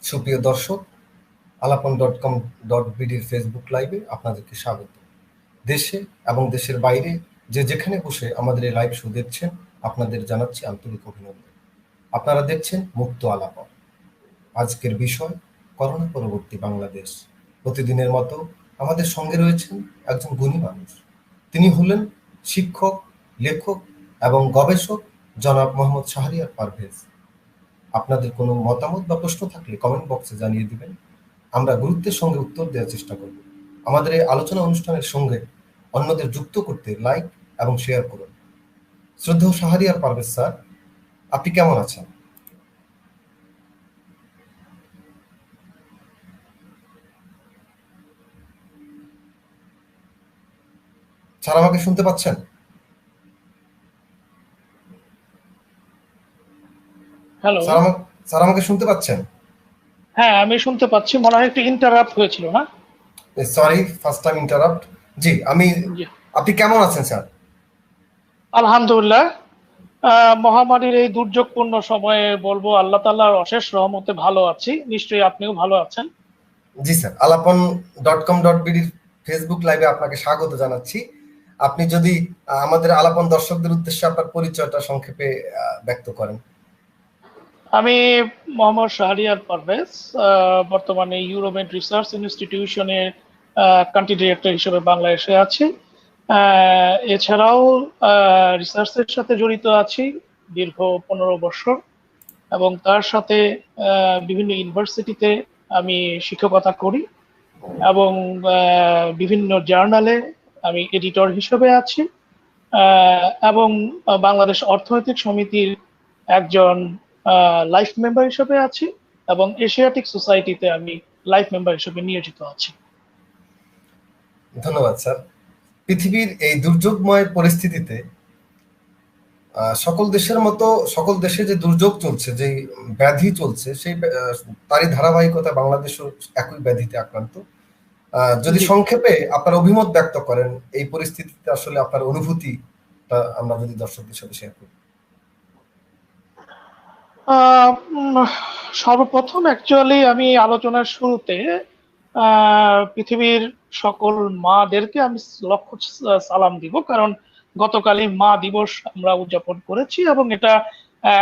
সুপ্রিয় দর্শক, আলাপন.com.bdর ফেসবুক লাইভে আপনাদেরকে স্বাগত। দেশে এবং দেশের বাইরে যে যেখানে বসে আমাদের এই লাইভ শো দেখছেন, আপনাদের জানাচ্ছি আন্তরিক অভিনন্দন। আপনারা দেখছেন মুক্ত আলাপন। আজকের বিষয় করোনা পরবর্তী বাংলাদেশ। প্রতিদিনের মতো আমাদের সঙ্গে রয়েছেন একজন গুণী মানুষ। তিনি হলেন শিক্ষক, লেখক এবং গবেষক জনাব মোহাম্মদ শাহরিয়ার পারভেজ। আপনাদের কোনো মতামত বা প্রশ্ন থাকলে কমেন্ট বক্সে জানিয়ে দিবেন। আমরা গুরুত্বের সঙ্গে উত্তর দেওয়ার চেষ্টা করব। আমাদের এই আলোচনা অনুষ্ঠানের সঙ্গে অন্যদের যুক্ত করতে লাইক এবং শেয়ার করুন। শ্রদ্ধেয় শাহরিয়ার পারভেজ স্যার, আপনি কেমন আছেন? স্যার, আমাকে শুনতে পাচ্ছেন? হ্যালো। স্যার আমাকে শুনতে পাচ্ছেন? হ্যাঁ, আমি শুনতে পাচ্ছি। মনে হয় একটু ইন্টারাপ্ট হয়েছিল না? Sorry, first time interrupt. জি, জি, আপনি কেমন আছেন স্যার? আলহামদুলিল্লাহ। মহামারীর এই দুর্যোগপূর্ণ সময়ে বলবো আল্লাহ তাআলার অশেষ রহমতে ভালো আছি। নিশ্চয়ই আপনিও ভালো আছেন। জি স্যার, আলাপন.com.bdর ফেসবুক লাইভে আপনাকে স্বাগত জানাচ্ছি। আপনি যদি আমাদের আলাপন দর্শকদের উদ্দেশ্যে আপনার পরিচয়টা সংক্ষেপে ব্যক্ত করেন। আমি মোহাম্মদ শাহরিয়ার পারভেজ, বর্তমানে ইউরোমেড রিসার্চ ইনস্টিটিউশনের কান্ট্রি ডিরেক্টর হিসেবে বাংলাদেশে আছি। এছাড়াও রিসার্চের সাথে জড়িত আছি দীর্ঘ 15 বছর, এবং তার সাথে বিভিন্ন ইউনিভার্সিটিতে আমি শিক্ষকতা করি, এবং বিভিন্ন জার্নালে আমি এডিটর হিসেবে আছি, এবং বাংলাদেশ অর্থনৈতিক সমিতির একজন লাইফ মেম্বার হিসেবে আছি, এবং এশিয়াটিক সোসাইটিতে আমি লাইফ মেম্বার হিসেবে নিয়োজিত আছি। ধন্যবাদ স্যার। পৃথিবীর এই দুর্যোগময় পরিস্থিতিতে সকল দেশের মতো সকল দেশে যে দুর্যোগ চলছে, যে ব্যাধি চলছে, সেই তারই ধারাবাহিকতা বাংলাদেশও একই ব্যাধিতে আক্রান্ত। যদি সংক্ষেপে আপনার অভিমত ব্যক্ত করেন এই পরিস্থিতিতে, আসলে আপনার অনুভূতিটা আমরা যদি দর্শকদের সাথে শেয়ার করি। সর্বপ্রথম অ্যাকচুয়ালি আমি আলোচনার শুরুতে পৃথিবীর সকল মাদেরকে আমি লক্ষ সালাম দিব, কারণ গতকালই মা দিবস আমরা উদযাপন করেছি, এবং এটা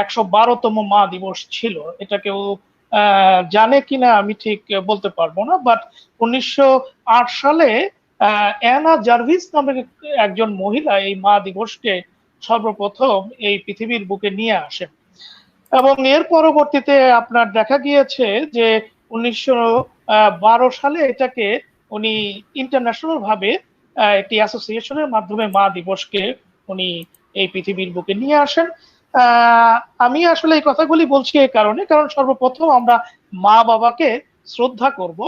112তম মা দিবস ছিল। এটা কেউ জানে কিনা আমি ঠিক বলতে পারবো না, বাট 1908 সালে অ্যানা জার্ভিস নামের একজন মহিলা এই মা দিবসকে সর্বপ্রথম এই পৃথিবীর বুকে নিয়ে আসেন, এবং এর পরবর্তীতে আপনার দেখা গিয়েছে যে 1912 সালে এটাকে উনি ইন্টারন্যাশনাল ভাবে একটি অ্যাসোসিয়েশনের মাধ্যমে মা দিবসকে উনি এই পৃথিবীর বুকে নিয়ে আসেন। আমি আসলে এই কথাগুলি বলছি এই কারণে, কারণ সর্বপ্রথম আমরা মা বাবাকে শ্রদ্ধা করব,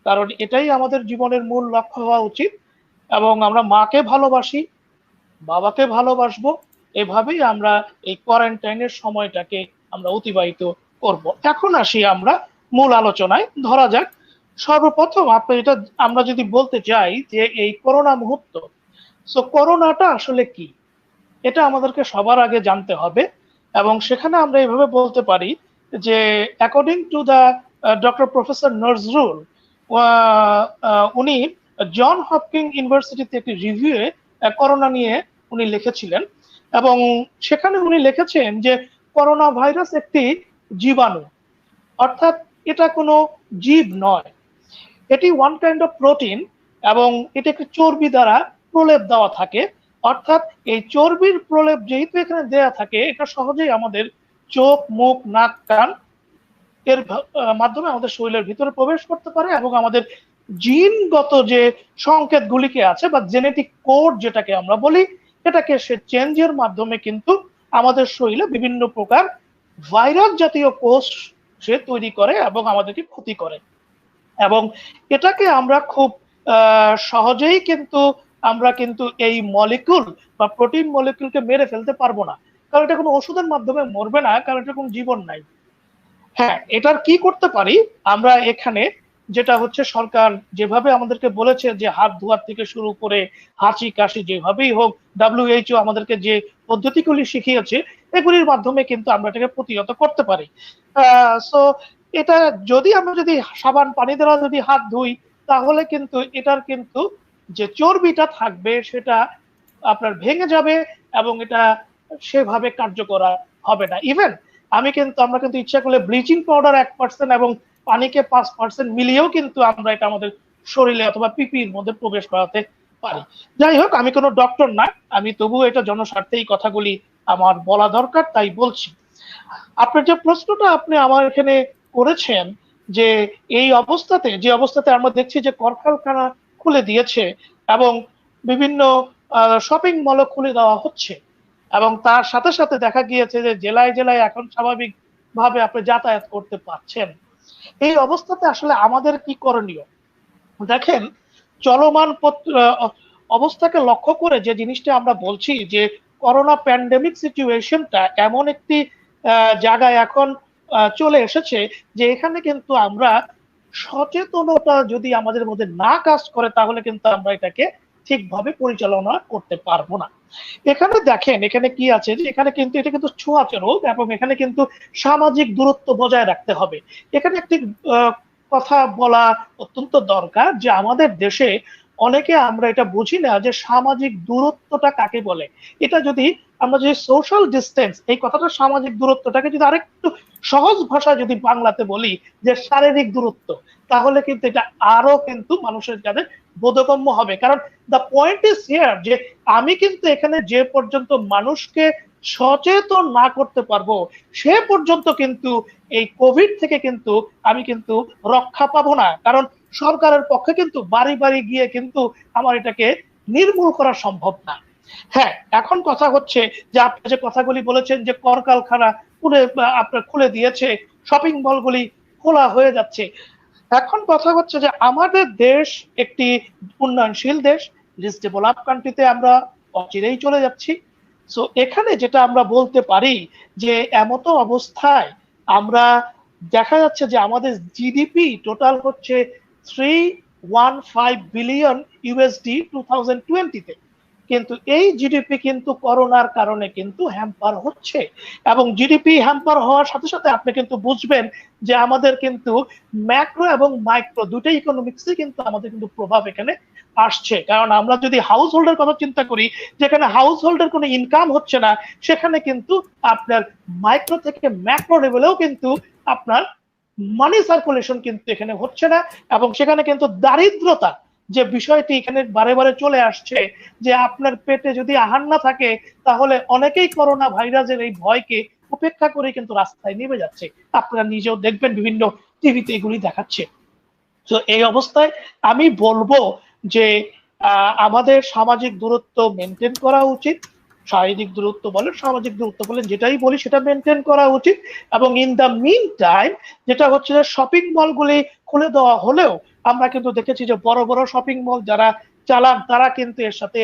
কারণ এটাই আমাদের জীবনের মূল লক্ষ্য হওয়া উচিত, এবং আমরা মাকে ভালোবাসি, বাবাকে ভালোবাসবো। এভাবেই আমরা এই কোয়ারেন্টাইনের সময়টাকে আমরা অতিবাহিত করব। এখন আসি আমরা মূল আলোচনায়। ধরা যাক, সর্বপ্রথম এটা আমরা যদি বলতে চাই যে এই করোনা মুহূর্ত, সো করোনাটা আসলে কি, এটা আমাদেরকে সবার আগে জানতে হবে। এবং সেখানে আমরা এইভাবে বলতে পারি যে according to the doctor professor Nazrul, উনি জন হপকিন ইউনিভার্সিটিতে একটি রিভিউয়ে করোনা নিয়ে উনি লিখেছিলেন, এবং সেখানে উনি লিখেছেন যে করোনা ভাইরাস একটি জীবাণু, অর্থাৎ এটা কোনো জীব নয়, এটি ওয়ান কাইন্ড অফ প্রোটিন, এবং এটা একটি চর্বি দ্বারা প্রলেপ দেওয়া থাকে। অর্থাৎ এই চর্বির প্রলেপ যেহেতু এখানে দেয়া থাকে, এটা সহজেই আমাদের চোখ, মুখ, নাক, কান এর মাধ্যমে আমাদের শরীরের ভিতরে প্রবেশ করতে পারে, এবং আমাদের জিনগত যে সংকেতগুলিকে আছে বা জেনেটিক কোড যেটাকে আমরা বলি, এটাকে সে চেঞ্জের মাধ্যমে কিন্তু আমাদের শরীরে বিভিন্ন প্রকার ভাইরাস জাতীয় কোষ সে তৈরি করে এবং আমাদেরকে ক্ষতি করে। এবং এটাকে আমরা খুব সহজেই আমরা কিন্তু এই মলিকুল বা প্রোটিন মলিকুলকে মেরে ফেলতে পারবো না, কারণ এটা কোনো ওষুধের মাধ্যমে মরবে না, কারণ এটা কোনো জীবন নাই। হ্যাঁ, এটার কি করতে পারি আমরা এখানে, যেটা হচ্ছে সরকার যেভাবে আমাদেরকে বলেছে যে হাত ধোয়ার থেকে শুরু করে হাঁচি কাশি যেভাবেই হোক, WHO আমাদেরকে যে পদ্ধতিগুলি শিখিয়েছে, এগুলির মাধ্যমে কিন্তু আমরা এটাকে প্রতিহত করতে পারি। সো এটা যদি আমরা যদি সাবান পানি দ্বারা যদি হাত ধুই, তাহলে কিন্তু এটার কিন্তু যে চর্বিটা থাকবে সেটা আপনার ভেঙে যাবে এবং এটা সেভাবে কার্যকর হবে না। ইভেন আমরা কিন্তু ইচ্ছা করলে ব্লিচিং পাউডার 1% এবং পানিকে 5% মিলিয়েও কিন্তু আমরা এটা আমাদের শরীরে অথবা পিপির মধ্যে প্রবেশ করাতে পারি। যাই হোক, আমি কোনো ডক্টর না, আমি তবুও এটা জনস্বার্থে এই কথাগুলি আমার বলা দরকার, তাই বলছি। আপনার যে প্রশ্নটা আপনি আমার এখানে করেছেন, যে এই অবস্থাতে যে অবস্থাতে আমরা দেখছি যে কলকারখানা খুলে দিয়েছে এবং বিভিন্ন শপিং মলও খুলে দেওয়া হচ্ছে, এবং তার সাথে সাথে দেখা গিয়েছে যে জেলায় জেলায় এখন স্বাভাবিক ভাবে আপনি যাতায়াত করতে পারছেন। এই অবস্থাতে আসলে আমাদের কি করণীয়? দেখেন, চলমান অবস্থাকে লক্ষ্য করে যে জিনিসটা আমরা বলছি যে করোনা প্যান্ডেমিক সিচুয়েশনটা এমন একটি জায়গায় এখন চলে এসেছে যে এখানে কিন্তু আমরা সচেতনতা যদি আমাদের মধ্যে না কাজ করে, তাহলে কিন্তু আমরা এটাকে ঠিকভাবে পরিচালনা করতে পারবো না। এখানে দেখেন, এখানে কি আছে যে এখানে কিন্তু এটা কিন্তু ছোঁয়াচে রোগ এবং এখানে কিন্তু সামাজিক দূরত্ব বজায় রাখতে হবে। এখানে একটি কথা বলা অত্যন্ত দরকার যে আমাদের দেশে অনেকে আমরা এটা বুঝি না যে সামাজিক দূরত্বটা কাকে বলে। এটা যদি আমরা যে সোশ্যাল ডিস্টেন্স, এই কথাটা সামাজিক দূরত্বটাকে যদি আরেকটু সহজ ভাষায় যদি বাংলাতে বলি যে শারীরিক দূরত্ব, তাহলে কিন্তু এটা আরো কিন্তু মানুষের কাছে বোধগম্য হবে। কারণ দ্য পয়েন্ট ইজ হিয়ার যে আমি কিন্তু এখানে যে পর্যন্ত মানুষকে সচেতন না করতে পারবো, সে পর্যন্ত কিন্তু এই কোভিড থেকে কিন্তু আমি কিন্তু রক্ষা পাবো না। কারণ সরকারের পক্ষে কিন্তু বাড়ি বাড়ি গিয়ে কিন্তু আমার এটাকে নির্মূল করা সম্ভব না। হ্যাঁ, এখন কথা হচ্ছে যে আপনি যে কথাগুলি বলেছেন যে কলকারখানা আপনার খুলে দিয়েছে, শপিং মলগুলি খোলা হয়ে যাচ্ছে। এখন কথা হচ্ছে যে আমাদের দেশ একটি উন্নয়নশীল দেশ, লিস্ট ডেভেলপ কান্ট্রিতে আমরা অচিরেই চলে যাচ্ছি। সো এখানে যেটা আমরা বলতে পারি যে এমত অবস্থায় আমরা দেখা যাচ্ছে যে আমাদের জিডিপি টোটাল হচ্ছে 315 বিলিয়ন ইউএসডি 2020-তে, কিন্তু এই জিডিপি কিন্তু করোনার কারণে কিন্তু হ্যাম্পার হচ্ছে। এবং জিডিপি হ্যাম্পার হওয়ার সাথে সাথে আপনি কিন্তু বুঝবেন যে আমাদের কিন্তু ম্যাক্রো এবং মাইক্রো দুটোই ইকোনমিক্সে কিন্তু আমাদের কিন্তু প্রভাব এখানে আসছে। কারণ আমরা যদি হাউস হোল্ডের কথা চিন্তা করি, যেখানে হাউস হোল্ডের কোনো ইনকাম হচ্ছে না, সেখানে কিন্তু আপনার মাইক্রো থেকে ম্যাক্রো লেভেলেও কিন্তু আপনার মানি সার্কুলেশন কিন্তু এখানে হচ্ছে না। এবং সেখানে কিন্তু দারিদ্রতা যে বিষয়টি এখানে বারে বারে চলে আসছে, যে আপনার পেটে যদি আহার না থাকে, তাহলে অনেকেই করোনা ভাইরাসের এই ভয়কে উপেক্ষা করে কিন্তু রাস্তায় নেমে যাচ্ছে। আপনারা নিজেও দেখবেন বিভিন্ন টিভিতে এগুলি দেখাচ্ছে। তো এই অবস্থায় আমি বলবো যে আমাদের সামাজিক দূরত্ব মেনটেন করা উচিত। শারীরিক দূরত্ব বলেন, সামাজিক দূরত্ব বলেন, যেটাই বলি সেটা মেনটেন করা উচিত। এবং ইন দা মিন টাইম যেটা হচ্ছে যে শপিং মলগুলি খুলে দেওয়া হলেও আমরা কিন্তু দেখেছি যে বড় বড় শপিং মল যারা চালান তারা কিন্তু এর সাথে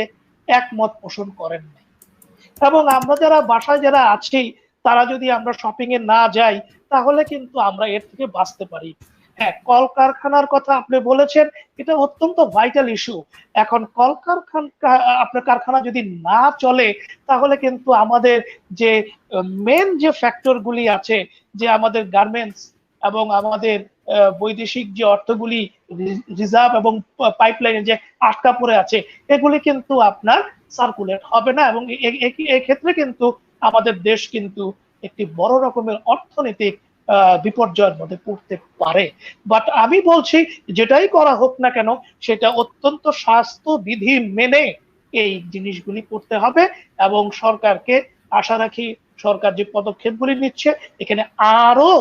একমত পোষণ করেন না। এবং আমরা যারা বাসায় যারা আছি, তারা যদি আমরা শপিং এ না যাই, তাহলে কিন্তু আমরা এর থেকে বাঁচতে পারি। হ্যাঁ, কলকারখানার কথা আপনি বলেছেন, এটা অত্যন্ত ভাইটাল ইস্যু। এখন কলকারখানা আপনার কারখানা যদি না চলে, তাহলে কিন্তু আমাদের যে মেন যে ফ্যাক্টর গুলি আছে, যে আমাদের গার্মেন্টস এবং আমাদের বৈদেশিক যে অর্থগুলি রিজার্ভ এবং পাইপলাইনে যে আটকা পড়ে আছে, এগুলি কিন্তু আপনার সার্কুলেট হবে না। এবং এক্ষেত্রে কিন্তু আমাদের দেশ কিন্তু একটি বড় রকমের অর্থনৈতিক বিপর্যয়ের মধ্যে পড়তে পারে। বাট আমি বলছি, যেটাই করা হোক না কেন, সেটা অত্যন্ত স্বাস্থ্যবিধি মেনে এই জিনিসগুলি করতে হবে। এবং সরকারকে আশা রাখি, সরকার যে পদক্ষেপগুলি নিচ্ছে, এখানে আরো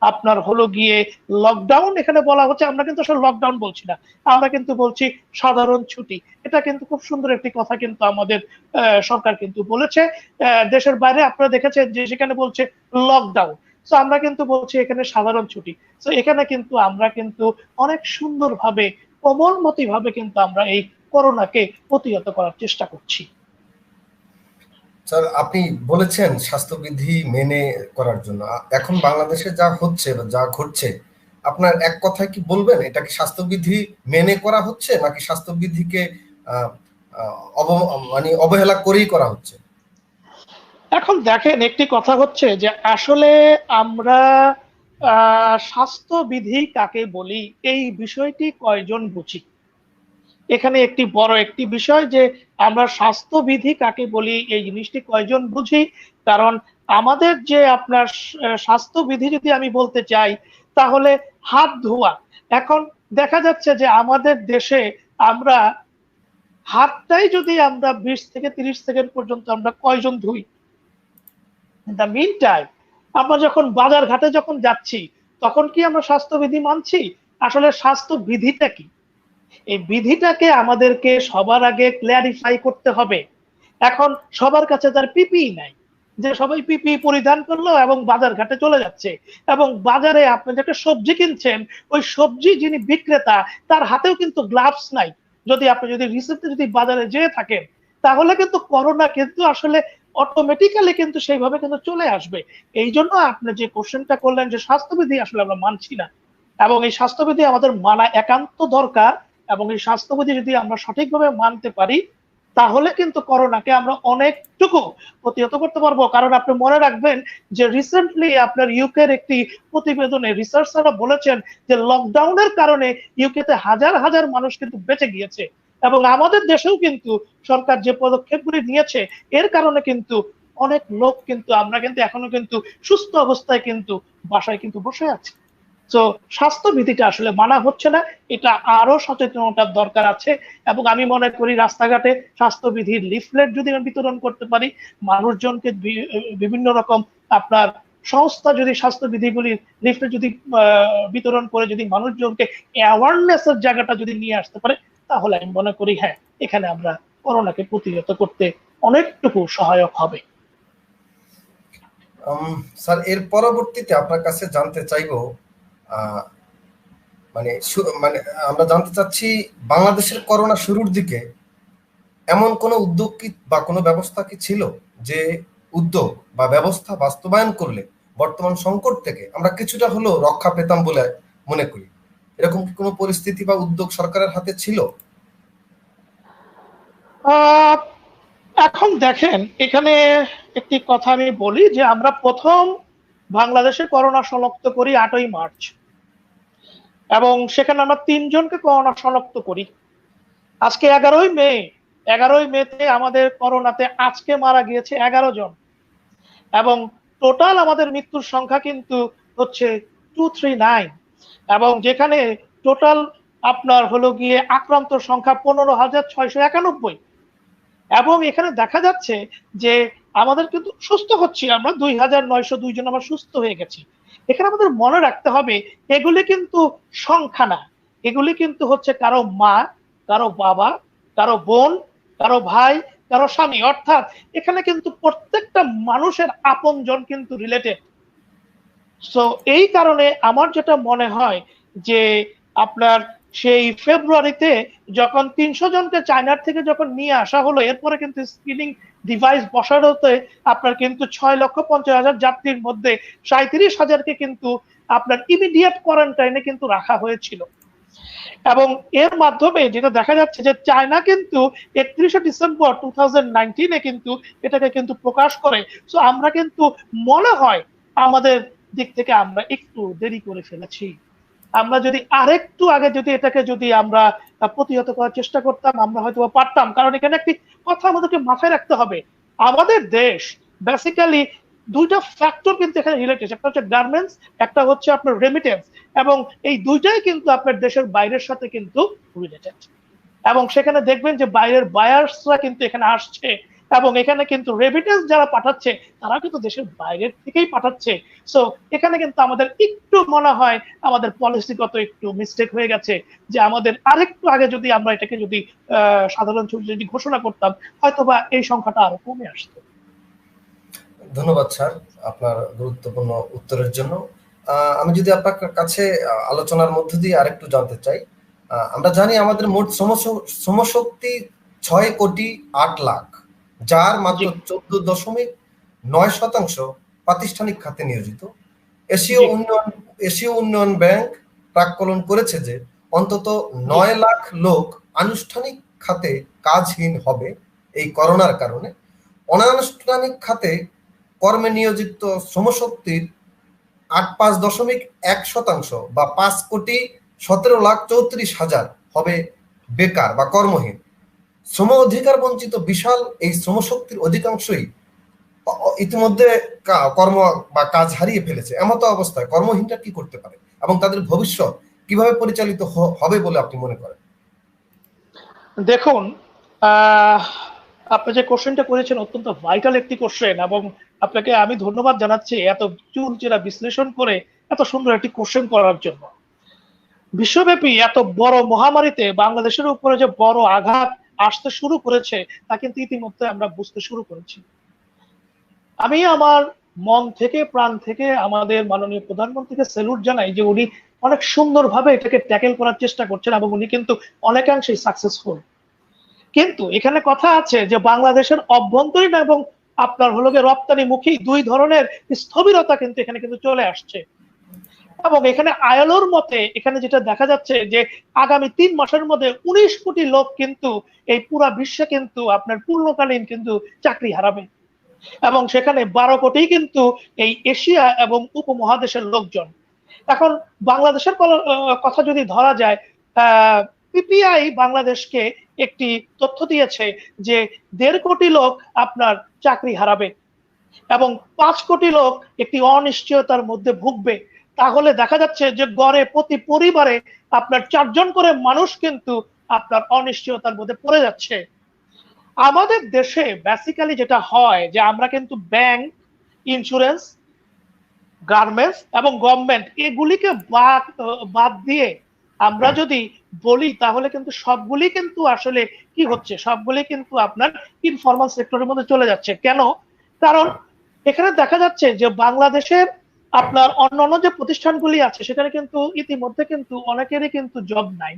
আপনার হলো গিয়ে লকডাউন এখানে বলা হচ্ছে, আমরা কিন্তু আসলে লকডাউন বলছি না, আমরা কিন্তু বলছি সাধারণ ছুটি। এটা কিন্তু খুব সুন্দর একটি কথা কিন্তু আমাদের সরকার কিন্তু বলেছে। দেশের বাইরে আপনারা দেখেছেন যে সেখানে বলছে লকডাউন, তো আমরা কিন্তু বলছি এখানে সাধারণ ছুটি। তো এখানে কিন্তু আমরা কিন্তু অনেক সুন্দরভাবে কোমলমতি ভাবে কিন্তু আমরা এই করোনাকে প্রতিহত করার চেষ্টা করছি। স্যার, আপনি বলেছেন স্বাস্থ্যবিধি মেনে করার জন্য। এখন বাংলাদেশে যা হচ্ছে বা যা ঘটছে, আপনার এক কথায় কি বলবেন, এটা কি স্বাস্থ্যবিধি মেনে করা হচ্ছে নাকি স্বাস্থ্যবিধিকে মানে অবহেলা করেই করা হচ্ছে? এখন দেখেন, একটি কথা হচ্ছে যে আসলে আমরা স্বাস্থ্যবিধি কাকে বলি, এই বিষয়টি কয়জন বুঝি, এখানে একটি বিষয় যে আমরা স্বাস্থ্যবিধি কাকে বলি এই জিনিসটি কয়জন বুঝি। কারণ আমাদের যে আপনার স্বাস্থ্যবিধি যদি আমি বলতে চাই, তাহলে হাত ধোয়া। এখন দেখা যাচ্ছে যে আমাদের দেশে আমরা হাতটাই যদি আমরা 20 থেকে 30 সেকেন্ড পর্যন্ত আমরা কয়জন ধুই। দ্য মিন টাইম আমরা যখন বাজার ঘাটে যখন যাচ্ছি, তখন কি আমরা স্বাস্থ্যবিধি মানছি? আসলে স্বাস্থ্যবিধিটা কি, এই বিধিটাকে আমাদেরকে সবার আগে ক্ল্যারিফাই করতে হবে। এখন সবার কাছে তার পিপিই নাই, যে সবাই পিপি পরিধান করলো এবং বাজার ঘাটে চলে যাচ্ছে, এবং বাজারে আপনি যে একটা সবজি কিনছেন, ওই সবজি যিনি বিক্রেতা তার হাতেও কিন্তু গ্লাভস নাই। আপনি যদি রিসেন্টলি যদি বাজারে যেয়ে থাকেন, তাহলে কিন্তু করোনা কিন্তু আসলে অটোমেটিক্যালি কিন্তু সেইভাবে কিন্তু চলে আসবে। এই জন্য আপনি যে কোশ্চেনটা করলেন যে স্বাস্থ্যবিধি আসলে আমরা মানছি না, এবং এই স্বাস্থ্যবিধি আমাদের মানা একান্ত দরকার, এবং এই স্বাস্থ্যবিধি যদি আমরা সঠিকভাবে মানতে পারি, তাহলে কিন্তু করোনাকে আমরা অনেকটুকু প্রতিহত করতে পারবো। কারণ আপনি মনে রাখবেন যে রিসেন্টলি আপনার ইউকের একটি প্রতিবেদনে রিসার্চাররা বলেছেন যে লকডাউনের কারণে ইউকেতে হাজার হাজার মানুষ কিন্তু বেঁচে গিয়েছে, এবং আমাদের দেশেও কিন্তু সরকার যে পদক্ষেপগুলি নিয়েছে এর কারণে কিন্তু অনেক লোক কিন্তু আমরা কিন্তু এখনো কিন্তু সুস্থ অবস্থায় কিন্তু বাসায় কিন্তু বসে আছি। তো স্বাস্থ্যবিধিটা আসলে মানা হচ্ছে না, এটা আরো সচেতনতার দরকার আছে। এবং আমি মনে করি রাস্তাঘাটে স্বাস্থ্যবিধির লিফলেট যদি আমি বিতরণ করতে পারি, মানুষজনকে বিভিন্ন রকম আপনার সংস্থা যদি স্বাস্থ্যবিধিগুলি লিফলেট যদি বিতরণ করে যদি মানুষজনকে অ্যাওয়ারনেস এর জায়গাটা যদি নিয়ে আসতে পারে, তাহলে আমি মনে করি হ্যাঁ, এখানে আমরা করোনাকে প্রতিহত করতে অনেকটুকু সহায়ক হবে। স্যার, এর পরবর্তীতে আপনার কাছে জানতে চাইবো, মানে মানে আমরা জানতে চাচ্ছি বাংলাদেশের করোনা শুরুর দিকে এমন কোনো উদ্যোগ কি বা কোনো ব্যবস্থা কি ছিল, যে উদ্যোগ বা ব্যবস্থা বাস্তবায়ন করলে বর্তমান সংকট থেকে আমরা কিছুটা হলেও রক্ষা পেতাম বলে মনে করি? এরকম কি কোনো পরিস্থিতি বা উদ্যোগ সরকারের হাতে ছিল? এখন দেখেন, এখানে একটি কথা আমি বলি যে আমরা প্রথম বাংলাদেশে করোনা শনাক্ত করি 8ই মার্চ, এবং সেখানে আমরা 3 জনকে করোনা শনাক্ত করি। আজকে 11ই মে, 11ই মেতে আমাদের করোনাতে আজকে মারা গিয়েছে 11 জন, এবং টোটাল আমাদের মৃত্যুর সংখ্যা কিন্তু হচ্ছে 239, এবং যেখানে টোটাল আপনার হলো গিয়ে আক্রান্ত সংখ্যা 15,691। এবং এখানে দেখা যাচ্ছে যে আমাদের কিন্তু সুস্থ হচ্ছি আমরা 2,902 জন আমরা সুস্থ হয়ে গেছি। এখানে আমাদের মনে রাখতে হবে এগুলি কিন্তু সংখ্যা না, এগুলি কিন্তু হচ্ছে কারো মা, কারো বাবা, কারো বোন, কারো ভাই, কারো স্বামী, অর্থাৎ এখানে কিন্তু প্রত্যেকটা মানুষের আপনজন কিন্তু রিলেটেড। সো এই কারণে আমার যেটা মনে হয় যে আপনার সেই ফেব্রুয়ারিতে যখন 300 জনকে চায়নার থেকে যখন নিয়ে আসা হলো, এরপরে কিন্তু স্ক্রিনিং ডিভাইস বসানোতে আপনার কিন্তু 6,50,000 যাত্রীর মধ্যে 37,000কে কিন্তু আপনার ইমিডিয়েট কোয়ারেন্টাইনে কিন্তু রাখা হয়েছিল। এবং এর মাধ্যমে যেটা দেখা যাচ্ছে যে চায়না কিন্তু 31শে ডিসেম্বর 2019 কিন্তু এটাকে কিন্তু প্রকাশ করে। সো আমরা কিন্তু মনে হয় আমাদের দিক থেকে আমরা একটু দেরি করে ফেলেছি। আমরা যদি আরেকটু আগে যদি এটাকে যদি আমরা প্রতিহত করার চেষ্টা করতাম, আমরা হয়তো পারতাম। কারণ এখানে একটি কথা আমাদেরকে মাথায় রাখতে হবে, আমাদের দেশ বেসিক্যালি দুইটা ফ্যাক্টর কিন্তু এখানে রিলেটেড, একটা হচ্ছে গার্মেন্টস, একটা হচ্ছে আপনার রেমিটেন্স, এবং এই দুইটাই কিন্তু আপনার দেশের বাইরের সাথে কিন্তু রিলেটেড। এবং সেখানে দেখবেন যে বাইরের বায়ার্সরা কিন্তু এখানে আসছে, এবং এখানে কিন্তু রেমিটেন্স যারা পাঠাচ্ছে তারা কিন্তু দেশের বাইরের থেকেই পাঠাচ্ছে। সো এখানে কিন্তু আমাদের একটু মনে হয় আমাদের পলিসিগত একটু মিস্টেক হয়ে গেছে, যে আমাদের আরেকটু আগে যদি আমরা এটাকে যদি সাধারণ ছুটি যদি ঘোষণা করতাম, হয়তোবা এই সংখ্যাটা আরো কমে আসতো। ধন্যবাদ স্যার আপনার গুরুত্বপূর্ণ উত্তরের জন্য। আমি যদি আপনার কাছে আলোচনার মধ্য দিয়ে আরেকটু জানতে চাই, আমরা জানি আমাদের মোট শ্রমশক্তি 6,08,00,000, যার মাত্র 14.9% প্রাতিষ্ঠানিক খাতে নিয়োজিত। এশীয় উন্নয়ন ব্যাংক প্রাক্কলন করেছে যে অন্তত 9 লাখ লোক আনুষ্ঠানিক খাতে কাজহীন হবে এই করোনার কারণে। অনানুষ্ঠানিক খাতে কর্মে নিয়োজিত শ্রমশক্তির 8.5% বা 5,17,34,000 হবে বেকার বা কর্মহীন। শ্রম অধিকার বঞ্চিত বিশাল এই শ্রমশক্তির অধিকাংশই ইতিমধ্যে কর্ম বা কাজ হারিয়ে ফেলেছে। এমতো অবস্থায় কর্মহীনরা কি করতে পারে এবং তাদের ভবিষ্যৎ কিভাবে পরিচালিত হবে বলে আপনি মনে করেন? দেখুন, আপনি যে কোশ্চেনটা করেছেন অত্যন্ত ভাইটাল একটি কোশ্চেন, এবং আপনাকে আমি ধন্যবাদ জানাচ্ছি এত চুলচেরা বিশ্লেষণ করে এত সুন্দর একটি কোশ্চেন করার জন্য। বিশ্বব্যাপী এত বড় মহামারীতে বাংলাদেশের উপরে যে বড় আঘাত আসতে শুরু করেছে তা কিন্তু ইতিমধ্যে আমরা বুঝতে শুরু করেছি। আমি আমার মন থেকে প্রাণ থেকে আমাদের মাননীয় প্রধানমন্ত্রীকে স্যালুট জানাই যে উনি অনেক সুন্দরভাবে এটাকে ট্যাকেল করার চেষ্টা করছেন এবং উনি কিন্তু অনেকাংশেই সাকসেসফুল। কিন্তু এখানে কথা আছে যে বাংলাদেশের অভ্যন্তরীণ এবং আপনার হলো গিয়ে রপ্তানিমুখী দুই ধরনের স্থবিরতা কিন্তু এখানে কিন্তু চলে আসছে। এবং এখানে আইএলওর মতে এখানে যেটা দেখা যাচ্ছে যে আগামী 3 মাসের মধ্যে 19 কোটি লোক কিন্তু এই পুরা বিশ্বে কিন্তু আপনার পূর্ণকালীন কিন্তু চাকরি হারাবে, এবং সেখানে 12 কোটি কিন্তু এই এশিয়া এবং উপমহাদেশের লোকজন। এখন বাংলাদেশের কথা যদি ধরা যায়, পিপিআই বাংলাদেশকে একটি তথ্য দিয়েছে যে 1.5 কোটি লোক আপনার চাকরি হারাবে এবং 5 কোটি লোক একটি অনিশ্চয়তার মধ্যে ভুগবে। তাহলে দেখা যাচ্ছে যে গড়ে প্রতি পরিবারে আপনার 4 জন করে মানুষ কিন্তু আপনার অনিশ্চয়তার মধ্যে পড়ে যাচ্ছে। আমাদের দেশে বেসিক্যালি যেটা হয় যে আমরা কিন্তু ব্যাংক, ইন্স্যুরেন্স, গার্মেন্টস এবং গভর্নমেন্ট এগুলিকে বাদ দিয়ে আমরা যদি বলি তাহলে কিন্তু সবগুলি কিন্তু আসলে কি হচ্ছে, সবগুলি কিন্তু আপনার ইনফরমাল সেক্টরের মধ্যে চলে যাচ্ছে। কেন? কারণ এখানে দেখা যাচ্ছে যে বাংলাদেশের আপনার অন্যান্য যে প্রতিষ্ঠানগুলি আছে সেখানে কিন্তু ইতিমধ্যে কিন্তু অনেকেরই কিন্তু জব নাই,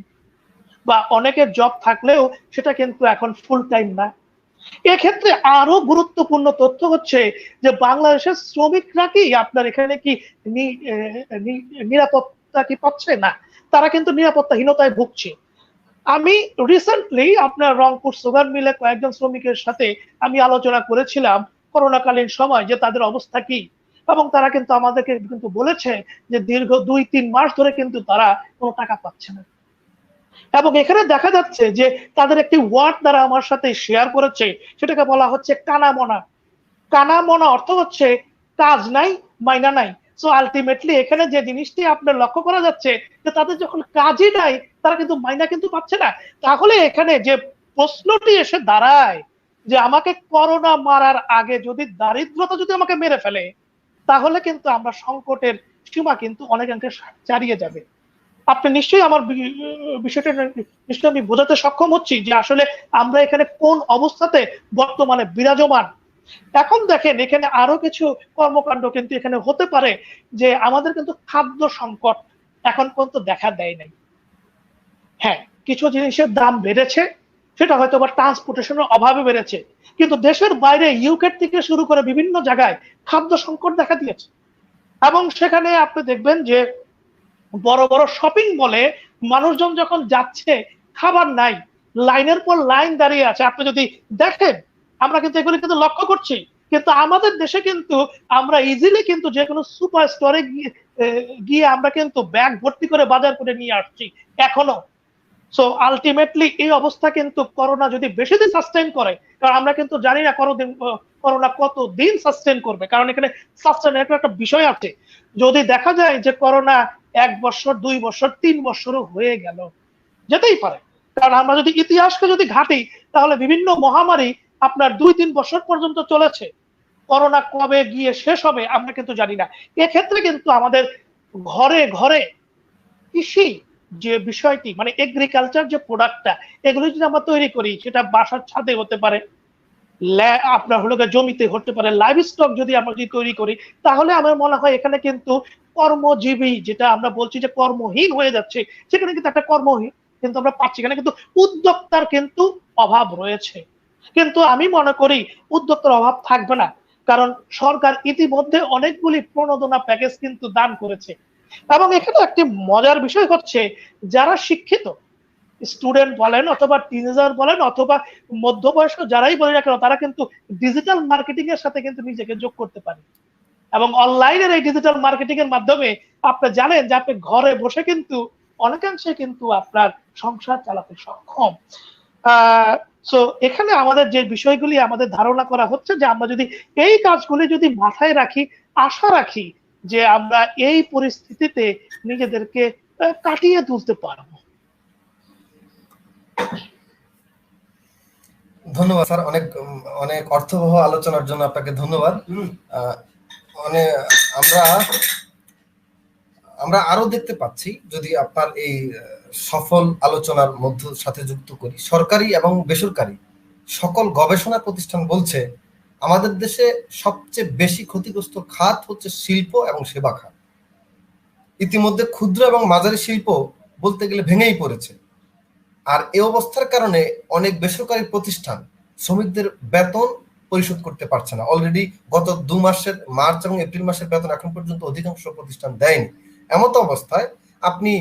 বা অনেকের জব থাকলেও সেটা কিন্তু এখন ফুল টাইম না। এক্ষেত্রে আরো গুরুত্বপূর্ণ তথ্য হচ্ছে যে বাংলাদেশের শ্রমিকরা কি আপনার এখানে কি নিরাপত্তা কি পাচ্ছে না, তারা কিন্তু নিরাপত্তাহীনতায় ভুগছে। আমি রিসেন্টলি আপনার রংপুর সুগার মিলে কয়েকজন শ্রমিকের সাথে আমি আলোচনা করেছিলাম করোনাকালীন সময় যে তাদের অবস্থা কি, এবং তারা কিন্তু আমাদেরকে কিন্তু বলেছে যে দীর্ঘ 2-3 মাস ধরে কিন্তু তারা কোনো টাকা পাচ্ছে না। এবং এখানে দেখা যাচ্ছে যে তাদের একটি ওয়ার্ড দ্বারা আমার সাথে শেয়ার করেছে, সেটাকে বলা হচ্ছে কানামনা। কানামনা অর্থ হচ্ছে কাজ নাই, মাইনা নাই। সো আলটিমেটলি এখানে যে জিনিসটি আপনার লক্ষ্য করা যাচ্ছে যে তাদের যখন কাজই নাই তারা কিন্তু মাইনা কিন্তু পাচ্ছে না। তাহলে এখানে যে প্রশ্নটি এসে দাঁড়ায় যে আমাকে করোনা মারার আগে যদি দারিদ্রতা যদি আমাকে মেরে ফেলে তাহলে কিন্তু আমরা সংকটের সীমা কিন্তু অনেকাংশে ছাড়িয়ে যাবে। আপনি নিশ্চয়ই আমার বিষয়টা নিশ্চয়ই আমি বোঝাতে সক্ষম হচ্ছি যে আসলে আমরা এখানে কোন অবস্থাতে বর্তমানে বিরাজমান। এখন দেখেন এখানে আরো কিছু কর্মকাণ্ড কিন্তু এখানে হতে পারে যে আমাদের কিন্তু খাদ্য সংকট এখন পর্যন্ত দেখা দেয় নাই। হ্যাঁ, কিছু জিনিসের দাম বেড়েছে, সেটা হয়তো বা ট্রান্সপোর্টেশনের অভাবে বেড়েছে, কিন্তু দেশের বাইরে ইউকে থেকে শুরু করে বিভিন্ন জায়গায় খাদ্য সংকট দেখা দিয়েছে। এবং সেখানে আপনি দেখবেন যে বড় বড় শপিং মলে মানুষজন যখন যাচ্ছে খাবার নাই, লাইনের পর লাইন দাঁড়িয়ে আছে। আপনি যদি দেখেন আমরা কিন্তু এগুলি কিন্তু লক্ষ্য করছি, কিন্তু আমাদের দেশে কিন্তু আমরা ইজিলি কিন্তু যে কোনো সুপার স্টোরে গিয়ে আমরা কিন্তু ব্যাগ ভর্তি করে বাজার করে নিয়ে আসছি এখনো। সো আলটিমেটলি এই অবস্থা কিন্তু করোনা যদি বেশি দিন সাস্টেইন করে, কারণ আমরা কিন্তু জানি না করোনা কত দিন সাস্টেইন করবে, কারণ এখানে সাস্টেইনের একটা বিষয় আছে। যদি দেখা যায় যে করোনা 1 বছর, 2 বছর, 3 বছরও হয়ে গেল, যেতেই পারে। কারণ আমরা যদি ইতিহাসকে যদি ঘাটি তাহলে বিভিন্ন মহামারী আপনার 2-3 বছর পর্যন্ত চলেছে। করোনা কবে গিয়ে শেষ হবে আমরা কিন্তু জানি না। এক্ষেত্রে কিন্তু আমাদের ঘরে ঘরে কৃষি যে বিষয়টি, মানে এগ্রিকালচার যে প্রোডাক্টটা, এগুলো যদি আমরা তৈরি করি, সেটা বাসার ছাদে হতে পারে, আপনার হলো জমিতে হতে পারে, লাইভ স্টক যদি আমরা যদি তৈরি করি, তাহলে আমার মনে হয় এখানে কিন্তু কর্মজীবী, যেটা আমরা বলছি যে কর্মহীন হয়ে যাচ্ছে, সেখানে কিন্তু একটা কর্মহীন কিন্তু আমরা পাচ্ছি। এখানে কিন্তু উদ্যোক্তার কিন্তু অভাব রয়েছে, কিন্তু আমি মনে করি উদ্যোক্তার অভাব থাকবে না, কারণ সরকার ইতিমধ্যে অনেকগুলি প্রণোদনা প্যাকেজ কিন্তু দান করেছে। এবং এখানে একটি মজার বিষয় হচ্ছে যারা শিক্ষিত স্টুডেন্ট বলেন অথবা টিনেজার বলেন অথবা মধ্যবয়স্ক যারাই বলে না কেন, তারা কিন্তু ডিজিটাল মার্কেটিং এর সাথে কিন্তু নিজেকে যোগ করতে পারে। এবং অনলাইনের এই ডিজিটাল মার্কেটিং এর মাধ্যমে আপনি জানেন যে আপনি ঘরে বসে কিন্তু অনেকাংশে কিন্তু আপনার সংসার চালাতে সক্ষম। সো এখানে আমাদের যে বিষয়গুলি আমাদের ধারণা করা হচ্ছে যে আমরা যদি এই কাজগুলি যদি মাথায় রাখি, আশা রাখি যে আমরা এই পরিস্থিতিতে নিজেদেরকে কাটিয়ে তুলতে পারবো। ধন্যবাদ স্যার, অনেক অনেক অর্থবহ আলোচনার জন্য আপনাকে ধন্যবাদ। মানে আমরা আমরা আরো দেখতে পাচ্ছি, যদি আপনার এই সফল আলোচনার সাথে যুক্ত করি, সরকারি এবং বেসরকারি সকল গবেষণা প্রতিষ্ঠান বলছে আমাদের দেশে সবচেয়ে বেশি ক্ষতিগ্রস্ত খাত হচ্ছে শিল্প এবং সেবা খাত। ইতিমধ্যে ক্ষুদ্র এবং মাঝারি শিল্প বলতে গেলে ভেঙেই পড়েছে। আর এই অবস্থার কারণে অনেক বেসরকারি প্রতিষ্ঠান শ্রমিকদের বেতন পরিশোধ করতে পারছে না। অলরেডি গত 2 মাসের মার্চ এবং এপ্রিল মাসের বেতন এখন পর্যন্ত অধিকাংশ প্রতিষ্ঠান দেয়নি। এমত অবস্থায় আপনি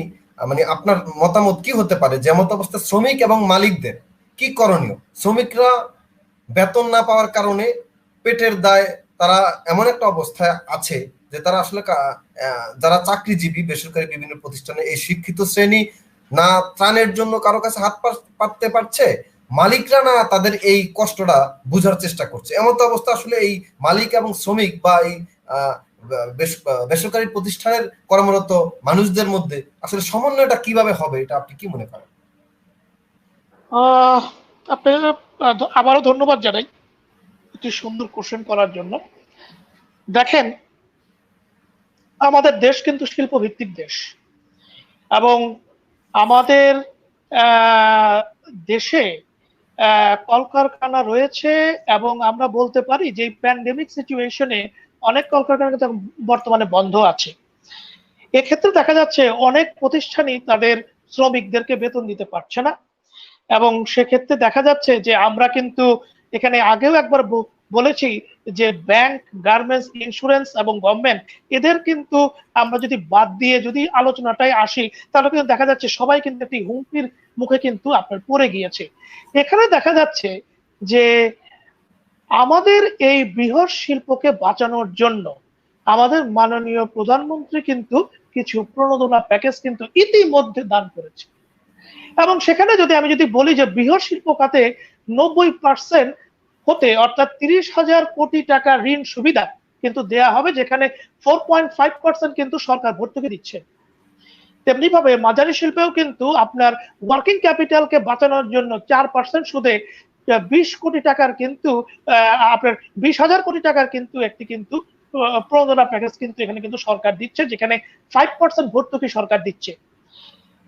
মানে আপনার মতামত কি হতে পারে, যে এমত অবস্থায় শ্রমিক এবং মালিকদের কি করণীয়? শ্রমিকরা বেতন না পাওয়ার কারণে পেটের দায় তারা এমন একটা অবস্থায় আছে যে তারা আসলে যারা চাকরিজীবী বেসরকারি বিভিন্ন প্রতিষ্ঠানে, এই শিক্ষিত শ্রেণী না ত্রাণের জন্য কারো কাছে হাত পাততে পারছে, মালিকরা না তাদের এই কষ্টটা বুঝার চেষ্টা করছে। এমত অবস্থা আসলে এই মালিক এবং শ্রমিক বা এই বেসরকারি প্রতিষ্ঠানের কর্মরত মানুষদের মধ্যে আসলে সমন্বয়টা কিভাবে হবে, এটা আপনি কি মনে করেন? আপনাকে আবারও ধন্যবাদ জানাই একটি সুন্দর কোশ্চেন করার জন্য। দেখেন, আমাদের দেশ কিন্তু শিল্প ভিত্তিক দেশ এবং আমাদের দেশে কলকারখানা রয়েছে এবং আমরা বলতে পারি যে প্যান্ডেমিক সিচুয়েশনে অনেক কলকারখানা বর্তমানে বন্ধ আছে। এক্ষেত্রে দেখা যাচ্ছে অনেক প্রতিষ্ঠানই তাদের শ্রমিকদেরকে বেতন দিতে পারছে না এবং সেক্ষেত্রে দেখা যাচ্ছে যে আমরা কিন্তু এখানে আগেও একবার বলেছি যে ব্যাংক, গার্মেন্টস, ইন্স্যুরেন্স এবং গভর্নমেন্ট এদের কিন্তু আমরা যদি বাদ দিয়ে যদি আলোচনাটাই আসি তাহলে কিন্তু দেখা যাচ্ছে সবাই কিন্তু একটি হুমকির মুখে কিন্তু আপনার পড়ে গিয়েছে। এখানে দেখা যাচ্ছে যে আমাদের এই বৃহৎ শিল্পকে বাঁচানোর জন্য আমাদের মাননীয় প্রধানমন্ত্রী কিন্তু কিছু প্রণোদনা প্যাকেজ কিন্তু ইতিমধ্যে দান করেছে এবং সেখানে যদি আমি যদি বলি যে বৃহৎ শিল্প খাতে 90% হতে অর্থাৎ 30,000 কোটি টাকা ঋণ সুবিধা কিন্তু দেয়া হবে, যেখানে 4.5% কিন্তু সরকার ভর্তুকি দিচ্ছে। তেমনি ভাবে মাঝারি শিল্পেও কিন্তু আপনার ওয়ার্কিং ক্যাপিটালকে বাঁচানোর জন্য 4% সুদে 20 কোটি টাকার কিন্তু আপনার 20,000 কোটি টাকার কিন্তু একটি কিন্তু প্রণোদনা প্যাকেজ কিন্তু এখানে কিন্তু সরকার দিচ্ছে, যেখানে 5% ভর্তুকি সরকার দিচ্ছে।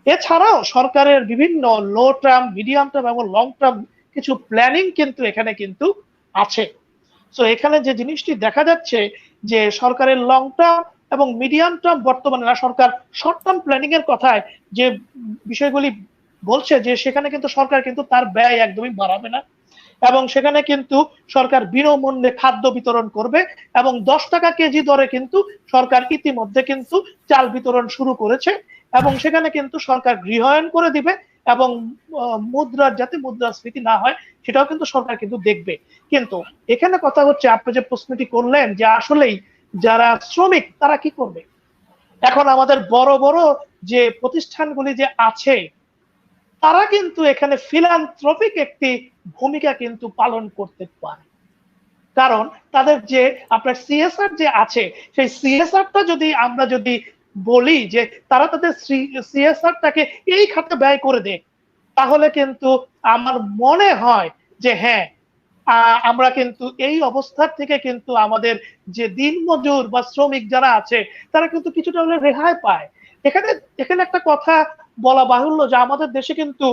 এছাড়াও সরকারের বিভিন্ন লো টার্ম, মিডিয়াম টার্ম এবং লং টার্ম কিছু প্ল্যানিং কিন্তু এখানে কিন্তু আছে। সো এখানে যে জিনিসটি দেখা যাচ্ছে যে সরকারের লং টার্ম এবং মিডিয়াম টার্ম, বর্তমানে না সরকার শর্ট টার্ম প্ল্যানিং এর কথায় যে বিষয়গুলি বলছে যে সেখানে কিন্তু সরকার কিন্তু তার ব্যয় একদমই বাড়াবে না এবং সেখানে কিন্তু সরকার বিনামূল্যে খাদ্য বিতরণ করবে এবং 10 টাকা কেজি দরে কিন্তু সরকার ইতিমধ্যে কিন্তু চাল বিতরণ শুরু করেছে এবং সেখানে কিন্তু সরকার গৃহায়ন করে দিবে এবং মুদ্রার যাতে মুদ্রাস্ফীতি না হয় সেটাও কিন্তু সরকার কিন্তু দেখবে। কিন্তু এখানে কথা হচ্ছে, আপনি যে প্রশ্নটি করলেন যে আসলেই যারা শ্রমিক তারা কি করবে, এখন আমাদের বড় বড় যে প্রতিষ্ঠানগুলি যে আছে তারা কিন্তু এখানে ফিলান্থ্রপিক একটি ভূমিকা কিন্তু পালন করতে পারে, কারণ তাদের যে আপনার সিএসআর যে আছে সেই সিএসআরটা যদি আমরা যদি বলি যে তারা তাদের সিএসআরটাকে এই খাতে ব্যয় করে দেয়, তাহলে কিন্তু আমার মনে হয় যে হ্যাঁ, আমরা কিন্তু এই অবস্থার থেকে কিন্তু আমাদের যে দিনমজুর বা শ্রমিক যারা আছে তারা কিন্তু কিছুটা হলে রেহাই পায়। এখানে এখানে একটা কথা বলা বাহুল্য যে আমাদের দেশে কিন্তু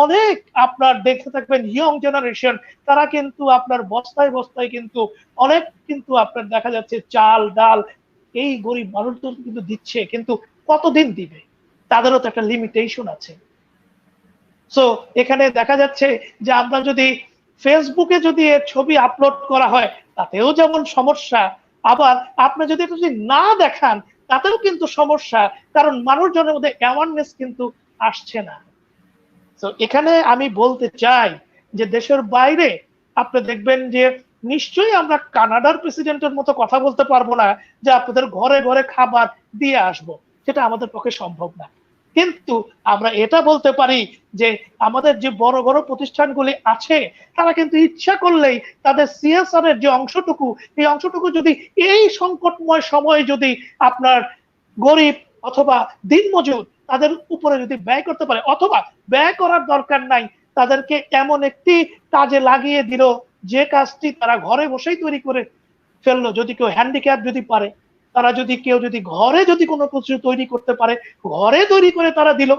অনেক আপনার দেখতে থাকবেন ইয়ং জেনারেশন, তারা কিন্তু আপনার বস্তায় বস্তায় কিন্তু অনেক কিন্তু আপনার দেখা যাচ্ছে চাল ডাল এই গরিব মানুষদের কিন্তু দিচ্ছে, কিন্তু কতদিন দিবে, তাদেরও তো একটা লিমিটেশন আছে। সো এখানে দেখা যাচ্ছে যে আমরা যদি ফেসবুকে যদি এর ছবি আপলোড করা হয় তাতেও যেমন সমস্যা, আবার আপনি যদি এটা যদি না দেখান তাতেও কিন্তু সমস্যা, কারণ মানুষজনের মধ্যে অ্যাওয়ারনেস কিন্তু আসছে না। তো এখানে আমি বলতে চাই যে দেশের বাইরে আপনি দেখবেন যে নিশ্চয়ই আমরা কানাডার প্রেসিডেন্টের মতো কথা বলতে পারবো না যে আপনাদের ঘরে ঘরে খাবার দিয়ে আসব, সেটা আমাদের পক্ষে সম্ভব না। কিন্তু আমরা এটা বলতে পারি যে আমাদের যে বড় বড় প্রতিষ্ঠানগুলি আছে তারা কিন্তু ইচ্ছা করলেই তাদের সিএসআর এর যে অংশটুকু, এই অংশটুকু যদি এই সংকটময় সময়ে যদি আপনার গরিব অথবা দিনমজুর তাদের উপরে যদি ব্যয় করতে পারে, অথবা ব্যয় করার দরকার নাই, তাদেরকে এমন একটি কাজে লাগিয়ে দিল যে কাজটি তারা ঘরে বসেই তৈরি করে ফেললো। যদি কেউ হ্যান্ডিক্যাপ যদি পারে, তারা যদি কেউ যদি ঘরে যদি কোনো কিছু তৈরি করতে পারে, ঘরে তৈরি করে তারা দিল।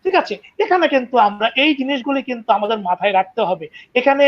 ঠিক আছে, এখানে কিন্তু আমরা এই জিনিসগুলি কিন্তু আমাদের মাথায় রাখতে হবে। এখানে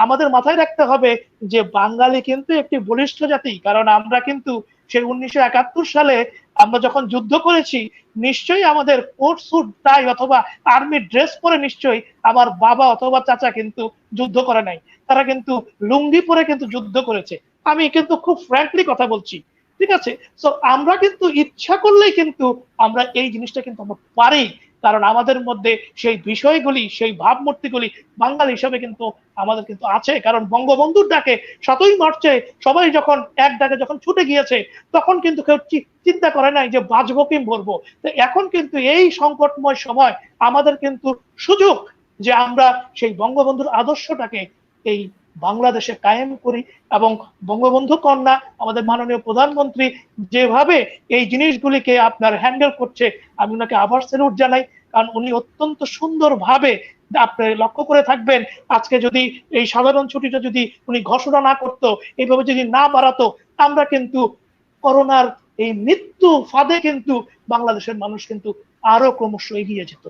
আমাদের মাথায় রাখতে হবে যে বাঙালি কিন্তু একটি বলিষ্ঠ জাতি, কারণ আমরা কিন্তু সেই 1971 সালে আমরা যখন যুদ্ধ করেছি, নিশ্চয়ই আমাদের কোট স্যুট টাই অথবা আর্মি ড্রেস পরে নিশ্চয়ই আমার বাবা অথবা চাচা কিন্তু যুদ্ধ করে নাই, তারা কিন্তু লুঙ্গি পরে কিন্তু যুদ্ধ করেছে। আমি কিন্তু খুব ফ্র্যাঙ্কলি কথা বলছি। ঠিক আছে, সো আমরা কিন্তু ইচ্ছা করলেই কিন্তু আমরা এই জিনিসটা কিন্তু আমরা পারি, কারণ আমাদের মধ্যে সেই বিষয়গুলি, সেই ভাবমূর্তিগুলি বাঙালি হিসাবে কিন্তু আমাদের কিন্তু আছে। কারণ বঙ্গবন্ধুর ডাকে 7ই মার্চে সবাই যখন এক ডাকে যখন ছুটে গিয়েছে, তখন কিন্তু কেউ চিন্তা করে নাই যে বাঁচবো কি মরবো। তো এখন কিন্তু এই সংকটময় সময় আমাদের কিন্তু সুযোগ যে আমরা সেই বঙ্গবন্ধুর আদর্শটাকে এই বাংলাদেশে কায়েম করি। এবং বঙ্গবন্ধু কন্যা আমাদের মাননীয় প্রধানমন্ত্রী যেভাবে এই জিনিসগুলিকে আপনার হ্যান্ডেল করছে, আমি ওনাকে আবার স্যালুট জানাই। কারণ উনি অত্যন্ত সুন্দরভাবে, আপনি লক্ষ্য করে থাকবেন, আজকে যদি এই সাধারণ ছুটিটা যদি উনি ঘোষণা না করতো, এইভাবে যদি না বাড়াতো, আমরা কিন্তু করোনার এই মৃত্যু ফাঁদে কিন্তু বাংলাদেশের মানুষ কিন্তু আরো ক্রমশ এগিয়ে যেত।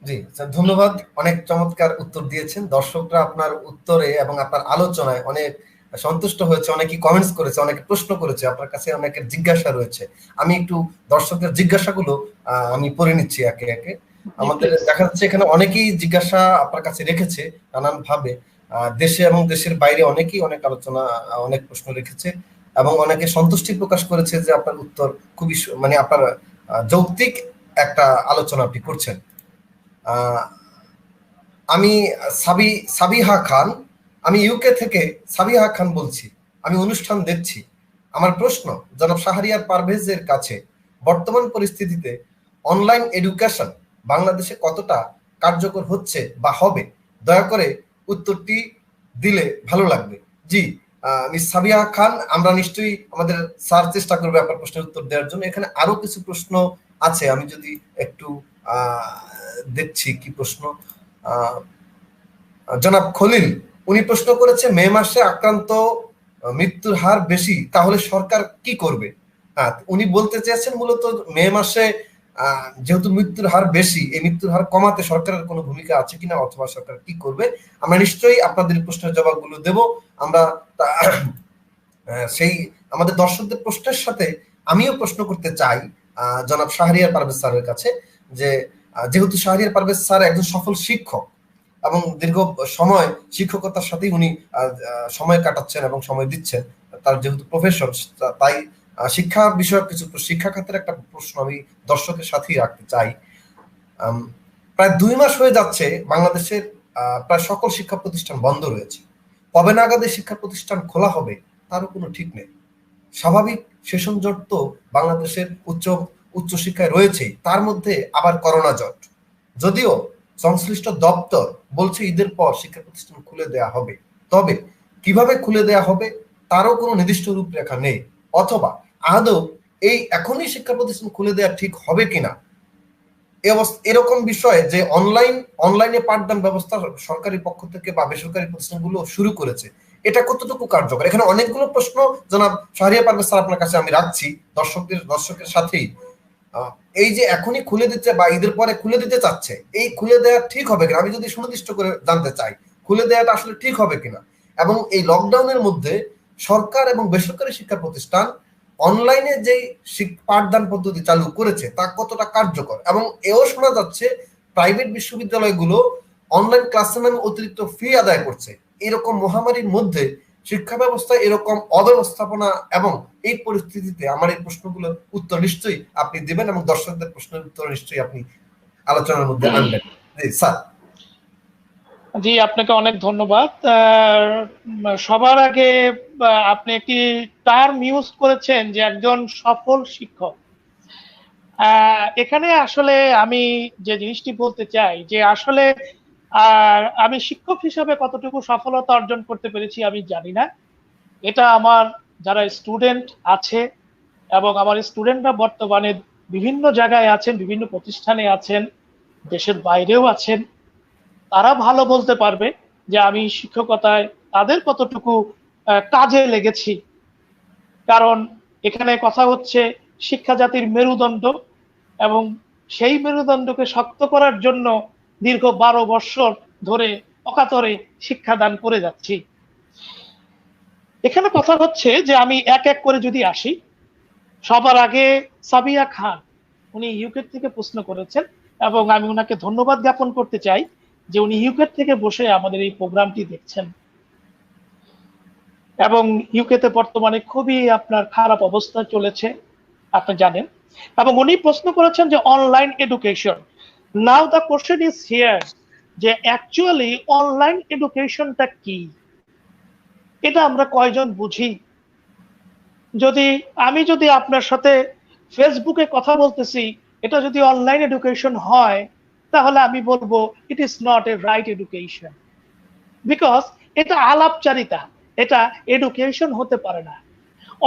জি স্যার, ধন্যবাদ। অনেক চমৎকার উত্তর দিয়েছেন। দর্শকরা আপনার উত্তরে এবং আপনার আলোচনায় অনেক সন্তুষ্ট হয়েছে, অনেকেই কমেন্টস করেছে, অনেকে প্রশ্ন করেছে, আপনার কাছে অনেকের জিজ্ঞাসা রয়েছে। আমি একটু দর্শকের জিজ্ঞাসাগুলো আমি পড়ে নিচ্ছি একে একে। আমাদের দেখা যাচ্ছে এখানে অনেকেই জিজ্ঞাসা আপনার কাছে রেখেছে নানান ভাবে। দেশে এবং দেশের বাইরে অনেকেই অনেক আলোচনা, অনেক প্রশ্ন রেখেছে এবং অনেকে সন্তুষ্টি প্রকাশ করেছে যে আপনার উত্তর খুবই মানে আপনার যৌক্তিক একটা আলোচনা আপনি করছেন। আমি সাবিহা খান, আমি ইউকে থেকে সাবিহা খান বলছি। আমি অনুষ্ঠান দেখছি। আমার প্রশ্ন জনাব শাহরিয়ার পারভেজের কাছে, বর্তমান পরিস্থিতিতে অনলাইন এডুকেশন বাংলাদেশে কতটা কার্যকর হচ্ছে বা হবে? দয়া করে উত্তরটি দিলে ভালো লাগবে। জি মিস সাবিহা খান, আমরা নিশ্চয়ই আমাদের স্যার চেষ্টা করবে আপনার প্রশ্নের উত্তর দেওয়ার জন্য। এখানে আরো কিছু প্রশ্ন আছে, আমি যদি একটু দেখছি কি প্রশ্ন। জনাব খলিল, উনি প্রশ্ন করেছে মে মাসে আক্রান্ত মৃত্যুর হার বেশি, তাহলে সরকার কি করবে? হ্যাঁ, উনি বলতে চেয়েছেন মূলত মে মাসে যেহেতু মৃত্যুর হার বেশি, এই মৃত্যুর হার কমাতে সরকারের কোনো ভূমিকা আছে কিনা অথবা সরকার কি করবে। আমরা নিশ্চয়ই আপনাদের প্রশ্নের জবাবগুলো দেব। আমরা সেই আমাদের দর্শকদের প্রশ্নের সাথে আমিও প্রশ্ন করতে চাই জনাব শাহরিয়ার পারভেজ স্যারের কাছে, যে যেহেতু শাহরিয়ার পারভেজ স্যার একজন সফল শিক্ষক এবং দীর্ঘ সময় শিক্ষকতার সাথেই উনি সময় কাটাচ্ছেন এবং সময় দিচ্ছেন, তার যেহেতু প্রফেশন, তাই শিক্ষা বিষয়ক কিছু শিক্ষা খাতের একটা প্রশ্ন আমি দর্শকের সাথেই রাখতে চাই। প্রায় 2 মাস হয়ে যাচ্ছে বাংলাদেশের প্রায় সকল শিক্ষা প্রতিষ্ঠান বন্ধ রয়েছে। কবে নাগাদ শিক্ষা প্রতিষ্ঠান খোলা হবে তারও কোনো ঠিক নেই। স্বাভাবিক সেশন জট তো বাংলাদেশের উচ্চ শিক্ষায় রয়েছেই, তার মধ্যে আবার করোনা জট। যদিও সংশ্লিষ্ট দপ্তর বলছে ঈদের পর শিক্ষা প্রতিষ্ঠান খুলে দেয়া হবে, তবে কিভাবে খুলে দেয়া হবে তারও কোনো নির্দিষ্ট রূপরেখা নেই। অথবা আদৌ এই এখনই শিক্ষা প্রতিষ্ঠান খুলে দেয়া ঠিক হবে কিনা, এরকম বিষয়ে যে অনলাইনে পাঠদান ব্যবস্থা সরকারি পক্ষ থেকে বা বেসরকারি প্রতিষ্ঠানগুলো শুরু করেছে, এটা কতটুকু কার্যকর? এখানে অনেকগুলো প্রশ্ন জনাব শাহরিয়ার পারভেজ স্যার আপনার কাছে আমি রাখছি দর্শকের সাথেই। এই যে এখনই খুলে দিচ্ছে বা ঈদের পরে খুলে দিতে চাচ্ছে, এই খুলে দেওয়া ঠিক হবে কিনা আমি যদি সুনির্দিষ্ট করে জানতে চাই, খুলে দেওয়াটা আসলে ঠিক হবে কিনা। এবং এই লকডাউনের মধ্যে সরকার এবং বেসরকারি শিক্ষা প্রতিষ্ঠান অনলাইনে যেই পাঠদান পদ্ধতি চালু করেছে তা কতটা কার্যকর, এবং এও শোনা যাচ্ছে প্রাইভেট বিশ্ববিদ্যালয়গুলো অনলাইন ক্লাসের নামে অতিরিক্ত ফি আদায় করছে। এরকম মহামারীর মধ্যে শিক্ষা ব্যবস্থায় এরকম অব্যবস্থাপনা এবং এই পরিস্থিতিতে আমার এই প্রশ্নগুলোর উত্তর নিশ্চয়ই আপনি দিবেন এবং দর্শকদের প্রশ্নের উত্তর নিশ্চয়ই আপনি আলোচনার মধ্যে আনবেন। জি স্যার। জি, আপনাকে অনেক ধন্যবাদ। সবার আগে আপনি একটি টার্ম ইউজ করেছেন যে একজন সফল শিক্ষক। এখানে আসলে আমি যে জিনিসটি বলতে চাই যে আসলে আমি শিক্ষক হিসেবে কতটুকু সফলতা অর্জন করতে পেরেছি আমি জানি না। এটা আমার যারা স্টুডেন্ট আছে এবং আমার স্টুডেন্টরা বর্তমানে বিভিন্ন জায়গায় আছেন, বিভিন্ন প্রতিষ্ঠানে আছেন, দেশের বাইরেও আছেন, তারা ভালো বলতে পারবে যে আমি শিক্ষকতায় তাদের কতটুকু কাজে লেগেছি। কারণ এখানে কথা হচ্ছে শিক্ষা জাতির মেরুদণ্ড, এবং সেই মেরুদণ্ডকে শক্ত করার জন্য দীর্ঘ 12 বৎসর ধরে অকাতরে শিক্ষাদান করে যাচ্ছি। এখানে কথা হচ্ছে যে আমি এক এক করে যদি আসি, সবার আগে সাবিয়া খান, উনি ইউকে থেকে প্রশ্ন করেছেন এবং আমি ওনাকে ধন্যবাদ জ্ঞাপন করতে চাই যে উনি ইউকে থেকে বসে আমাদের এই প্রোগ্রামটি দেখছেন। এবং ইউকেতে বর্তমানে খুবই আপনার খারাপ অবস্থা চলেছে, আপনি জানেন। এবং উনি প্রশ্ন করেছেন যে online education, now the question is here, যে অ্যাকচুয়ালি অনলাইন এডুকেশনটা কি, এটা আমরা কয়জন বুঝি? যদি আপনার সাথে ফেসবুকে কথা বলতেছি, এটা যদি অনলাইন এডুকেশন হয়, তাহলে আমি বলবো it is not a right education, because এটা আলাপচারিতা, এটা এডুকেশন হতে পারে না।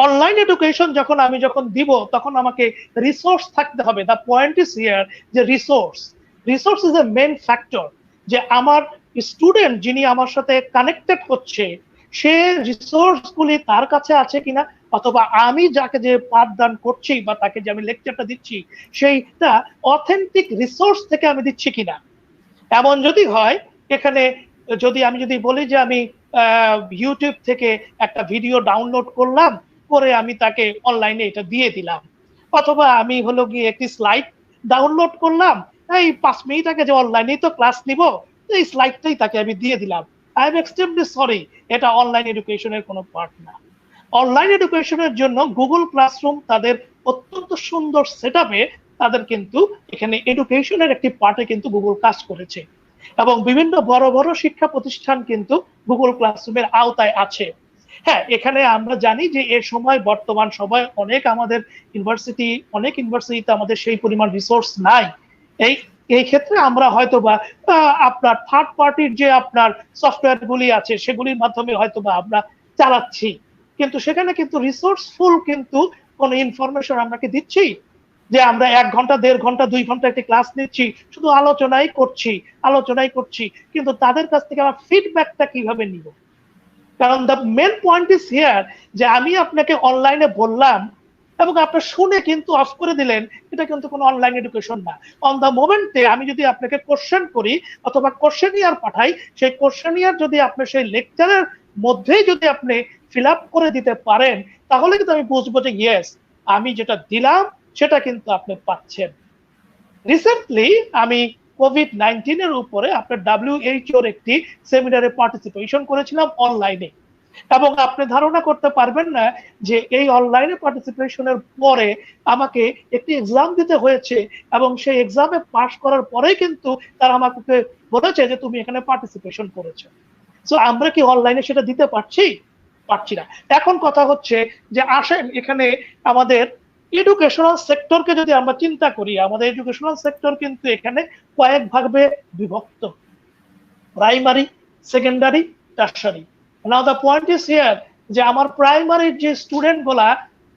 অনলাইন এডুকেশন আমি যখন দিব, তখন আমাকে রিসোর্স থাকতে হবে। দ্য পয়েন্ট ইজ হিয়ার যে resource is a main factor, যে আমার স্টুডেন্ট যিনি আমার সাথে কানেক্টেড হচ্ছে, সে রিসোর্স গুলি তার কাছে আছে কিনা, অথবা আমি যাকে যে পাঠদান করছি বা তাকে যে আমি লেকচারটা দিচ্ছি, সেইটা অথেন্টিক রিসোর্স থেকে আমি দিচ্ছি কিনা। এমন যদি হয়, এখানে আমি যদি বলি যে আমি ইউটিউব থেকে একটা ভিডিও ডাউনলোড করলাম, করে আমি তাকে অনলাইনে এটা দিয়ে দিলাম, অথবা আমি হলো গিয়ে একটি স্লাইড ডাউনলোড করলাম, এই 5 মিনিট আগে যে অনলাইনে তো ক্লাস নিব, এই স্লাইডটাই তাকে আমি দিয়ে দিলাম, আই এম এক্সট্রিমলি সরি, এটা অনলাইন এডুকেশনের কোনো পার্ট না। অনলাইন এডুকেশনের জন্য গুগল ক্লাসরুম তাদের অত্যন্ত সুন্দর সেটআপে তাদের কিন্তু এখানে এডুকেশনের একটি পার্টে কিন্তু গুগল কাজ করেছে, এবং বিভিন্ন বড় বড় শিক্ষা প্রতিষ্ঠান কিন্তু গুগল ক্লাসরুমের আওতায় আছে। হ্যাঁ, এখানে আমরা জানি যে এ সময় বর্তমান সময় অনেক ইউনিভার্সিটিতে আমাদের সেই পরিমাণ রিসোর্স নাই। এই ক্ষেত্রে আমরা হয়তোবা আপনার থার্ড পার্টির যে আপনার সফটওয়্যার গুলি আছে, সেগুলির মাধ্যমে হয়তোবা আমরা চালাচ্ছি, কিন্তু সেখানে কিন্তু রিসোর্সফুল কিন্তু কোন ইনফরমেশন আমরা কি দিচ্ছি? যে আমরা 1 ঘন্টা 1.5 ঘন্টা 2 ঘন্টা একটি ক্লাস নিচ্ছি, শুধু আলোচনাই করছি, কিন্তু তাদের কাছ থেকে আমার ফিডব্যাকটা কিভাবে নিব? কারণ the main point is here, যে আমি আপনাকে অনলাইনে বললাম এবং আপনি শুনে কিন্তু অফ করে দিলেন, এটা কিন্তু কোনো অনলাইন এডুকেশন না। অন দ্য মোমেন্টে আমি যদি আপনাকে কোশ্চেন করি অথবা কোশ্চেনিয়ার পাঠাই, সেই কোশ্চেনিয়ার যদি আপনি সেই লেকচারের মধ্যেই যদি আপনি ফিল আপ করে দিতে পারেন, তাহলে কিন্তু আমি বুঝবো যে ইয়েস, আমি যেটা দিলাম সেটা কিন্তু আপনি পাচ্ছেন। রিসেন্টলি আমি কোভিড-19 এর উপরে আপনার WHO একটি সেমিনারে পার্টিসিপেশন করেছিলাম অনলাইনে, এবং আপনি ধারণা করতে পারবেন না যে এই অনলাইনে পার্টিসিপেশনের পরে আমাকে একটি এক্সাম দিতে হয়েছে, এবং সেই এক্সামে পাস করার পরেই কিন্তু তারা আমাকে বলেছে যে তুমি এখানে পার্টিসিপেশন করেছো। সো আমরা কি অনলাইনে সেটা দিতে পারছি না। এখন কথা হচ্ছে যে আসেন এখানে আমাদের এডুকেশনাল সেক্টরকে যদি আমরা চিন্তা করি, আমাদের এডুকেশনাল সেক্টর কিন্তু এখানে কয়েক ভাগে বিভক্ত: primary, secondary, tertiary. Now the point is here, যে আমার প্রাইমারির যে স্টুডেন্ট গুলা,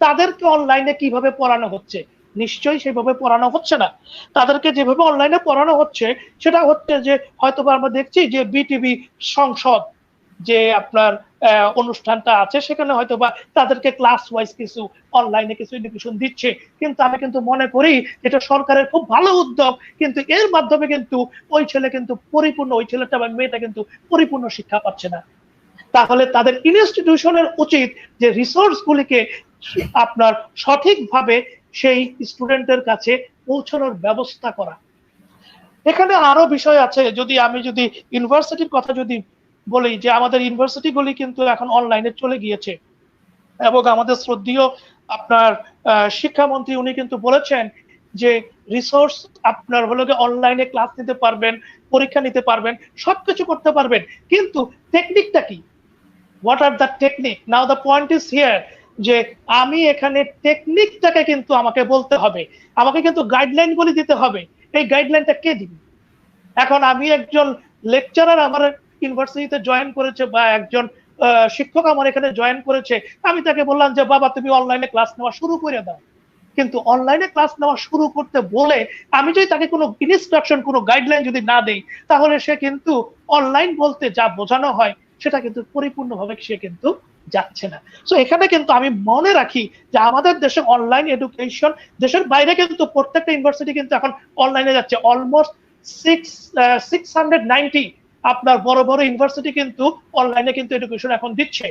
তাদেরকে অনলাইনে কিভাবে পড়ানো হচ্ছে? নিশ্চয়ই সেভাবে পড়ানো হচ্ছে না। তাদেরকে যেভাবে অনলাইনে পড়ানো হচ্ছে, সেটা হচ্ছে যে হয়তো আমরা দেখছি যে বিটিভি সংসদ যে আপনার অনুষ্ঠানটা আছে, সেখানে হয়তোবা তাদেরকে ক্লাস ওয়াইজ কিছু অনলাইনে কিছু এডুকেশন দিচ্ছে, কিন্তু আমি কিন্তু মনে করি এটা সরকারের খুব ভালো উদ্যোগ, কিন্তু এর মাধ্যমে কিন্তু ওই ছেলেটা বা মেয়েটা কিন্তু পরিপূর্ণ শিক্ষা পাচ্ছে না। তাহলে তাদের ইনস্টিটিউশনের উচিত যে রিসোর্স গুলিকে আপনার সঠিকভাবে সেই স্টুডেন্টের কাছে পৌঁছানোর ব্যবস্থা করা। এখানে আরো বিষয় আছে, আমি যদি ইউনিভার্সিটির কথা যদি বলি, যে আমাদের ইউনিভার্সিটি গুলি কিন্তু এখন অনলাইনে চলে গিয়েছে, এবং আমাদের শ্রদ্ধেয় আপনার শিক্ষামন্ত্রী উনি কিন্তু বলেছেন যে রিসোর্স আপনার হলো গিয়ে অনলাইনে ক্লাস নিতে পারবেন, পরীক্ষা নিতে পারবেন, সবকিছু করতে পারবেন, কিন্তু টেকনিকটা কি? What are the technique? Now the point is here, যে আমি এখানে টেকনিকটাকে কিন্তু আমাকে বলতে হবে, আমাকে কিন্তু গাইডলাইন গুলি দিতে হবে। এই গাইডলাইনটা কে দিবে? এখন আমি একজন লেকচারার আমার ইউনিভার্সিটিতে জয়েন করেছে, বা একজন শিক্ষক আমার এখানে জয়েন করেছে, আমি তাকে বললাম যে বাবা তুমি অনলাইনে ক্লাস নেওয়া শুরু করে দাও, কিন্তু অনলাইনে ক্লাস নেওয়া শুরু করতে বলে আমি যদি তাকে কোনো ইনস্ট্রাকশন, কোনো গাইডলাইন যদি না দেই, তাহলে সে কিন্তু অনলাইন বলতে যা বোঝানো হয় সেটা কিন্তু পরিপূর্ণভাবে সে কিন্তু যাচ্ছে না। সো এখানে কিন্তু আমি মনে রাখি যে আমাদের দেশে অনলাইন এডুকেশন, দেশের বাইরে কিন্তু প্রত্যেকটা ইউনিভার্সিটি কিন্তু এখন অনলাইনে যাচ্ছে। অলমোস্ট 690 আপনার বড় বড় ইউনিভার্সিটি কিন্তু অনলাইনে কিন্তু এডুকেশন এখন দিচ্ছে।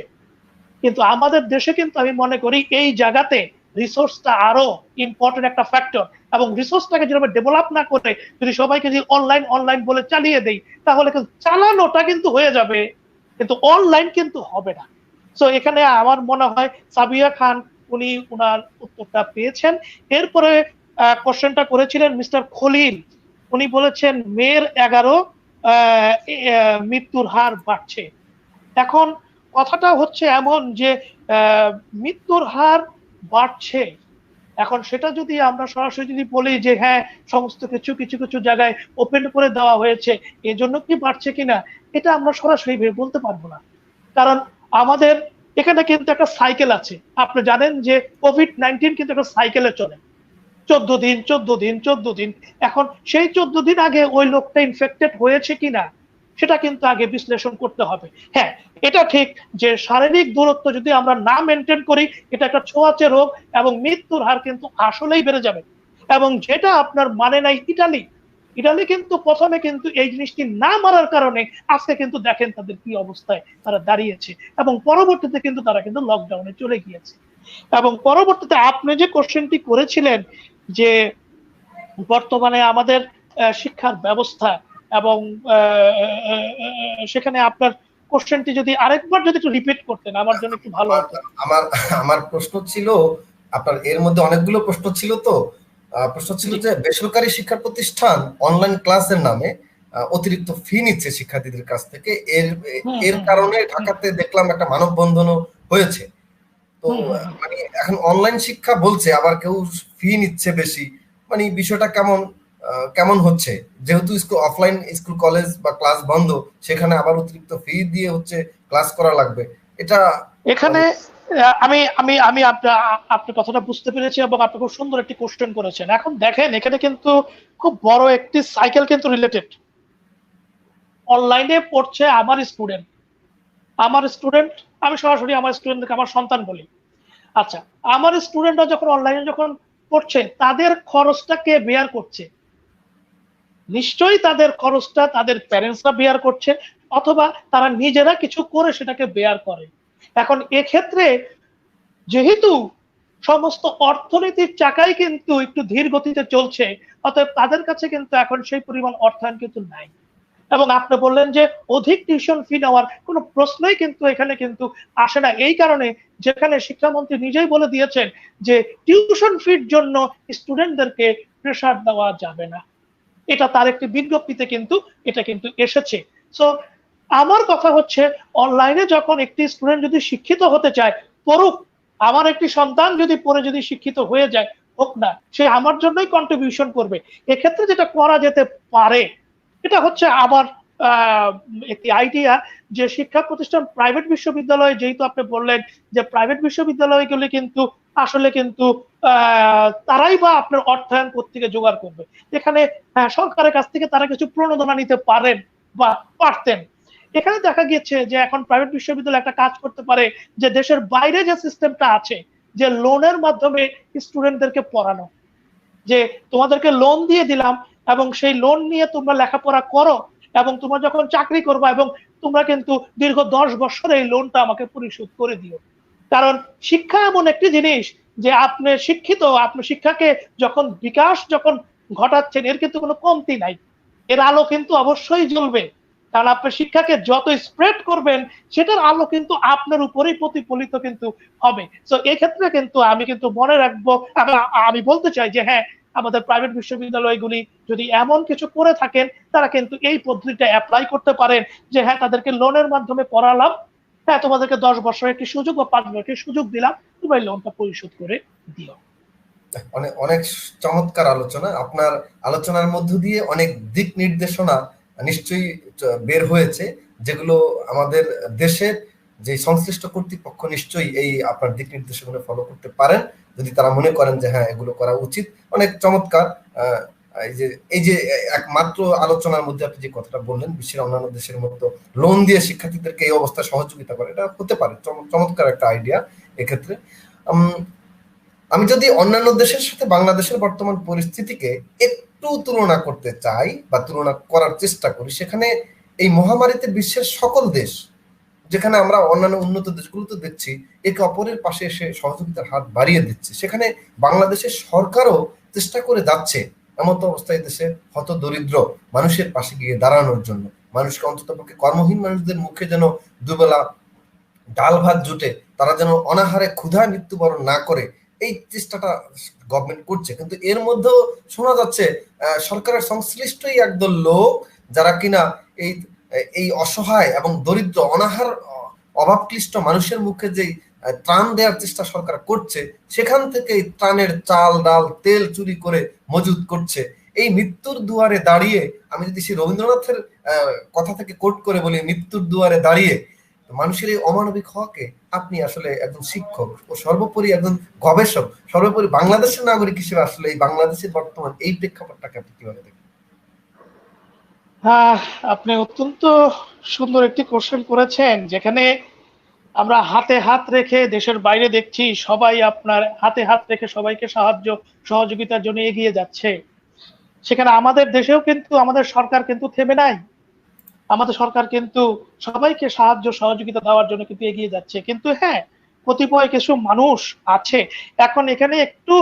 কিন্তু আমাদের দেশে কিন্তু আমি মনে করি এই জায়গাতে রিসোর্সটা আরো ইম্পর্টেন্ট একটা ফ্যাক্টর, এবং রিসোর্সটাকে যেভাবে ডেভেলপ না করে যদি সবাইকে যদি অনলাইন অনলাইন বলে চালিয়ে দেই, তাহলে কিন্তু চালানোটা কিন্তু হয়ে যাবে, কিন্তু অনলাইন কিন্তু হবে না। সো এখানে আমার মনে হয় সাবিয়া খান উনি উনার উত্তরটা পেয়েছেন। এরপরে কোশ্চেনটা করেছিলেন মিস্টার খলিল, উনি বলেছেন মেয়ের 11 মৃত্যুর হার বাড়ছে। এখন কথাটা হচ্ছে এমন যে মৃত্যুর হার বাড়ছে, এখন সেটা যদি আমরা সরাসরি যদি বলি যে হ্যাঁ সমস্ত কিছু কিছু কিছু জায়গায় ওপেন করে দেওয়া হয়েছে এজন্য কি বাড়ছে কিনা, এটা আমরা সরাসরি বলতে পারবো না। কারণ আমাদের এখানে কিন্তু একটা সাইকেল আছে, আপনি জানেন যে কোভিড-19 কিন্তু একটা সাইকেলে চলে, 14 দিন 14 দিন 14 দিন। এখন সেই 14 দিন আগে ওই লোকটা ইনফেক্টেড হয়েছে কিনা সেটা কিন্তু আগে বিশ্লেষণ করতে হবে। হ্যাঁ, এটা ঠিক যে শারীরিক দূরত্ব যদি আমরা না মেনটেন করি, এটা একটা ছোঁয়াচে রোগ এবং মৃত্যুর হার কিন্তু আসলেই বেড়ে যাবে। এবং যেটা আপনার মানে নাই ইটালি, ইটালি কিন্তু প্রথমে কিন্তু এই জিনিসটি না মারার কারণে আজকে কিন্তু দেখেন তাদের কি অবস্থায় তারা দাঁড়িয়েছে, এবং পরবর্তীতে কিন্তু তারা কিন্তু লকডাউনে চলে গিয়েছে। এবং পরবর্তীতে আপনি যে কোশ্চেনটি করেছিলেন যে বর্তমানে আমাদের শিক্ষার ব্যবস্থা, এবং সেখানে আপনার কোশ্চেনটি যদি আরেকবার যদি একটু রিপিট করতেন আমার জন্য একটু ভালো হতো। আমার আমার প্রশ্ন ছিল, আপনার এর মধ্যে অনেকগুলো প্রশ্ন ছিল, তো প্রশ্ন ছিল যে বেসরকারি শিক্ষা প্রতিষ্ঠান অনলাইন ক্লাসের নামে অতিরিক্ত ফি নিচ্ছে শিক্ষার্থীদের কাছ থেকে, এর কারণে ঢাকাতে দেখলাম একটা মানববন্ধনও হয়েছে। তো মানে এখন অনলাইন শিক্ষা বলছে, আবার কেউ ফি নিচ্ছে বেশি, মানে বিষয়টা কেমন কেমন হচ্ছে? যেহেতু অফলাইন স্কুল কলেজ বা ক্লাস বন্ধ, সেখানে আবার অতিরিক্ত ফি দিয়ে হচ্ছে ক্লাস করা লাগবে, এটা এখানে আমি আমি আমি আপনার কথাটা বুঝতে পেরেছি, এবং আপনি খুব সুন্দর একটি কোশ্চেন করেছেন। এখন দেখেন এখানে কিন্তু খুব বড় একটি সাইকেল কিন্তু রিলেটেড। অনলাইনে পড়ছে আমার স্টুডেন্ট, আমি সরাসরি আমার স্টুডেন্টকে আমার সন্তান বলি। আচ্ছা, আমার স্টুডেন্টরা যখন অনলাইনে যখন পড়ছে তাদের খরচটা কে বেয়ার করছে? নিশ্চয়ই তাদের খরচটা তাদের প্যারেন্টসরা বেয়ার করছে, অথবা তারা নিজেরা কিছু করে সেটাকে বেয়ার করে। এখন এক্ষেত্রে যেহেতু সমস্ত অর্থনীতির চাকাই কিন্তু একটু ধীর গতিতে চলছে, অতএব তাদের কাছে কিন্তু এখন সেই পরিমাণ অর্থায়ন কিন্তু নাই। এবং আপনি বললেন যে অধিক টিউশন ফি নেওয়ার কোনো প্রশ্নই কিন্তু এখানে কিন্তু আসে না, এই কারণে যেখানে শিক্ষামন্ত্রী নিজেই বলে দিয়েছেন যে টিউশন ফির জন্য স্টুডেন্টদেরকে প্রেসার দেওয়া যাবে না, এটা তার একটি বিজ্ঞপ্তিতে কিন্তু এটা কিন্তু এসেছে। সো আমার কথা হচ্ছে অনলাইনে যখন একটি স্টুডেন্ট যদি শিক্ষিত হতে চায় পড়ুক, আমার একটি সন্তান যদি পড়ে যদি শিক্ষিত হয়ে যায় হোক না, সে আমার জন্যই কন্ট্রিবিউশন করবে। এক্ষেত্রে যেটা করা যেতে পারে এটা হচ্ছে আবার একটি আইডিয়া, যে শিক্ষা প্রতিষ্ঠান প্রাইভেট বিশ্ববিদ্যালয়, যেহেতু আপনি বললেন যে প্রাইভেট বিশ্ববিদ্যালয়গুলি কিন্তু আসলে কিন্তু তারাই বা আপনার অর্থায়ন থেকে জোগাড় করবে। এখানে সরকারের কাছ থেকে তারা কিছু প্রণোদনা নিতে পারেন বা পারতেন। এখানে দেখা গিয়েছে যে এখন প্রাইভেট বিশ্ববিদ্যালয় একটা কাজ করতে পারে, যে দেশের বাইরে যে সিস্টেমটা আছে, যে লোনের মাধ্যমে স্টুডেন্টদেরকে পড়ানো, যে তোমাদেরকে লোন দিয়ে দিলাম এবং সেই লোন নিয়ে তোমরা লেখাপড়া করো, এবং তোমরা যখন চাকরি করবা এবং তোমরা কিন্তু দীর্ঘ 10 বছর এই লোনটা আমাকে পরিশোধ করে দিও। কারণ শিক্ষা এমন একটি জিনিস যে আপনি শিক্ষিত, আপনি শিক্ষাকে যখন বিকাশ যখন ঘটাচ্ছেন এর কিন্তু কোনো কমতি নাই, এর আলো কিন্তু অবশ্যই জ্বলবে। কারণ আপনি শিক্ষাকে যত স্প্রেড করবেন সেটার আলো কিন্তু আপনার উপরেই প্রতিফলিত কিন্তু হবে। তো এই ক্ষেত্রে কিন্তু আমি কিন্তু মনে রাখবো, আমি বলতে চাই যে হ্যাঁ আমাদের প্রাইভেট বিশ্ববিদ্যালয়গুলি যদি এমন কিছু করে থাকেন, তারা কিন্তু এই পদ্ধতিটা অ্যাপ্লাই করতে পারেন যে হ্যাঁ, তাদেরকে লোনের মাধ্যমে পড়ালাম, হ্যাঁ তোমাদেরকে 10 বছরের একটি সুযোগ বা 5 বছরের সুযোগ দিলাম, তুমি লোনটা পরিশোধ করে দিও। অনেক অনেক চমৎকার আলোচনা। আপনার আলোচনার মধ্য দিয়ে অনেক দিক নির্দেশনা নিশ্চয়ই বের হয়েছে, যেগুলো আমাদের দেশের যে সংশ্লিষ্ট কর্তৃপক্ষ নিশ্চয়ই এই আপনার দিক নির্দেশনাগুলো ফলো করতে পারেন, যদি তারা মনে করেন যে হ্যাঁ এগুলো করা উচিত। অনেক চমৎকার। এই যে একমাত্র আলোচনার মধ্যে আপনি যে কথাটা বললেন, বিশ্বের অন্যান্য দেশের মতো লোন দিয়ে শিক্ষার্থীদেরকে এই অবস্থায় সহযোগিতা করে, এটা হতে পারে চমৎকার একটা আইডিয়া। এক্ষেত্রে আমি যদি অন্যান্য দেশের সাথে বাংলাদেশের বর্তমান পরিস্থিতিকে একটু তুলনা করতে চাই বা তুলনা করার চেষ্টা করি, সেখানে এই মহামারীতে বিশ্বের সকল দেশ, যেখানে আমরা অন্যান্য উন্নত দেশগুলোতে দেখছি একে অপরের পাশে এসে সহযোগিতার হাত বাড়িয়ে দিচ্ছে, সেখানে বাংলাদেশের সরকারও চেষ্টা করে যাচ্ছে এমতো অবস্থায় দেশে হত দরিদ্র মানুষের পাশে গিয়ে দাঁড়ানোর জন্য, মানুষকে অন্ততপক্ষে কর্মহীন মানুষদের মুখে যেন দুবেলা ডাল ভাত জুটে, তারা যেন অনাহারে ক্ষুধায় মৃত্যুবরণ না করে, এই চেষ্টাটা গভর্নমেন্ট করছে। কিন্তু এর মধ্যেও শোনা যাচ্ছে সরকারের সংশ্লিষ্টই একদল লোক যারা কিনা এই এই অসহায় এবং দরিদ্র অনাহার অভাবক্লিষ্ট মানুষের মুখে যে ত্রাণ দেওয়ার চেষ্টা সরকার করছে, সেখান থেকে ত্রাণের চাল ডাল তেল চুরি করে মজুদ করছে। এই মৃত্যুর দুয়ারে দাঁড়িয়ে, আমি যদি সেই রবীন্দ্রনাথের কথা থেকে কোট করে বলি, মৃত্যুর দুয়ারে দাঁড়িয়ে মানুষের এই অমানবিক হওয়াকে আপনি আসলে একজন শিক্ষক ও সর্বোপরি একজন গবেষক, সর্বোপরি বাংলাদেশের নাগরিক হিসেবে আসলে এই বাংলাদেশের বর্তমান এই প্রেক্ষাপটটাকে আপনি কিভাবে দেখেন? হ্যাঁ, আপনি অত্যন্ত সুন্দর একটি কোশ্চেন করেছেন, যেখানে আমরা হাতে হাত রেখে দেশের বাইরে দেখছি সবাই আপনার হাতে হাত রেখে সবাইকে সহযোগিতার জন্য এগিয়ে যাচ্ছে। সেখানে আমাদের দেশেও কিন্তু আমাদের সরকার কিন্তু থেমে নাই, আমাদের সরকার কিন্তু সবাইকে সহযোগিতা দেওয়ার জন্য কিন্তু এগিয়ে যাচ্ছে। কিন্তু হ্যাঁ, কতিপয় কিছু মানুষ আছে, এখন এখানে একটু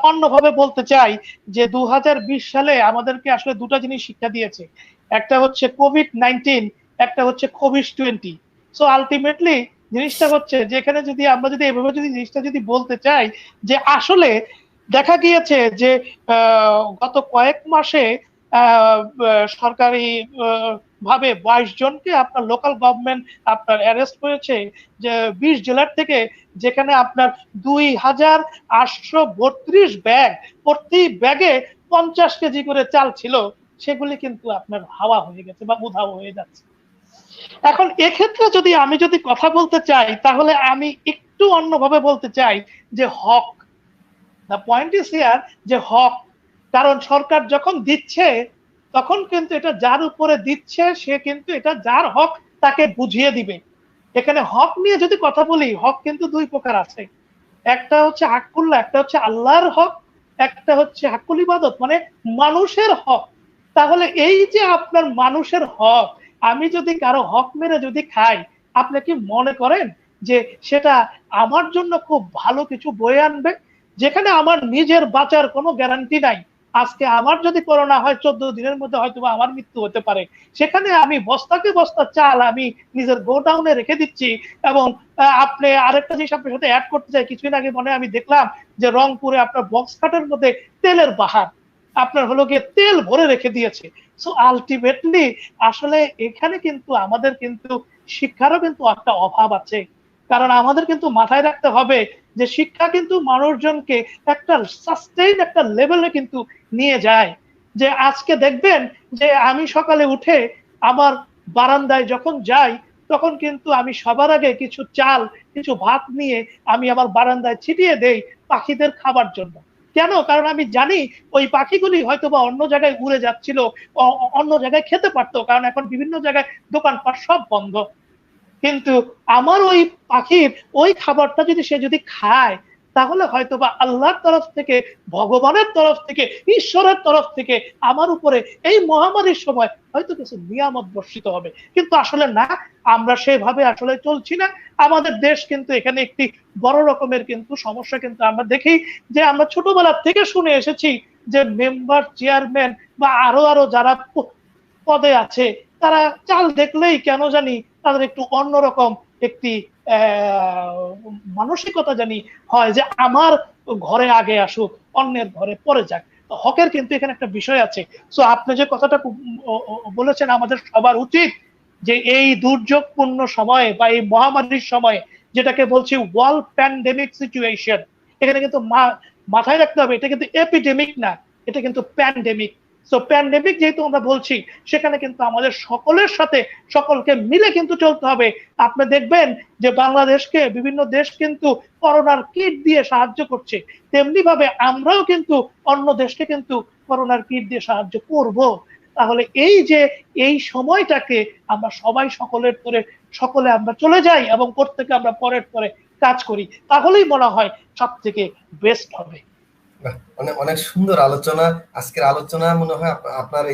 অন্যভাবে বলতে চাই যে 2020 সালে আমাদেরকে আসলে দুটা জিনিস শিক্ষা দিয়েছে, একটা হচ্ছে কোভিড-19, একটা হচ্ছে কোভিড-20। সো আলটিমেটলি জিনিসটা হচ্ছে যে এখানে যদি আমরা যদি এভাবে যদি জিনিসটা যদি বলতে চাই যে আসলে দেখা গিয়েছে যে গত কয়েক মাসে সরকারি ভাবে 22 জনকে আপনার লোকাল গভর্নমেন্ট আপনার অ্যারেস্ট করেছে, যে 20 জেলার থেকে, যেখানে আপনার 2832 ব্যাগ, প্রতি ব্যাগে 50 কেজি করে চাল ছিল, সেগুলি কিন্তু আপনার হাওয়া হয়ে গেছে বা উধাও হয়ে যাচ্ছে। এখন এক্ষেত্রে যদি আমি কথা বলতে চাই, তাহলে আমি একটু অন্যভাবে বলতে চাই যে হক, দ্য পয়েন্ট ইজ হিয়ার, যে হক। কারণ সরকার যখন দিচ্ছে তখন কিন্তু এটা যার উপরে দিচ্ছে সে কিন্তু এটা যার হক তাকে বুঝিয়ে দিবে। এখানে হক নিয়ে যদি কথা বলি, হক কিন্তু দুই প্রকার আছে, একটা হচ্ছে হাক্কুল্লাহ, একটা হচ্ছে আল্লাহর হক, একটা হচ্ছে হাক্কুল ইবাদত মানে মানুষের হক। তাহলে এই যে আপনার মানুষের হক, আমি যদি কারো হক মেরে যদি খাই, আপনি কি মনে করেন যে সেটা আমার জন্য খুব ভালো কিছু বয়ে আনবে? যেখানে আমার নিজের বাঁচার কোনো গ্যারান্টি নাই, আজকে আমার যদি করোনা হয় 14 দিনের মধ্যে হয়তো আমার মৃত্যু হতে পারে, সেখানে আমি বস্তাকে বস্তা চাল আমি নিজের গোডাউনে রেখে দিচ্ছি। এবং আপনি আরেকটা জিনিস আপনার সাথে অ্যাড করতে চাই, কিছুদিন আগে মনে আমি দেখলাম যে রংপুরে আপনার বক্স খাটের মধ্যে তেলের বাহার, আপনার হলো গিয়ে তেল ভরে রেখে দিয়েছে। সো আলটিমেটলি আসলে এখানে কিন্তু আমাদের কিন্তু শিক্ষারও কিন্তু একটা অভাব আছে। কারণ আমাদের কিন্তু মাথায় রাখতে হবে যে শিক্ষা কিন্তু মানুষজনকে একটা সাস্টেইন একটা লেভেলে কিন্তু নিয়ে যায়। যে আজকে দেখবেন যে আমি সকালে উঠে আমার বারান্দায় যখন যাই, তখন কিন্তু আমি সবার আগে কিছু চাল কিছু ভাত নিয়ে আমি আমার বারান্দায় ছিটিয়ে দেই পাখিদের খাবার জন্য। কেন? কারণ আমি জানি ওই পাখিগুলি হয়তো বা অন্য জায়গায় উড়ে যাচ্ছিল, অন্য জায়গায় খেতে পারতো, কারণ এখন বিভিন্ন জায়গায় দোকানপাট সব বন্ধ। কিন্তু আমার ওই পাখির ওই খাবারটা যদি সে যদি খায়, তাহলে হয়তোবা আল্লাহর তরফ থেকে, ভগবানের তরফ থেকে, ঈশ্বরের তরফ থেকে আমার উপরে এই মহামারীর সময় হয়তো কিছু নিয়ামত বর্ষিত হবে। কিন্তু আসলে না, আমরা সেভাবে আসলে চলছি না। আমাদের দেশ কিন্তু এখানে একটি বড় রকমের কিন্তু সমস্যা কিন্তু আমরা দেখি, যে আমরা ছোটবেলা থেকে শুনে এসেছি যে মেম্বার চেয়ারম্যান বা আরো যারা পদে আছে, তারা চাল দেখলেই কেন জানি তাদের একটু অন্যরকম একটি মানসিকতা জানি হয়, যে আমার ঘরে আগে আসুক, অন্যের ঘরে পরে যাক। হকের কিন্তু এখানে একটা বিষয় আছে। সো আপনি যে কথাটা বলেছেন, আমাদের সবার উচিত যে এই দুর্যোগপূর্ণ সময়ে বা এই মহামারীর সময়ে, যেটাকে বলছি ওয়ার্ল্ড প্যান্ডেমিক সিচুয়েশন, এখানে কিন্তু মাথায় রাখতে হবে এটা কিন্তু এপিডেমিক না, এটা কিন্তু প্যান্ডেমিক। সো প্যান্ডেমিক যেহেতু আমরা বলছি, সেখানে কিন্তু আমাদের সকলের সাথে সকলকে মিলে কিন্তু চলতে হবে। আপনি দেখবেন যে বাংলাদেশকে বিভিন্ন দেশ কিন্তু করোনার কিট দিয়ে সাহায্য করছে, তেমনি ভাবে আমরাও কিন্তু অন্য দেশকে কিন্তু করোনার কিট দিয়ে সাহায্য করব। তাহলে এই যে এই সময়টাকে আমরা সবাই সকলে আমরা চলে যাই এবং প্রত্যেকে আমরা পরের পরে কাজ করি, তাহলেই মনে হয় সব থেকে বেস্ট হবে। অনেক অনেক সুন্দর আলোচনা আজকের আলোচনা। মনে হয় আপনার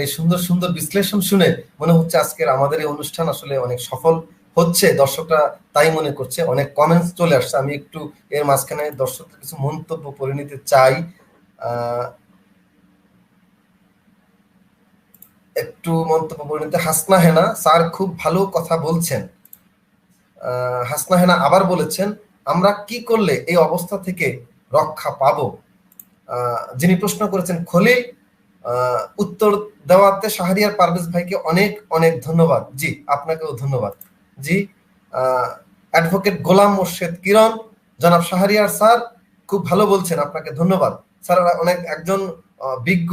এই সুন্দর সুন্দর বিশ্লেষণ শুনে মনে হচ্ছে আজকের আমাদের এই অনুষ্ঠান আসলে অনেক সফল হচ্ছে, দর্শকরা তাই মনে করছে। অনেক কমেন্টস চলে আসছে, আমি একটু এর মাঝখানে দর্শকদের কিছু মন্তব্য করে নিতে চাই। একটু মন্তব্য করে নিতে। হাসনা হেনা স্যার খুব ভালো কথা বলছেন। হাসনা হেনা আবার বলেছেন, আমরা কি করলে এই অবস্থা থেকে রক্ষা পাবো? যিনি প্রশ্ন করেছেন খলিল, উত্তর দেওয়াতে শাহরিয়ার পারভেজ ভাইকে অনেক অনেক ধন্যবাদ। জি, আপনাকেও ধন্যবাদ। জি, অ্যাডভোকেট গোলাম মোর্শেদ কিরণ, জনাব শাহরিয়ার স্যার খুব ভালো বলছেন, আপনাকে ধন্যবাদ স্যার। অনেক একজন বিজ্ঞ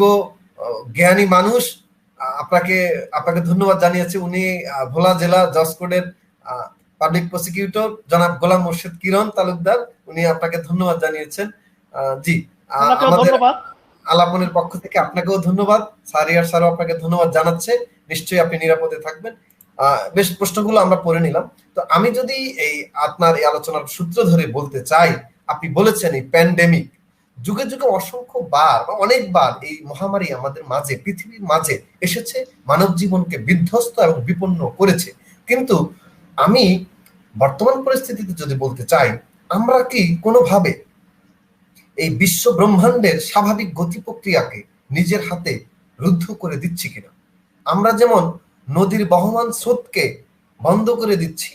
জ্ঞানী মানুষ, আপনাকে ধন্যবাদ জানিয়েছে। উনি ভোলা জেলা জজ কোর্টের পাবলিক প্রসিকিউটর জনাব গোলাম মোর্শেদ কিরণ তালুকদার, উনি আপনাকে ধন্যবাদ জানিয়েছেন। জি, আমাদের আলাপনের পক্ষ থেকে আপনাকেও ধন্যবাদ। শাহরিয়ার স্যারও আপনাকে ধন্যবাদ জানাচ্ছে। নিশ্চয়ই আপনি নিরাপদে থাকবেন। বেশ, প্রশ্নগুলো আমরা পড়ে নিলাম। তো আমি যদি আপনার এই আলোচনার সূত্র ধরে বলতে চাই, আপনি বলেছেন এই প্যান্ডেমিক যুগে যুগে অসংখ্য বার বা অনেকবার এই মহামারী আমাদের মাঝে, পৃথিবীর মাঝে এসেছে, মানব জীবনকে বিধ্বস্ত এবং বিপন্ন করেছে। কিন্তু আমি বর্তমান পরিস্থিতিতে যদি বলতে চাই, আমরা কি কোনোভাবে এই বিশ্ব ব্রহ্মাণ্ডের স্বাভাবিক গতি প্রক্রিয়াকে নিজের হাতে রুদ্ধ করে দিচ্ছি কিনা? আমরা যেমন নদীর বহমান স্রোতকে বন্ধ করে দিচ্ছি,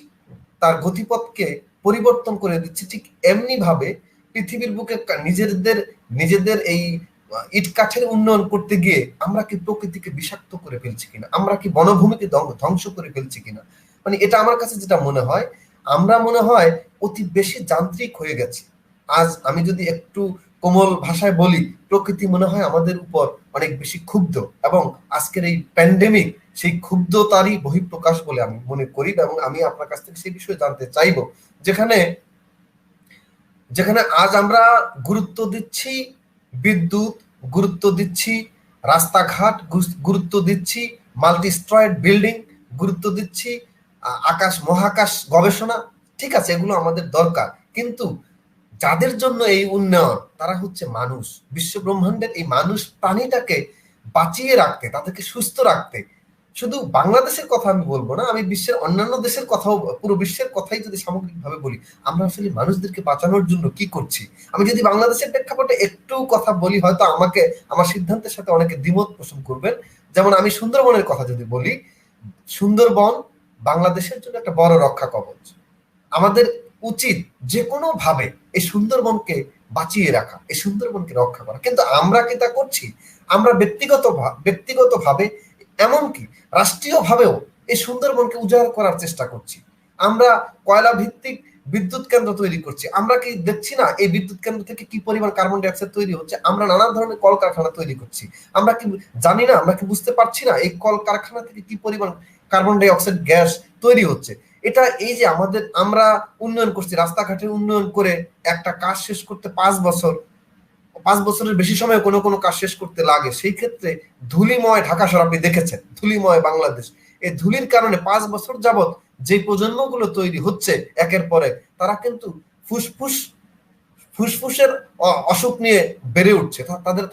তার গতিপথকে পরিবর্তন করে দিচ্ছি, ঠিক এমনি ভাবে পৃথিবীর বুকে নিজেদের এই ইট কাঠের উন্নয়ন করতে গিয়ে আমরা কি প্রকৃতিকে বিষাক্ত করে ফেলছি কিনা? আমরা কি বনভূমিকে ধ্বংস করে ফেলছি কিনা? মানে এটা আমার কাছে যেটা মনে হয়, আমরা মনে হয় অতি বেশি যান্ত্রিক হয়ে গেছি। আজ আমি যদি একটু কোমল ভাষায় বলি, প্রকৃতি মনে হয় আমাদের উপর অনেক বেশি ক্ষুব্ধ, এবং আজকের এই প্যান্ডেমিক সেই ক্ষুব্ধতারই বহিঃপ্রকাশ বলে আমি মনে করি। এবং আমি আপনার কাছ থেকে সেই বিষয়ে জানতে চাইবো, যেখানে যেখানে আজ আমরা গুরুত্ব দিচ্ছি বিদ্যুৎ, গুরুত্ব দিচ্ছি রাস্তাঘাট, গুরুত্ব দিচ্ছি মাল্টি স্ট্রয়েড বিল্ডিং, গুরুত্ব দিচ্ছি আকাশ মহাকাশ গবেষণা, ঠিক আছে, এগুলো আমাদের দরকার। কিন্তু যাদের জন্য এই উন্নয়ন, তারা হচ্ছে মানুষ। বিশ্ব ব্রহ্মাণ্ডের এই মানুষ প্রাণীটাকে বাঁচিয়ে রাখতে, তাদেরকে সুস্থ রাখতে, শুধু বাংলাদেশের কথা আমি বলবো না, আমি বিশ্বের অন্যান্য দেশের কথাও, পুরো বিশ্বের কথাই যদি সামগ্রিকভাবে বলি, আমরা আসলে মানুষদেরকে বাঁচানোর জন্য কি করছি। আমি যদি বাংলাদেশের প্রেক্ষাপটে একটু কথা বলি, হয়তো আমার সিদ্ধান্তের সাথে অনেকে দ্বিমত পোষণ করবেন। যেমন আমি সুন্দরবনের কথা যদি বলি, সুন্দরবন বাংলাদেশের জন্য একটা বড় রক্ষা কবচ। আমাদের উচিত যে কোনো ভাবে এই সুন্দরবনকে বাঁচিয়ে রাখা, এই সুন্দরবনকে রক্ষা করা। কিন্তু আমরা কি তা করছি? আমরা ব্যক্তিগতভাবে এমনকি রাষ্ট্রীয়ভাবেও এই সুন্দরবনকে উজাড় করার চেষ্টা করছি। আমরা কয়লা ভিত্তিক বিদ্যুৎ কেন্দ্র তৈরি করছি। আমরা কি দেখছি না এই বিদ্যুৎ কেন্দ্র থেকে কি পরিমাণ কার্বন ডাই অক্সাইড তৈরি হচ্ছে? আমরা নানা ধরনের কলকারখানা তৈরি করছি। আমরা কি জানি না, আমরা কি বুঝতে পারছি না এই কলকারখানা থেকে কি পরিমাণ কার্বন ডাই অক্সাইড গ্যাস তৈরি হচ্ছে? এটা এই যে আমরা উন্নয়ন করছি, রাস্তাঘাটের উন্নয়ন করে একটা কাজ শেষ করতে 5 বছরের বেশি সময় কোনো কোনো কাজ শেষ করতে লাগে। সেই ক্ষেত্রে ধুলিময় ঢাকা শহর আপনি দেখেছেন, ধুলিময় বাংলাদেশ। এই ধুলির কারণে 5 বছর যাবত যে প্রজন্মগুলো তৈরি হচ্ছে একের পরে, তারা কিন্তু ফুসফুসের অসুখ নিয়ে বেড়ে উঠছে,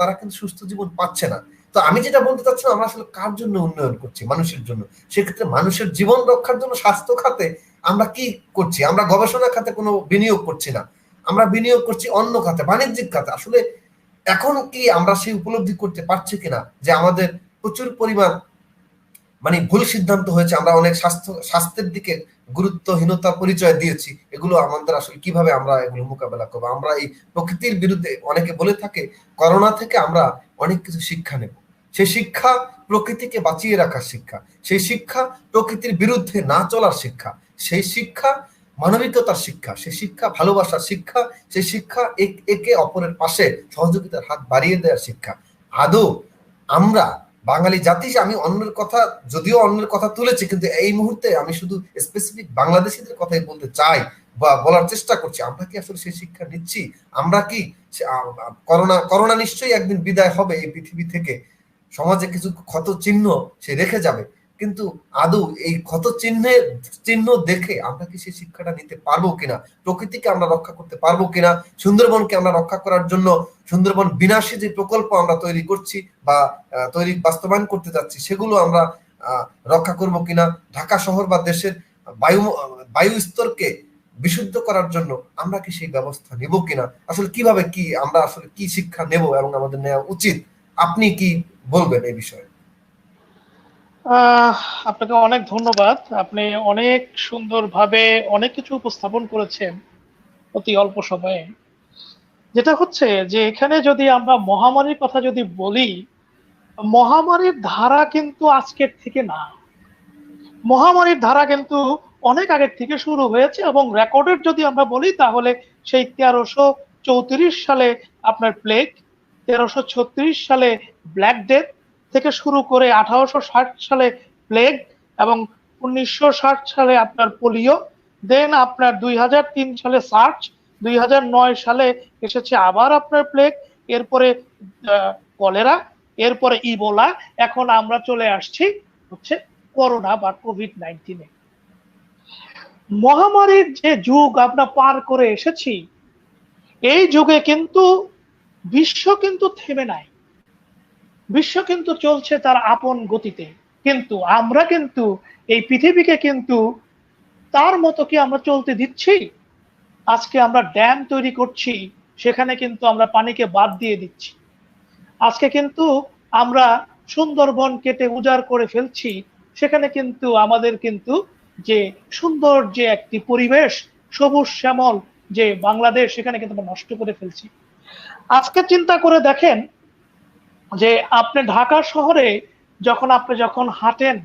তারা কিন্তু সুস্থ জীবন পাচ্ছে না। তো আমি যেটা বলতে চাচ্ছি, আমরা আসলে কার জন্য উন্নয়ন করছি? মানুষের জন্য। সেক্ষেত্রে মানুষের জীবন রক্ষার জন্য স্বাস্থ্য খাতে আমরা কি করছি? আমরা গবেষণা খাতে কোনো বিনিয়োগ করছি না, আমরা বিনিয়োগ করছি অন্য খাতে, বাণিজ্যিক খাতে। আসলে এখন কি আমরা সেই উপলব্ধি করতে পারছি কিনা যে আমাদের প্রচুর পরিমাণ মানে ভুল সিদ্ধান্ত হয়েছে, আমরা অনেক স্বাস্থ্যের দিকে গুরুত্বহীনতার পরিচয় দিয়েছি, এগুলো আমাদের আসলে কিভাবে আমরা এগুলো মোকাবেলা করবো? আমরা এই প্রকৃতির বিরুদ্ধে, অনেকে বলে থাকে করোনা থেকে আমরা অনেক কিছু শিক্ষা নেব। সেই শিক্ষা প্রকৃতিকে বাঁচিয়ে রাখার শিক্ষা, সেই শিক্ষা প্রকৃতির বিরুদ্ধে না চলার শিক্ষা, সেই শিক্ষা মানবিকতার শিক্ষা, সেই শিক্ষা ভালোবাসার শিক্ষা, সেই শিক্ষা একে অপরের পাশে সহযোগিতার হাত বাড়িয়ে দেওয়ার শিক্ষা। আদৌ আমরা বাঙালি জাতি, আমি অন্যের কথা, যদিও অন্যের কথা তুলেছি, কিন্তু এই মুহূর্তে আমি শুধু স্পেসিফিক বাংলাদেশিদের কথাই বলতে চাই বা বলার চেষ্টা করছি, আমরা কি আসলে সেই শিক্ষা নিচ্ছি? আমরা কি করোনা করোনা নিশ্চয়ই একদিন বিদায় হবে এই পৃথিবী থেকে, সমাজে কিছু ক্ষত চিহ্ন সে রেখে যাবে, কিন্তু আদৌ এই ক্ষত চিহ্ন দেখে আমরা কি সেই শিক্ষাটা নিতে পারবো কিনা? প্রকৃতিকে আমরা রক্ষা করতে পারবো কিনা? সুন্দরবনকে আমরা রক্ষা করার জন্য সুন্দরবন বিনাশী যে প্রকল্প আমরা তৈরি করছি বা বাস্তবায়ন করতে যাচ্ছি, সেগুলো আমরা রক্ষা করব কিনা? ঢাকা শহর বা দেশের বায়ু বায়ু স্তরকে বিশুদ্ধ করার জন্য আমরা কি সেই ব্যবস্থা নেব কিনা? আসলে কিভাবে, কি আমরা আসলে কি শিক্ষা নেব এবং আমাদের নেওয়া উচিত? আপনি কি বলবেন এই বিষয়ে? আহ আপনাকে অনেক ধন্যবাদ। আপনি অনেক সুন্দরভাবে অনেক কিছু উপস্থাপন করেছেন অতি অল্প সময়ে। যেটা হচ্ছে যে এখানে যদি আমরা মহামারীর কথা যদি বলি, মহামারীর ধারা কিন্তু আজকের থেকে না। মহামারীর ধারা কিন্তু অনেক আগের থেকে শুরু হয়েছে, এবং রেকর্ডের যদি আমরা বলি তাহলে সেই 1334 সালে আপনার প্লেগ, 1336 সালে ব্ল্যাক ডেথ থেকে শুরু করে 1860 সালে প্লেগ, এবং 1960 সালে আপনার পোলিও, দেন আপনার 2003 সালে সার্চ, 2009 সালে এসেছে আবার আপনার প্লেগ, এরপরে কলেরা, এরপরে ইবোলা, এখন আমরা চলে আসছি হচ্ছে করোনা বা কোভিড-19। মহামারীর যে যুগ আমরা পার করে এসেছি, এই যুগে কিন্তু বিশ্ব কিন্তু থেমে নাই, বিশ্ব কিন্তু চলছে তার আপন গতিতে, কিন্তু আমরা কিন্তু এই পৃথিবীকে কিন্তু তার মতো কি আমরা চলতে দিচ্ছি? আজকে আমরা ড্যাম তৈরি করছি, সেখানে কিন্তু আমরা পানিকে বাদ দিয়ে দিচ্ছি। আজকে কিন্তু আমরা সুন্দরবন কেটে উজাড় করে ফেলছি, সেখানে কিন্তু আমাদের কিন্তু যে সুন্দর যে একটি পরিবেশ, সবুজ শ্যামল যে বাংলাদেশ, সেখানে কিন্তু আমরা নষ্ট করে ফেলছি। আজকে চিন্তা করে দেখেন যে আপনি ঢাকা শহরে যখন হাঁটেন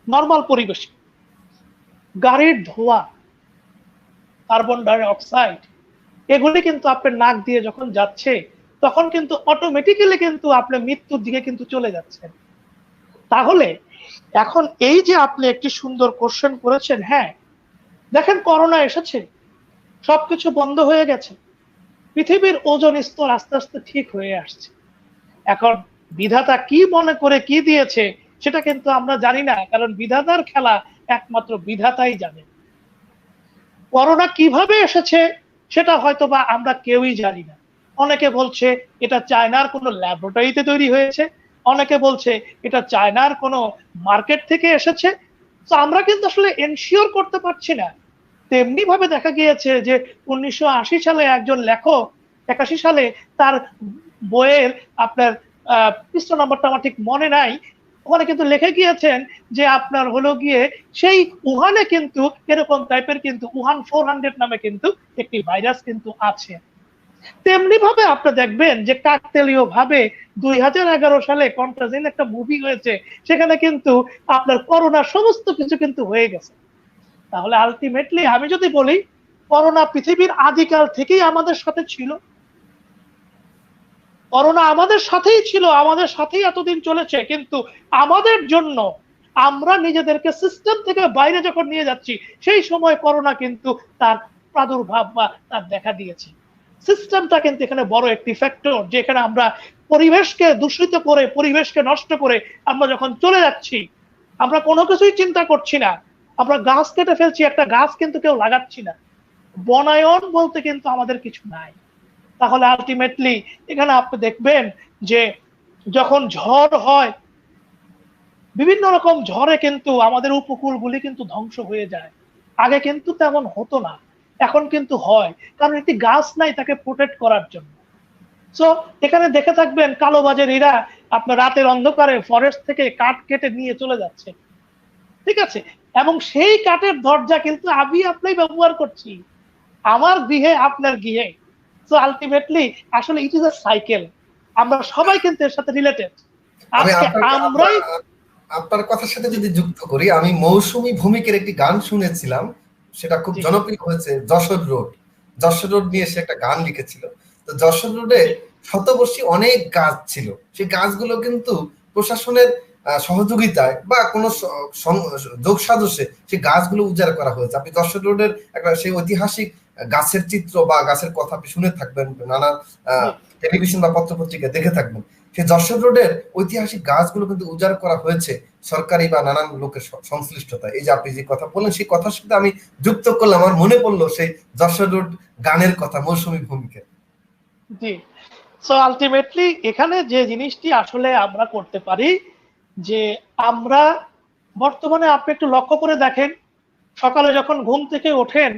নর্মাল পরিবেশে, গাড়ির ধোঁয়া, কার্বন ডাই অক্সাইড, এগুলি কিন্তু আপনার নাক দিয়ে যখন যাচ্ছে, তখন কিন্তু অটোমেটিক্যালি কিন্তু আপনি মৃত্যুর দিকে কিন্তু চলে যাচ্ছেন। তাহলে এখন এই যে আপনি একটি সুন্দর কোশ্চেন করেছেন, হ্যাঁ দেখেন করোনা এসেছে, সবকিছু বন্ধ হয়ে গেছে, পৃথিবীর ওজোন স্তর আস্তে আস্তে ঠিক হয়ে আসছে। এখন বিধাতা কি মনে করে কি দিয়েছে সেটা কিন্তু আমরা জানি না, কারণ বিধাতার খেলা একমাত্র বিধাতাই জানে। করোনা কিভাবে এসেছে সেটা হয়তো বা আমরা কেউই জানি না। অনেকে বলছে এটা চায়নার কোনো ল্যাবরেটরিতে তৈরি হয়েছে, অনেকে বলছে এটা চায়নার কোনো মার্কেট থেকে এসেছে। তো আমরা কিন্তু আসলে এনশিওর করতে পারছি না। তেমনি ভাবে দেখা গিয়েছে যে 1980 সালে একজন লেখক, 81 সালে তার বইয়ের আপনার পৃষ্ঠা নম্বরটা আমার ঠিক মনে নাই, ওখানে কিন্তু লিখে গিয়েছেন যে আপনার হলো গিয়ে সেই উহানে কিন্তু এরকম টাইপের কিন্তু উহান 400 নামে কিন্তু একটি ভাইরাস কিন্তু আছে। তেমনি ভাবে আপনি দেখবেন যে কাকতালীয় ভাবে 2011 সালে কন্টাজিন একটা মুভি হয়েছে, সেখানে কিন্তু আপনার করোনা সমস্ত কিছু কিন্তু হয়ে গেছে। তাহলে আলটিমেটলি আমি যদি বলি, করোনা পৃথিবীর আদিকাল থেকেই আমাদের সাথে ছিল, করোনা আমাদের সাথেই ছিল, আমাদের সাথেই এতদিন চলেছে, কিন্তু আমাদের জন্য আমরা নিজেদেরকে সিস্টেম থেকে বাইরে যখন নিয়ে যাচ্ছি, সেই সময় করোনা কিন্তু তার প্রাদুর্ভাব বা তার দেখা দিয়েছে। সিস্টেমটা কিন্তু এখানে বড় একটি ফ্যাক্টর, যেখানে আমরা পরিবেশকে দূষিত করে, পরিবেশকে নষ্ট করে আমরা যখন চলে যাচ্ছি, আমরা কোনো কিছুই চিন্তা করছি না, আমরা গাছ কেটে ফেলছি, একটা গাছ কিন্তু কেউ লাগাচ্ছি না, বনায়ন বলতে কিন্তু আমাদের কিছু নাই। তাহলে আলটিমেটলি এখানে আপনি দেখবেন যে যখন ঝড় হয়, বিভিন্ন রকম ঝড়ে কিন্তু আমাদের উপকূলগুলি কিন্তু ধ্বংস হয়ে যায়। আগে কিন্তু তেমন হতো না, এখন কিন্তু হয়, কারণ একটি গাছ নাই তাকে প্রোটেক্ট করার জন্য। সো এখানে দেখে থাকবেন কালোবাজারিরা আপনার রাতের অন্ধকারে ফরেস্ট থেকে কাঠ কেটে নিয়ে চলে যাচ্ছে। ঠিক আছে, এবং সেই কাঠের দরজা কিন্তু আমি আপনি ব্যবহার করছি, আমার গৃহে আপনার গৃহে। সো আলটিমেটলি আসলে ইট ইজ আ সাইকেল, আমরা সবাই কিন্তু এর সাথে রিলেটেড। আমি আজকে আপনার আপনার আমরাই আপনার কথার সাথে যদি যুক্ত করি, আমি মৌসুমী ভূমিকের একটি গান শুনেছিলাম, সেটা খুব জি জনপ্রিয় হয়েছে, যশোর রোড। যশোর রোড নিয়ে সে একটা গান লিখেছিল। তো যশোর রোডে জি শতবর্ষী অনেক গাছ ছিল, সেই গাছগুলো কিন্তু প্রশাসনের সহযোগিতায় বা কোনো যোগ সাজসে সেই গাছগুলো উজাড় করা হয়েছে। আপনি যশোর রোডের একটা সেই ঐতিহাসিক গাছের চিত্র বা গাছের কথা আপনি শুনে থাকবেন, নানা জি টেলিভিশন বা পত্রপত্রিকা দেখে থাকবেন। সেই যশোর রোডের ঐতিহাসিক গাছগুলো কিন্তু উজাড় করা হয়েছে সরকারি বা নানান লোকের সংশ্লিষ্টতা। এই যে আপনি যে কথা বললেন, সেই কথার সাথে আমি যুক্ত করলাম, আমার মনে পড়লো সেই যশোর রোড গানের কথা, মৌসুমী ভূমিকা। জি সো আলটিমেটলি এখানে যে জিনিসটি আসলে আমরা করতে পারি, যে আমরা বর্তমানে আপনি একটু লক্ষ্য করে দেখেন, সকালে যখন ঘুম থেকে ওঠেন,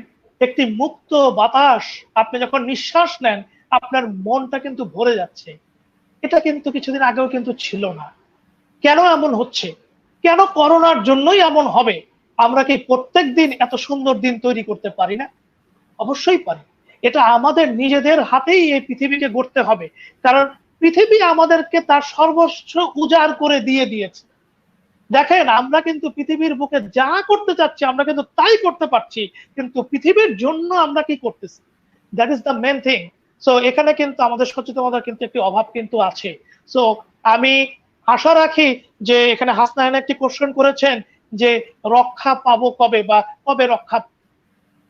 একটি মুক্ত বাতাস আপনি যখন নিঃশ্বাস নেন, আপনার মনটা কিন্তু ভরে যাচ্ছে। এটা কিন্তু কিছুদিন আগেও কিন্তু ছিল না। কেন এমন হচ্ছে? কেন করোনার জন্যই এমন হবে? আমরা কি প্রত্যেক দিন এত সুন্দর দিন তৈরি করতে পারি না? অবশ্যই পারি। এটা আমাদের নিজেদের হাতেই এই পৃথিবীকে গড়তে হবে। কারণ পৃথিবী আমাদেরকে তার সর্বস্ব উজাড় করে দিয়ে দিয়েছে। দেখেন, আমরা কিন্তু পৃথিবীর বুকে যা করতে চাচ্ছি আমরা কিন্তু তাই করতে পারছি, কিন্তু পৃথিবীর জন্য আমরা কি করতেছি? That is the main thing. So এখানে কিন্তু আমাদের সচেতনতার কিন্তু একটি অভাব কিন্তু আছে। সো আমি আশা রাখি যে এখানে হাসনাইন একটি কোশ্চেন করেছেন যে রক্ষা পাবো কবে, বা কবে রক্ষা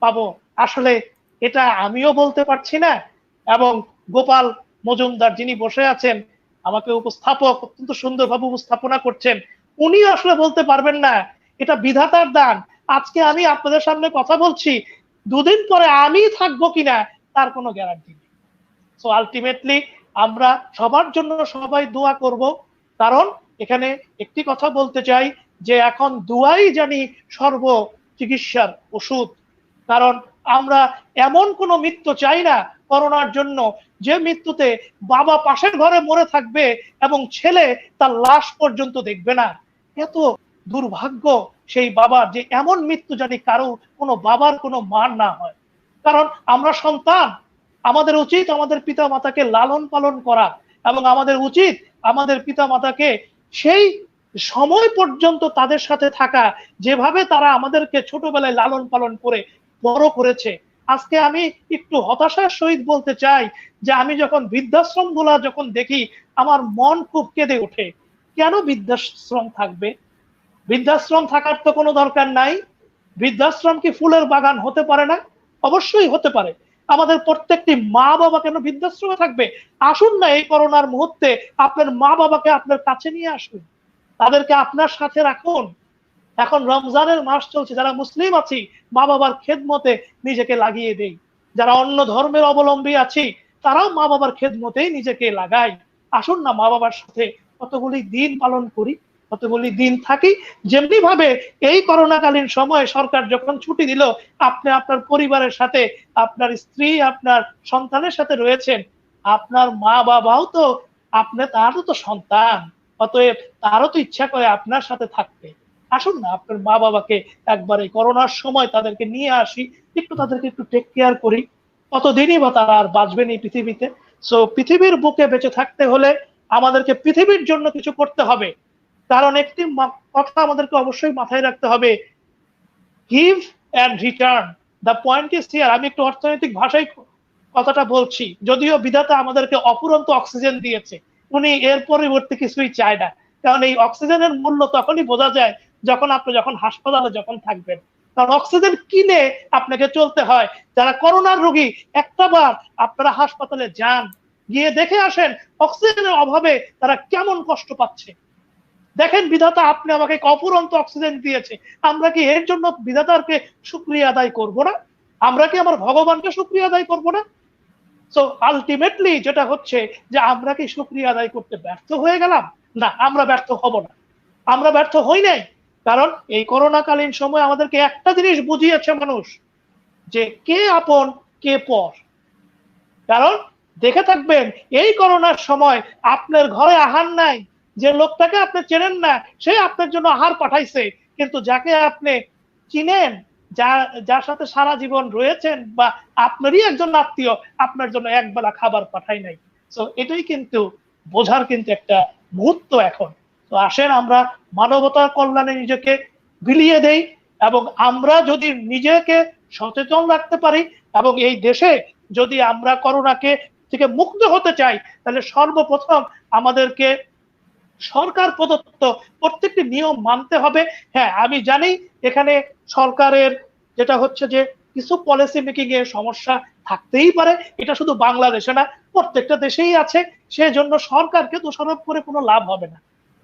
পাবো। আসলে এটা আমিও বলতে পারছি না, এবং গোপাল মজুমদার যিনি বসে আছেন আমাকে উপস্থাপক অত্যন্ত সুন্দরভাবে উপস্থাপনা করছেন, উনি আসলে বলতে পারবেন না। এটা বিধাতার দান। আজকে আমি আপনাদের সামনে কথা বলছি, দুদিন পরে আমি থাকবো কিনা তার কোনো গ্যারান্টি নেই। সো আলটিমেটলি আমরা সবার জন্য সবাই দোয়া করব। কারণ এখানে একটি কথা বলতে চাই, যে এখন দোয়াই জানি সর্ব চিকিৎসার ওষুধ। কারণ আমরা এমন কোনো মৃত্যু চাই না করোনার জন্য, যে মৃত্যুতে বাবা পাশের ঘরে মরে থাকবে এবং ছেলে তার লাশ পর্যন্ত দেখবে না। এত দুর্ভাগ্য সেই বাবার, যে এমন মৃত্যু জানি কারো, কোনো বাবার কোনো মার না হয়। কারণ আমরা সন্তান, আমাদের উচিত আমাদের পিতা মাতাকে লালন পালন করা, এবং আমাদের উচিত আমাদের পিতা মাতাকে সেই সময় পর্যন্ত তাদের সাথে থাকা, যেভাবে তারা আমাদেরকে ছোটবেলায় লালন পালন করে বড় করেছে। আজকে আমি একটু হতাশার সহিত বলতে চাই যে আমি যখন বৃদ্ধাশ্রম গুলা যখন দেখি, আমার মন খুব কেঁদে ওঠে। কেন বৃদ্ধাশ্রম থাকবে? বৃদ্ধাশ্রম থাকার তো কোনো দরকার নাই। বৃদ্ধাশ্রম কি ফুলের বাগান হতে পারে না? অবশ্যই হতে পারে। আমাদের প্রত্যেকটি মা বাবা কেন বৃদ্ধাশ্রমে থাকবে? আসুন না এই করোনার মুহূর্তে আপনার মা বাবাকে আপনার কাছে নিয়ে আসুন, তাদেরকে আপনার সাথে রাখুন। এখন রমজানের মাস চলছে, যারা মুসলিম আছি মা বাবার খেদমতে নিজেকে লাগিয়ে দেই, যারা অন্য ধর্মের অবলম্বী আছি তারাও মা বাবার খেদমতেই নিজেকে লাগাই। আসুন না মা বাবার সাথে কতগুলি দিন পালন করি, কতগুলি দিন থাকি। যেমনি ভাবে এই করোনাকালীন সময়ে সরকার যখন ছুটি দিল, আপনি আপনার পরিবারের সাথে, আপনার স্ত্রী, আপনার সন্তানের সাথে রয়েছেন, আপনার মা বাবাও তো, আপনি তারও তো সন্তান, অতএব তারও তো ইচ্ছা করে আপনার সাথে থাকতে। আসুন না আপনার মা বাবাকে একবার এই করোনার সময় তাদেরকে নিয়ে আসি, একটু তাদেরকে একটু টেক কেয়ার করি। কতদিনই বা তারা আর বাঁচবেন এই পৃথিবীতে? সো পৃথিবীর বুকে বেঁচে থাকতে হলে আমাদেরকে পৃথিবীর জন্য কিছু করতে হবে। কারণ একটি কথা আমাদেরকে অবশ্যই মাথায় রাখতে হবে, give and return. The point is here. আমি একটু অর্থনৈতিক ভাষায় কথাটা বলছি, যদিও বিধাতা আমাদেরকে অফুরন্ত অক্সিজেন দিয়েছে, উনি এর পরিবর্তে কিছুই চায় না। কারণ এই অক্সিজেনের মূল্য তখনই বোঝা যায় যখন হাসপাতালে যখন থাকবেন। কারণ অক্সিজেন কিনে আপনাকে চলতে হয়। যারা করোনার রোগী, একটা বার আপনারা হাসপাতালে যান, গিয়ে দেখে আসেন অক্সিজেনের অভাবে তারা কেমন কষ্ট পাচ্ছে। দেখেন বিধাতা আপনি আমাকে অফুরন্ত অক্সিজেন দিয়েছে, আমরা কি এর জন্য বিধাতারকে শুকরিয়া আদায় করব না? আমরা কি আমার ভগবানকে শুকরিয়া আদায় করব না? সো আলটিমেটলি যেটা হচ্ছে যে আমরা কি শুকরিয়া আদায় করতে ব্যর্থ হয়ে গেলাম? না, আমরা ব্যর্থ হব না। আমরা ব্যর্থ হই নাই। কারণ এই করোনাকালীন সময় আমাদেরকে একটা জিনিস বুঝিয়েছে মানুষ, যে কে আপন কে পর। কারণ দেখে থাকবেন এই করোনার সময় আপনার ঘরে আহার নাই, যে লোকটাকে আপনি চেনেন না সে আপনার জন্য আহার পাঠাইছে, কিন্তু যাকে আপনি চিনেন, যার সাথে সারা জীবন রয়েছেন, বা আপনারই একজন আত্মীয় আপনার জন্য একবেলা খাবার পাঠায় নাই। তো এটাই কিন্তু বোঝার কিন্তু একটা মুহূর্ত এখন। তো আসেন আমরা মানবতার কল্যাণে নিজেকে বিলিয়ে দেই, এবং আমরা যদি নিজেকে সচেতন রাখতে পারি এবং এই দেশে যদি আমরা করোনাকে থেকে মুক্ত হতে চাই, তাহলে সর্বপ্রথম আমাদেরকে সরকার প্রদত্ত প্রত্যেকটি নিয়ম মানতে হবে। হ্যাঁ, আমি জানি এখানে সরকারের যেটা হচ্ছে যে কিছু পলিসি মেকিং এর সমস্যা থাকতেই পারে, এটা শুধু বাংলাদেশে না, প্রত্যেকটা দেশেই আছে। সেজন্য সরকারকে দোষারোপ করে কোনো লাভ হবে না।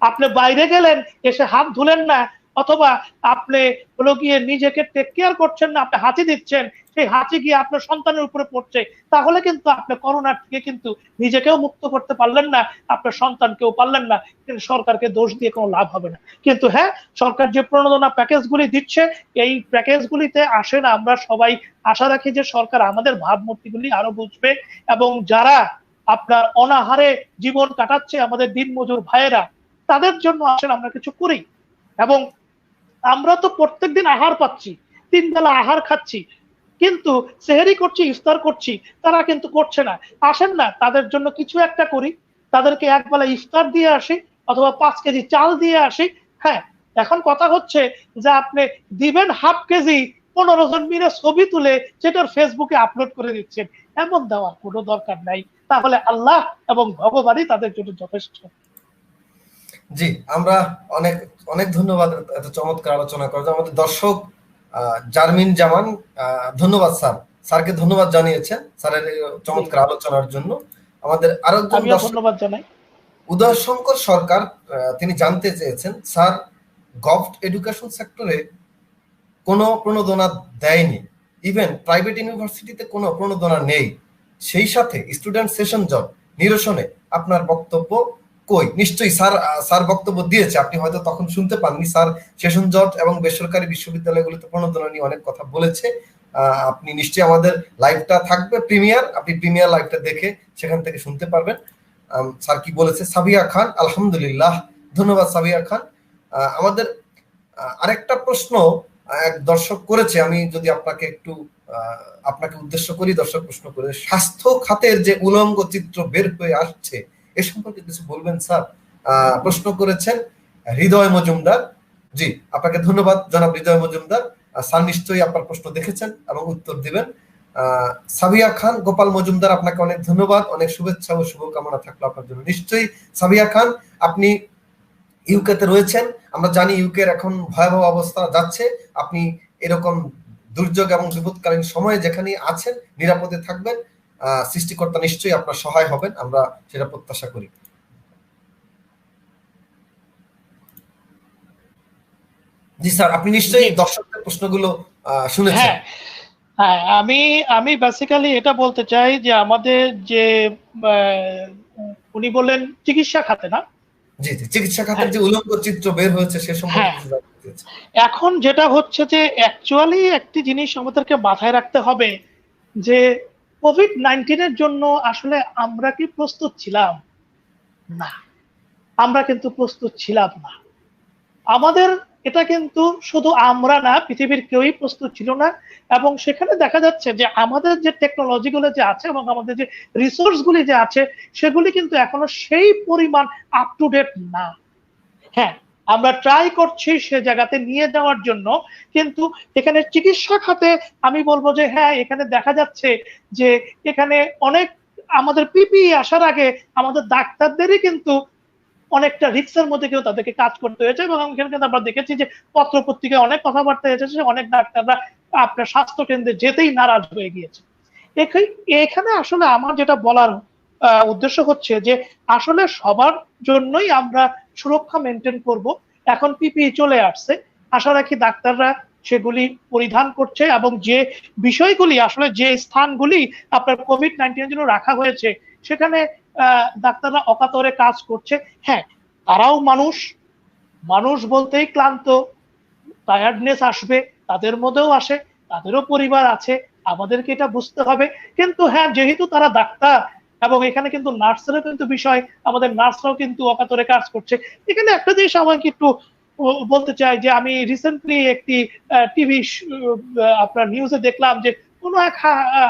আপনি বাইরে গেলেন, এসে হাত ধুলেন না, অথবা আপনি হলো গিয়ে নিজেকে টেক কেয়ার করছেন না, আপনি হাঁচি দিচ্ছেন, সেই হাঁচি গিয়ে আপনার সন্তানের উপরে পড়ছে, তাহলে কিন্তু আপনি করোনার থেকে কিন্তু নিজেকেও মুক্ত করতে পারলেন না, আপনার সন্তানকেও পারলেন না। কিন্তু সরকারকে দোষ দিয়ে কোনো লাভ হবে না। কিন্তু হ্যাঁ, সরকার যে প্রণোদনা প্যাকেজগুলি দিচ্ছে, এই প্যাকেজগুলিতে আসে না, আমরা সবাই আশা রাখি যে সরকার আমাদের ভাবমূর্তিগুলি আরো বুঝবে, এবং যারা আপনার অনাহারে জীবন কাটাচ্ছে, আমাদের দিনমজুর ভাইয়েরা, তাদের জন্য আসেন আমরা কিছু করি। এবং আমরা তো প্রত্যেকদিন আহার পাচ্ছি, 3 বেলা আহার খাচ্ছি, কিন্তু সেহরি করছি, ইফতার করছি, তারা কিন্তু করছে না। আসেন না তাদের জন্য কিছু একটা করি, তাদেরকে একবেলা ইফতার দিয়ে আসি, অথবা 5 কেজি চাল দিয়ে আসি। হ্যাঁ, এখন কথা হচ্ছে যে আপনি দিবেন হাফ কেজি, 15 জন মিলে ছবি তুলে সেটার ফেসবুকে আপলোড করে দিচ্ছেন। এমন দেওয়ার কোনো দরকার নাই। তাহলে আল্লাহ এবং ভগবানই তাদের জন্য যথেষ্ট। জি, আমরা অনেক অনেক ধন্যবাদ এত চমৎকার আলোচনা করার জন্য। আমাদের দর্শক জারমিন জামান, ধন্যবাদ স্যারকে ধন্যবাদ জানিয়েছেন স্যারের এই চমৎকার আলোচনার জন্য। আমাদের আরো একজন আমিও দর্শক ধন্যবাদ জানাই, উদয় শঙ্কর সরকার, তিনি জানতে চেয়েছেন, স্যার গভর্নমেন্ট এডুকেশন সেক্টরে কোনো প্রণোদনা দেয়নি, ইভেন প্রাইভেট ইউনিভার্সিটিতে কোনো প্রণোদনা নেই, সেই সাথে স্টুডেন্ট সেশন জব নিরসনে আপনার বক্তব্য কই? নিশ্চয়ই স্যার বক্তব্য দিয়েছে, আপনি হয়তো তখন শুনতে পাননি। স্যার সেশন জজ এবং বেসরকারি বিশ্ববিদ্যালয়গুলোতে প্রণোদনা নিয়ে অনেক কথা বলেছে। আপনি নিশ্চয়ই আমাদের লাইভটা থাকবে প্রিমিয়ার, আপনি প্রিমিয়ার লাইভটা দেখে সেখান থেকে শুনতে পারবেন স্যার কি বলেছে। সাবিয়া খান, আলহামদুলিল্লাহ, ধন্যবাদ সাবিয়া খান। আমাদের আরেকটা প্রশ্ন এক দর্শক করেছে, আমি যদি আপনাকে একটু আপনাকে উদ্দেশ্য করি। দর্শক প্রশ্ন করে, স্বাস্থ্য খাতের যে উলঙ্গ চিত্র বের হয়ে আসছে এ সম্পর্কে কিছু বলবেন স্যার? প্রশ্ন করেছেন হৃদয় মজুমদার। জি, আপনাকে ধন্যবাদ জনাব হৃদয় মজুমদার। স্যার নিশ্চয়ই আপনার প্রশ্ন দেখেছেন এবং উত্তর দিবেন। সাবিয়া খান, গোপাল মজুমদার, আপনাকে অনেক ধন্যবাদ, অনেক শুভেচ্ছা ও শুভকামনা থাকলো আপনার জন্য। নিশ্চয়ই সাবিয়া খান, আপনি ইউকেতে রয়েছেন, আমরা জানি ইউকের এখন ভয়াবহ অবস্থা যাচ্ছে। আপনি এরকম দুর্যোগ এবং বিপদকালীন সময়ে যেখানে আছেন নিরাপদে থাকবেন, সৃষ্টিকর্তা নিশ্চয়ই আপনার সহায় হবেন, আমরা সেটা প্রত্যাশা করি। জি স্যার, আপনি নিশ্চয়ই দর্শকদের প্রশ্নগুলো শুনেছেন। হ্যাঁ, আমি বেসিক্যালি এটা বলতে চাই যে আমাদের যে উনি বলেন চিকিৎসা খাতে, না? জি জি, চিকিৎসা খাতের যে উলঙ্গ চিত্র বের হয়েছে সে সম্পর্কে কিছু জানতে চাইছি। এখন যেটা হচ্ছে যে অ্যাকচুয়ালি একটি জিনিস আমাদেরকে মাথায় রাখতে হবে যে কোভিড-19 এর জন্য আসলে আমরা কি প্রস্তুত ছিলাম? না, আমরা কিন্তু প্রস্তুত ছিলাম না। আমাদের এটা কিন্তু শুধু আমরা না, পৃথিবীর কেউই প্রস্তুত ছিল না। এবং সেখানে দেখা যাচ্ছে যে আমাদের যে টেকনোলজি গুলো যে আছে এবং আমাদের যে রিসোর্স গুলি যে আছে সেগুলি কিন্তু এখনো সেই পরিমাণ আপ টু ডেট না। হ্যাঁ, আমরা ট্রাই করছি সে জায়গাতে নিয়ে যাওয়ার জন্য, কিন্তু এখানে চিকিৎসা খাতে আমি বলবো যে হ্যাঁ, এখানে দেখা যাচ্ছে যে এখানে অনেক আমাদের পিপিই আসার আগে আমাদের ডাক্তারদেরই কিন্তু অনেকটা রিস্কের মধ্যে কেউ তাদেরকে কাজ করতে হয়েছে। এবং এখানে কিন্তু আমরা দেখেছি যে পত্র পত্রিকায় অনেক কথাবার্তা এসেছে, অনেক ডাক্তাররা আপনার স্বাস্থ্য কেন্দ্রে যেতেই নারাজ হয়ে গিয়েছে। এখানে আসলে আমার যেটা বলার উদ্দেশ্য হচ্ছে যে আসলে সবার জন্যই আমরা সুরক্ষা মেনটেন করব। এখন পিপিই চলে আসছে, আশা রাখি ডাক্তাররা সেগুলি পরিধান করছে, এবং যে বিষয়গুলি আসলে যে স্থানগুলি আপনার কোভিড-19 জন্য রাখা হয়েছে সেখানে ডাক্তাররা অকাতরে কাজ করছে। হ্যাঁ, তারাও মানুষ বলতেই ক্লান্ত, টায়ার্ডনেস আসবে, তাদের মধ্যেও আসে, তাদেরও পরিবার আছে, আমাদেরকে এটা বুঝতে হবে। কিন্তু হ্যাঁ, যেহেতু তারা ডাক্তার এবং এখানে কিন্তু নার্সেরও কিন্তু বিষয়, আমাদের নার্সরাও কিন্তু অকাতরে কাজ করছে। এখানে একটা জিনিস আমাকে একটু বলতে চাই যে আমি রিসেন্টলি একটি টিভি আপনার নিউজে দেখলাম যে কোনো এক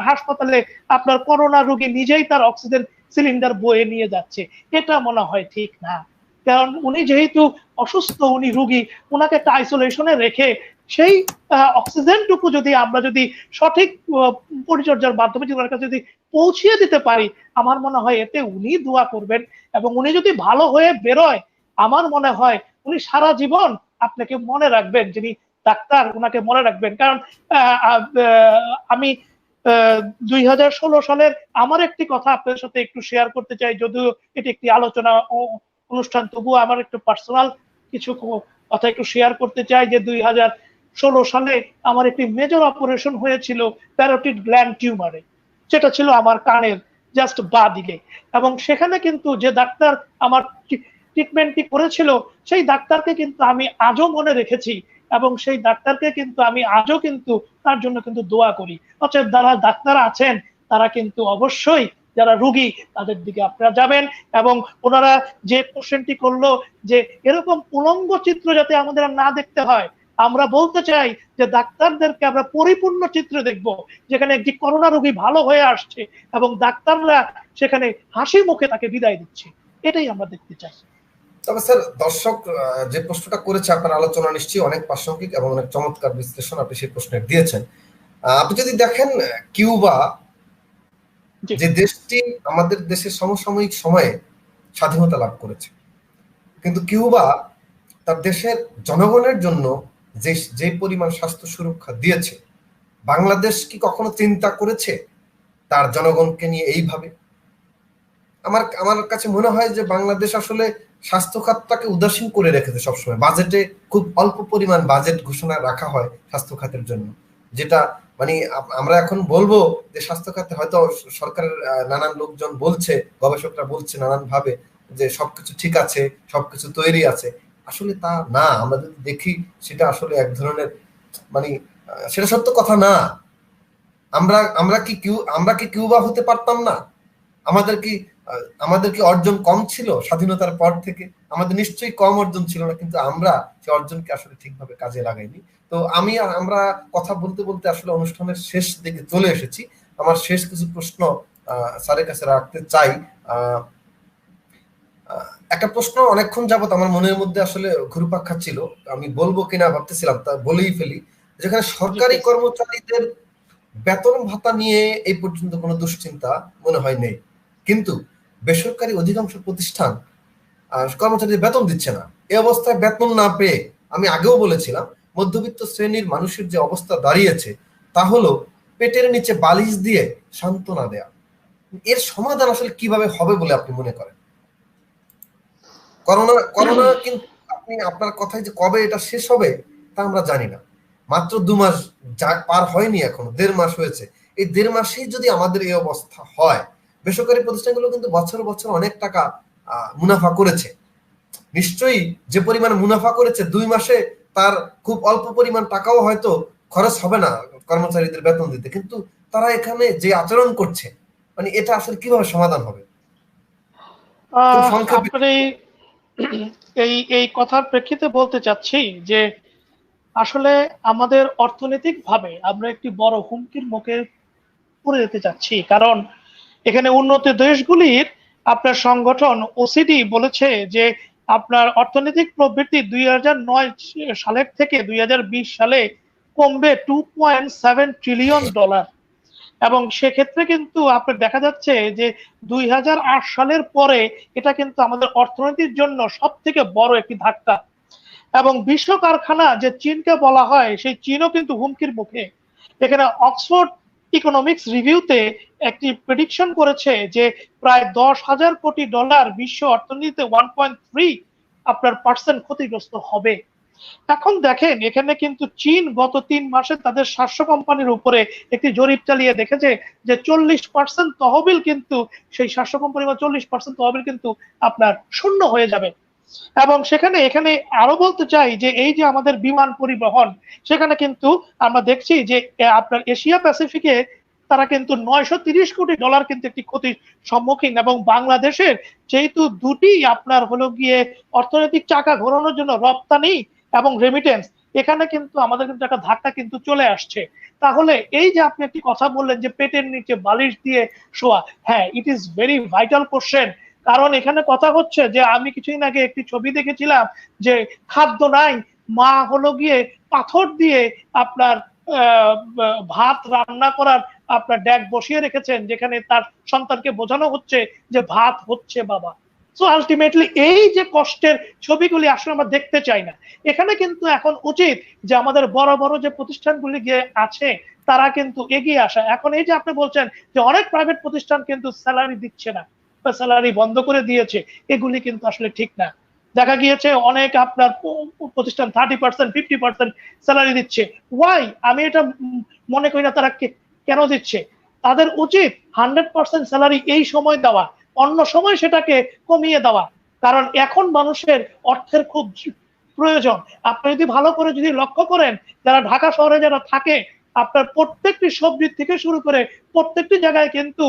হাসপাতালে আপনার করোনা রোগী নিজেই তার অক্সিজেন সিলিন্ডার বয়ে নিয়ে যাচ্ছে। এটা মনে হয় ঠিক না, কারণ উনি যেহেতু অসুস্থ, উনি রোগী, ওনাকে একটা আইসোলেশনে রেখে সেই অক্সিজেনটুকু যদি আমরা যদি সঠিক পরিচর্যার মাধ্যমে যদি ওনার কাছে যদি পৌঁছিয়ে দিতে পারি, আমার মনে হয় এতে উনি দোয়া করবেন। এবং উনি যদি ভালো হয়ে বেরোয়, আমার মনে হয় উনি সারা জীবন আপনাকে মনে রাখবেন, যিনি ডাক্তার ওনাকে মনে রাখবেন। কারণ আমি 2016 সালের আমার একটি কথা আপনাদের সাথে একটু শেয়ার করতে চাই, যদিও এটি একটি আলোচনা অনুষ্ঠান, তবুও আমার একটু পার্সোনাল কিছু কথা একটু শেয়ার করতে চাই। যে 2016 সালে আমার একটি মেজর অপারেশন হয়েছিল প্যারোটিড গ্ল্যান্ড টিউমারে, যেটা ছিল আমার কানের জাস্ট বাঁ দিকে। এবং সেখানে কিন্তু যে ডাক্তার আমার ট্রিটমেন্টটি করেছিল, সেই ডাক্তারকে কিন্তু আমি আজও মনে রেখেছি, এবং সেই ডাক্তারকে কিন্তু আমি আজও কিন্তু তার জন্য কিন্তু দোয়া করি। অতএব যারা ডাক্তার আছেন তারা কিন্তু অবশ্যই যারা রোগী তাদের দিকে আপনারা যাবেন। এবং ওনারা যে কোশ্চেনটি করলো যে এরকম উলঙ্গ চিত্র যাতে আমাদের না দেখতে হয়, আমরা বলতে চাই যে ডাক্তারদেরকে আমরা পরিপূর্ণ চিত্র দেখব, যেখানে একটি করোনা রোগী ভালো হয়ে আসছে এবং ডাক্তাররা সেখানে হাসি মুখে তাকে বিদায় দিচ্ছে। এটাই আমরা দেখতে চাই। তবে স্যার, দর্শক যে প্রশ্নটা করেছে, আপনার আলোচনা নিশ্চয়ই অনেক প্রাসঙ্গিক এবং অনেক চমৎকার বিশ্লেষণ আপনি সেই প্রশ্নের দিয়েছেন। আপনি যদি দেখেন কিউবা, যে দেশটি আমাদের দেশের সমসাময়িক সময়ে স্বাধীনতা লাভ করেছে, কিন্তু কিউবা তার দেশের জনগণের জন্য যে পরিমাণ স্বাস্থ্য সুরক্ষা দিয়েছে, বাংলাদেশ কি কখনো চিন্তা করেছে তার জনগণকে নিয়ে এইভাবে? আমার কাছে মনে হয় যে বাংলাদেশ আসলে স্বাস্থ্য খাতটাকে উদাসীন করে রেখেছে সবসময়। বাজেটে খুব অল্প পরিমাণ বাজেট ঘোষণা রাখা হয় স্বাস্থ্য খাতের জন্য, যেটা মানে আমরা এখন বলবো যে স্বাস্থ্য খাতে হয়তো সরকারের নানান লোকজন বলছে, গবেষকরা বলছে নানান ভাবে যে সবকিছু ঠিক আছে, সবকিছু তৈরি আছে। আসলে তা না। আমরা যদি দেখি সেটা আসলে এক ধরনের মানে সেটা সত্য কথা না। আমরা কি কিউবা হতে পারতাম না? আমাদের কি অর্জন কম ছিল স্বাধীনতার পর থেকে? আমাদের নিশ্চয়ই কম অর্জন ছিল না, কিন্তু আমরা সে অর্জনকে আসলে ঠিকভাবে কাজে লাগাইনি। তো আমরা কথা বলতে বলতে আসলে অনুষ্ঠানের শেষ দিকে চলে এসেছি। আমার শেষ কিছু প্রশ্ন স্যারের কাছে রাখতে চাই। একটা প্রশ্ন অনেকক্ষণ যাবত আমার মনের মধ্যে আসলে ঘুরপাক খাচ্ছিল, আমি বলবো কিনা ভাবতেছিলাম, তা বলেই ফেলি। যেখানে সরকারি কর্মচারীদের বেতন ভাতা নিয়ে এই পর্যন্ত কোনো দুশ্চিন্তা মনে হয় নেই, কিন্তু বেসরকারি অধিকাংশ প্রতিষ্ঠান কর্মচারীদের বেতন দিচ্ছে না। এই অবস্থায় বেতন না পেয়ে, আমি আগেও বলেছিলাম, মধ্যবিত্ত শ্রেণীর মানুষের যে অবস্থা দাঁড়িয়েছে তা হলো পেটের নিচে বালিশ দিয়ে সান্ত্বনা দেয়া। এর সমাধান আসলে কিভাবে হবে বলে আপনি মনে করেন? করোনা কিন্তু আপনার কথায় যে কবে এটা শেষ হবে তা আমরা জানি না। মাত্র 2 মাস যা পার হয়নি, এখনো 1.5 মাস হয়েছে। এই 1.5 মাসেই যদি আমাদের এই অবস্থা হয়, বেসরকারি প্রতিষ্ঠানগুলো কিন্তু বছর বছর অনেক টাকা মুনাফা করেছে। নিশ্চয়ই যে পরিমাণ মুনাফা করেছে 2 মাসে তার খুব অল্প পরিমাণ টাকাও হয়তো খরচ হবে না কর্মচারীদের বেতন দিতে, কিন্তু তারা এখানে যে আচরণ করছে, মানে এটা আসলে কিভাবে সমাধান হবে? আপনার এই কথার প্রেক্ষিতে বলতে চাচ্ছি যে আসলে আমাদের অর্থনৈতিকভাবে আমরা একটি বড় হুমকির মুখে পড়ে যেতে চাচ্ছি। কারণ এখানে উন্নত দেশগুলির আপনার সংগঠন ওসিডি বলেছে যে আপনার অর্থনৈতিক প্রবৃদ্ধি 2009 সালের থেকে 2020 সালে কমবে $2.7 ট্রিলিয়ন। এবং সেক্ষেত্রে কিন্তু আপনার দেখা যাচ্ছে যে 2008 সালের পরে এটা কিন্তু আমাদের অর্থনীতির জন্য সব থেকে বড় একটি ধাক্কা। এবং বিশ্ব কারখানা যে চীনকে বলা হয়, সেই চীনও কিন্তু হুমকির মুখে। এখানে অক্সফোর্ড ইকোনমিক্স রিভিউতে একটি প্রেডিকশন করেছে যে প্রায় $10,000 কোটি বিশ্ব অর্থনীতিতে 1.3 আপনার পার্সেন্ট ক্ষতিগ্রস্ত হবে। এখন দেখেন এখানে কিন্তু চীন গত 3 মাসে তাদের 700 কোম্পানির উপরে একটি জরিপ চালিয়ে দেখেছে যে 40% তহবিল কিন্তু সেই 700 কোম্পানি বা 40% তহবিল কিন্তু আপনার শূন্য হয়ে যাবে। এবং এখানে আরো বলতে চাই যে এই যে আমাদের বিমান পরিবহন, সেখানে কিন্তু আমরা দেখছি যে আপনার এশিয়া প্যাসিফিকে তারা কিন্তু $930 কোটি কিন্তু একটি ক্ষতির সম্মুখীন। এবং বাংলাদেশের যেহেতু দুটি আপনার হলো গিয়ে অর্থনৈতিক চাকা ঘোরানোর জন্য রপ্তানি এবং রেমিটেন্স, এখানে কিন্তু আমাদের কিন্তু একটা ধাক্কা কিন্তু চলে আসছে। তাহলে এই যে আপনি একটি কথা বললেন যে পেটের নিচে বালিশ দিয়ে শোয়া, হ্যাঁ, it is very vital question. কারণ এখানে কথা হচ্ছে যে আমি কিছুদিন আগে একটি ছবি দেখেছিলাম যে খাদ্য নাই, মা হলো গিয়ে পাথর দিয়ে আপনার ভাত রান্না করার আপনার ড্যাগ বসিয়ে রেখেছেন, যেখানে তার সন্তানকে বোঝানো হচ্ছে যে ভাত হচ্ছে বাবা। সো আলটিমেটলি এই যে কষ্টের ছবিগুলি আসলে আমরা দেখতে চাই না। এখানে কিন্তু এখন উচিত যে আমাদের বড় বড় যে প্রতিষ্ঠানগুলি গিয়ে আছে তারা কিন্তু এগিয়ে আসা। এখন এই যে আপনি বলছেন যে অনেক প্রাইভেট প্রতিষ্ঠান কিন্তু স্যালারি দিচ্ছে না বা স্যালারি বন্ধ করে দিয়েছে, এগুলি কিন্তু আসলে ঠিক না। দেখা গিয়েছে অনেক আপনার প্রতিষ্ঠান 30%, 50% স্যালারি দিচ্ছে। ওয়াই? আমি এটা মনে করি না তারা কেন দিচ্ছে। তাদের উচিত 100% স্যালারি এই সময় দেওয়া, অন্য সময় সেটাকে কমিয়ে দেওয়া। কারণ এখন মানুষের অর্থের খুব প্রয়োজন। আপনি যদি ভালো করে যদি লক্ষ্য করেন, যারা ঢাকা শহরে যারা থাকে, আপনার প্রত্যেকটি সবজি থেকে শুরু করে প্রত্যেকটি জায়গায় কিন্তু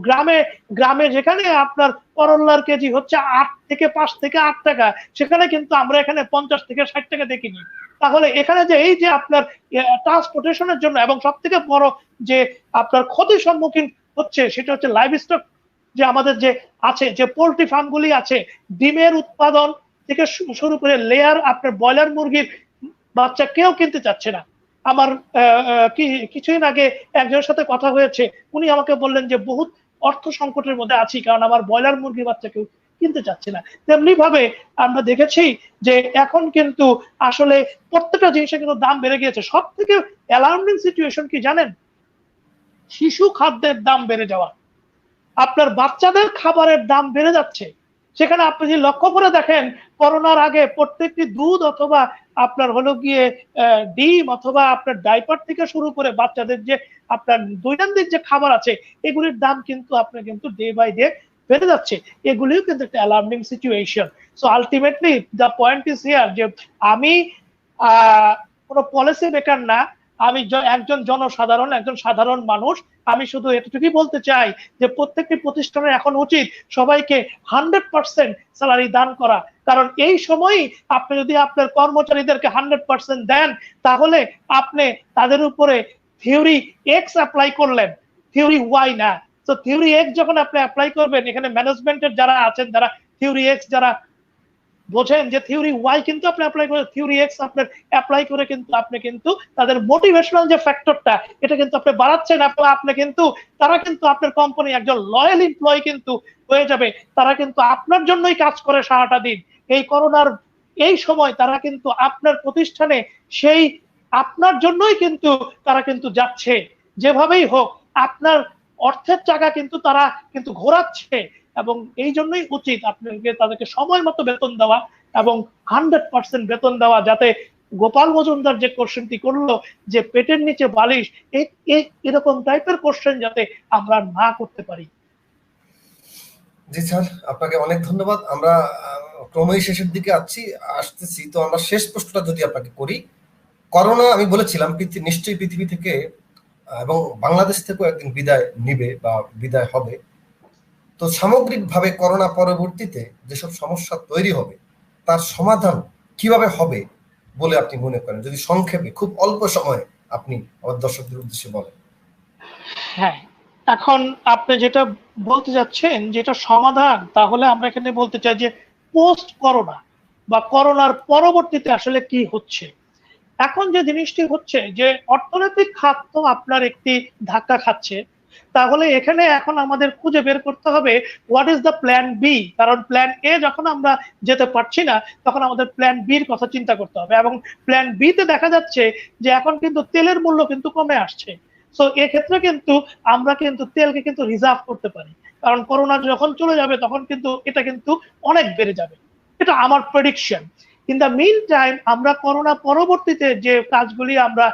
গ্রামে গ্রামে যেখানে আপনার করল্লার কেজি হচ্ছে 5 থেকে 8 টাকা, সেখানে কিন্তু আমরা এখানে 50 থেকে 60 টাকা দেখিনি। তাহলে এখানে যে এই যে আপনার ট্রান্সপোর্টেশনের জন্য এবং সব থেকে বড় যে আপনার ক্ষতির সম্মুখীন হচ্ছে সেটা হচ্ছে লাইভ স্টক, যে আমাদের যে আছে, যে পোল্ট্রি ফার্মগুলি আছে, ডিমের উৎপাদন থেকে শুরু করে লেয়ার আপনার ব্রয়লার মুরগির বাচ্চা কেউ কিনতে চাচ্ছে না। আমার কিছুদিন আগে একজনের সাথে কথা হয়েছে, উনি আমাকে বললেন যে বহুত অর্থ সংকটের মধ্যে আছি, কারণ আমার ব্রয়লার মুরগির বাচ্চা কেউ কিনতে চাচ্ছে না। তেমনি ভাবে আমরা দেখেছি যে এখন কিন্তু আসলে প্রত্যেকটা জিনিসের কিন্তু দাম বেড়ে গিয়েছে। সব থেকে অ্যালার্মিং সিচুয়েশন কি জানেন? শিশু খাদ্যের দাম বেড়ে যাওয়া, আপনার বাচ্চাদের খাবারের দাম বেড়ে যাচ্ছে। সেখানে আপনি যদি লক্ষ্য করে দেখেন, করোনার আগে প্রত্যেকটি দুধ অথবা আপনার হলো গিয়ে ডিম অথবা আপনার ডাইপার থেকে শুরু করে বাচ্চাদের যে আপনার দৈনন্দিন যে খাবার আছে, এগুলির দাম কিন্তু আপনার কিন্তু ডে বাই ডে বেড়ে যাচ্ছে। এগুলিও কিন্তু একটা alarming situation. So ultimately the point is here যে আমি কোনো পলিসি মেকার না, আমি একজন জনসাধারণ, একজন সাধারণ মানুষ। আমি শুধু এতটুকুই বলতে চাই যে প্রত্যেকটি প্রতিষ্ঠানের এখন উচিত সবাইকে 100% স্যালারি দান করা। কারণ এই সময়ই আপনি যদি আপনার কর্মচারীদেরকে 100% দেন, তাহলে আপনি তাদের উপরে থিওরি এক্স অ্যাপ্লাই করলেন, থিওরি ওয়াই না। তো থিওরি এক্স যখন আপনি অ্যাপ্লাই করবেন, এখানে ম্যানেজমেন্টের যারা আছেন, যারা থিওরি এক্স যারা বোঝেন, যে থিওরি ওয়াই কিন্তু আপনি অ্যাপ্লাই করে, থিওরি এক্স আপনার অ্যাপ্লাই করে কিন্তু আপনি কিন্তু তাদের মোটিভেশনাল যে ফ্যাক্টরটা, এটা কিন্তু আপনি বাড়াচ্ছেন। আপনি কিন্তু তারা কিন্তু আপনার কোম্পানি একজন লয়াল এমপ্লয়ি কিন্তু হয়ে যাবে। তারা কিন্তু আপনার জন্যই কাজ করে সারাটা দিন। এই করোনার এই সময় তারা কিন্তু আপনার প্রতিষ্ঠানে সেই আপনার জন্যই কিন্তু তারা কিন্তু যাচ্ছে। যেভাবেই হোক আপনার অর্থের টাকা কিন্তু তারা কিন্তু ঘোরাচ্ছে। এবং এই জন্যই উচিত আপনাকে তাদেরকে সময় মতো বেতন দেওয়া এবং 100% বেতন দেওয়া, যাতে গোপাল মজুমদার যে কোশ্চেনটি করলো যে পেটের নিচে বালিশ, এরকম টাইপের কোশ্চেন যাতে আমরা না করতে পারি। জি স্যার, আপনাকে অনেক ধন্যবাদ। আমরা ক্রমেই শেষের দিকে আসতেছি। তো আমরা শেষ প্রশ্নটা যদি আপনাকে করি, করোনা আমি বলেছিলাম নিশ্চয়ই পৃথিবী থেকে এবং বাংলাদেশ থেকেও একদিন বিদায় নিবে বা বিদায় হবে। তো সামগ্রিকভাবে করোনা পরবর্তীতে যেসব সমস্যা তৈরি হবে তার সমাধান কিভাবে হবে বলে আপনি মনে করেন, যদি সংক্ষেপে খুব অল্প সময়ে আপনি আমার দর্শকদের উদ্দেশ্যে বলেন। হ্যাঁ, এখন আপনি যেটা বলতে যাচ্ছেন যেটা সমাধান, তাহলে আমরা এখানে বলতে চাই যে পোস্ট করোনা বা করোনার পরবর্তীতে আসলে কি হচ্ছে। এখন যে জিনিসটি হচ্ছে যে অর্থনৈতিক খাত তো আপনার একটি ধাক্কা খাচ্ছে। তাহলে এখানে এখন আমাদের খুঁজে বের করতে হবে what is the plan B. কারণ প্ল্যান এ যখন আমরা যেতে পারছি না, তখন আমাদের প্ল্যান বির কথা চিন্তা করতে হবে। এবং প্ল্যান বি তে দেখা যাচ্ছে যে এখন কিন্তু তেলের মূল্য কিন্তু কমে আসছে। সো এক্ষেত্রে কিন্তু আমরা কিন্তু তেলকে কিন্তু রিজার্ভ করতে পারি, কারণ করোনা যখন চলে যাবে তখন কিন্তু এটা কিন্তু অনেক বেড়ে যাবে। এটা আমার prediction. In the mean time আমরা করোনা পরবর্তীতে যে কাজগুলি আমরা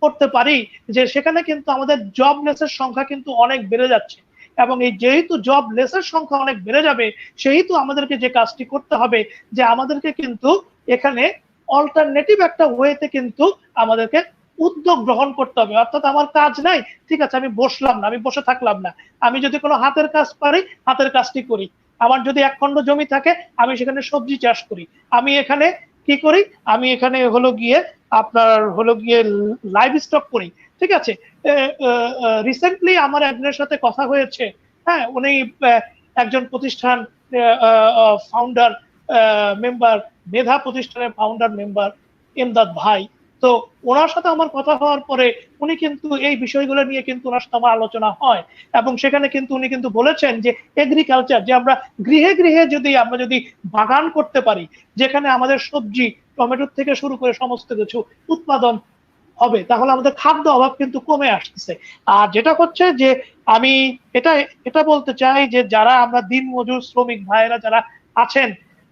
করতে পারি, যে সেখানে কিন্তু আমাদের জবলেসের সংখ্যা কিন্তু অনেক বেড়ে যাচ্ছে। এবং এই যেহেতু জবলেসের সংখ্যা অনেক বেড়ে যাবে, সেহেতু আমাদেরকে যে কাজটি করতে হবে যে আমাদেরকে কিন্তু এখানে অল্টারনেটিভ একটা ওয়েতে কিন্তু আমাদেরকে উদ্যোগ গ্রহণ করতে হবে। অর্থাৎ আমার কাজ নাই, ঠিক আছে, আমি বসলাম না, আমি বসে থাকলাম না। আমি যদি কোনো হাতের কাজ পারি, হাতের কাজটি করি। আমার যদি 1 খণ্ড জমি থাকে, আমি সেখানে সবজি চাষ করি। আমি এখানে কি করি, আমি এখানে হলো গিয়ে আপনার হলো গিয়ে লাইভ স্টক করি, ঠিক আছে। রিসেন্টলি আমার একজনের সাথে কথা হয়েছে, হ্যাঁ, উনি একজন প্রতিষ্ঠান ফাউন্ডার মেম্বার, মেধা প্রতিষ্ঠানের ফাউন্ডার মেম্বার এমদাদ ভাই। তো ওনার সাথে আমার কথা হওয়ার পরে উনি কিন্তু এই বিষয়গুলো নিয়ে কিন্তু ওনার সাথে আমার আলোচনা হয়, এবং সেখানে কিন্তু উনি কিন্তু বলেছেন যে এগ্রিকালচার, যে আমরা গৃহে গৃহে যদি বাগান করতে পারি, যেখানে আমাদের সবজি টমেটোর থেকে শুরু করে সমস্ত কিছু উৎপাদন হবে, তাহলে আমাদের খাদ্য অভাব কিন্তু কমে আসতেছে। আর যেটা হচ্ছে যে আমি এটা এটা বলতে চাই যে যারা আমরা দিনমজুর শ্রমিক ভাইয়েরা যারা আছেন,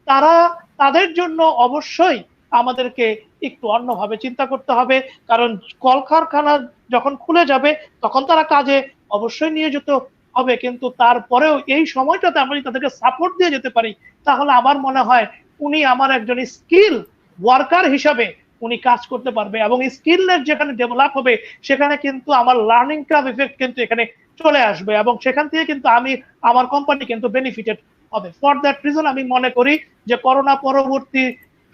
তারা, তাদের জন্য অবশ্যই আমাদেরকে একটু অন্যভাবে চিন্তা করতে হবে। কারণ কলকারখানা যখন খুলে যাবে তখন তারা কাজে অবশ্যই নিয়োজিত হবে, কিন্তু তারপরেও এই সময়টাতে আমরা যদি তাদেরকে সাপোর্ট দিয়ে যেতে পারি, তাহলে আমার মনে হয় উনি আমার একজন স্কিল ওয়ার্কার হিসাবে উনি কাজ করতে পারবে, এবং স্কিলের যেখানে ডেভেলপ হবে সেখানে কিন্তু আমার লার্নিং কার্ভ ইফেক্ট কিন্তু এখানে চলে আসবে, এবং সেখান থেকে কিন্তু আমার কোম্পানি কিন্তু বেনিফিটেড হবে। ফর দ্যাট রিজন আমি মনে করি যে করোনা পরবর্তী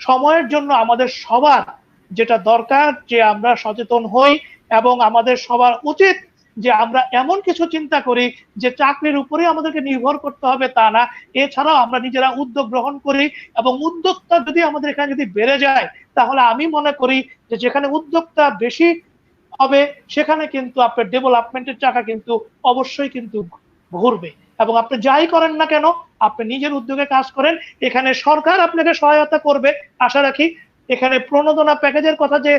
সময়ের জন্য আমাদের সবার যেটা দরকার যে আমরা সচেতন হই, এবং আমাদের সবার উচিত যে আমরা এমন কিছু চিন্তা করি যে চাকরির উপরে আমাদেরকে নির্ভর করতে হবে তা না, এছাড়াও আমরা নিজেরা উদ্যোগ গ্রহণ করি, এবং উদ্যোক্তা যদি আমাদের এখানে যদি বেড়ে যায়, তাহলে আমি মনে করি যে যেখানে উদ্যোক্তা বেশি হবে সেখানে কিন্তু আপনার ডেভেলপমেন্টের চাকা কিন্তু অবশ্যই কিন্তু ঘুরবে। এবং আপনি যাই করেন না কেন, আপনি নিজের উদ্যোগে কাজ করেন, এখানে সরকার আপনাকে সহায়তা করবে আশা রাখি। এখানে প্রণোদনা প্যাকেজের কথা যে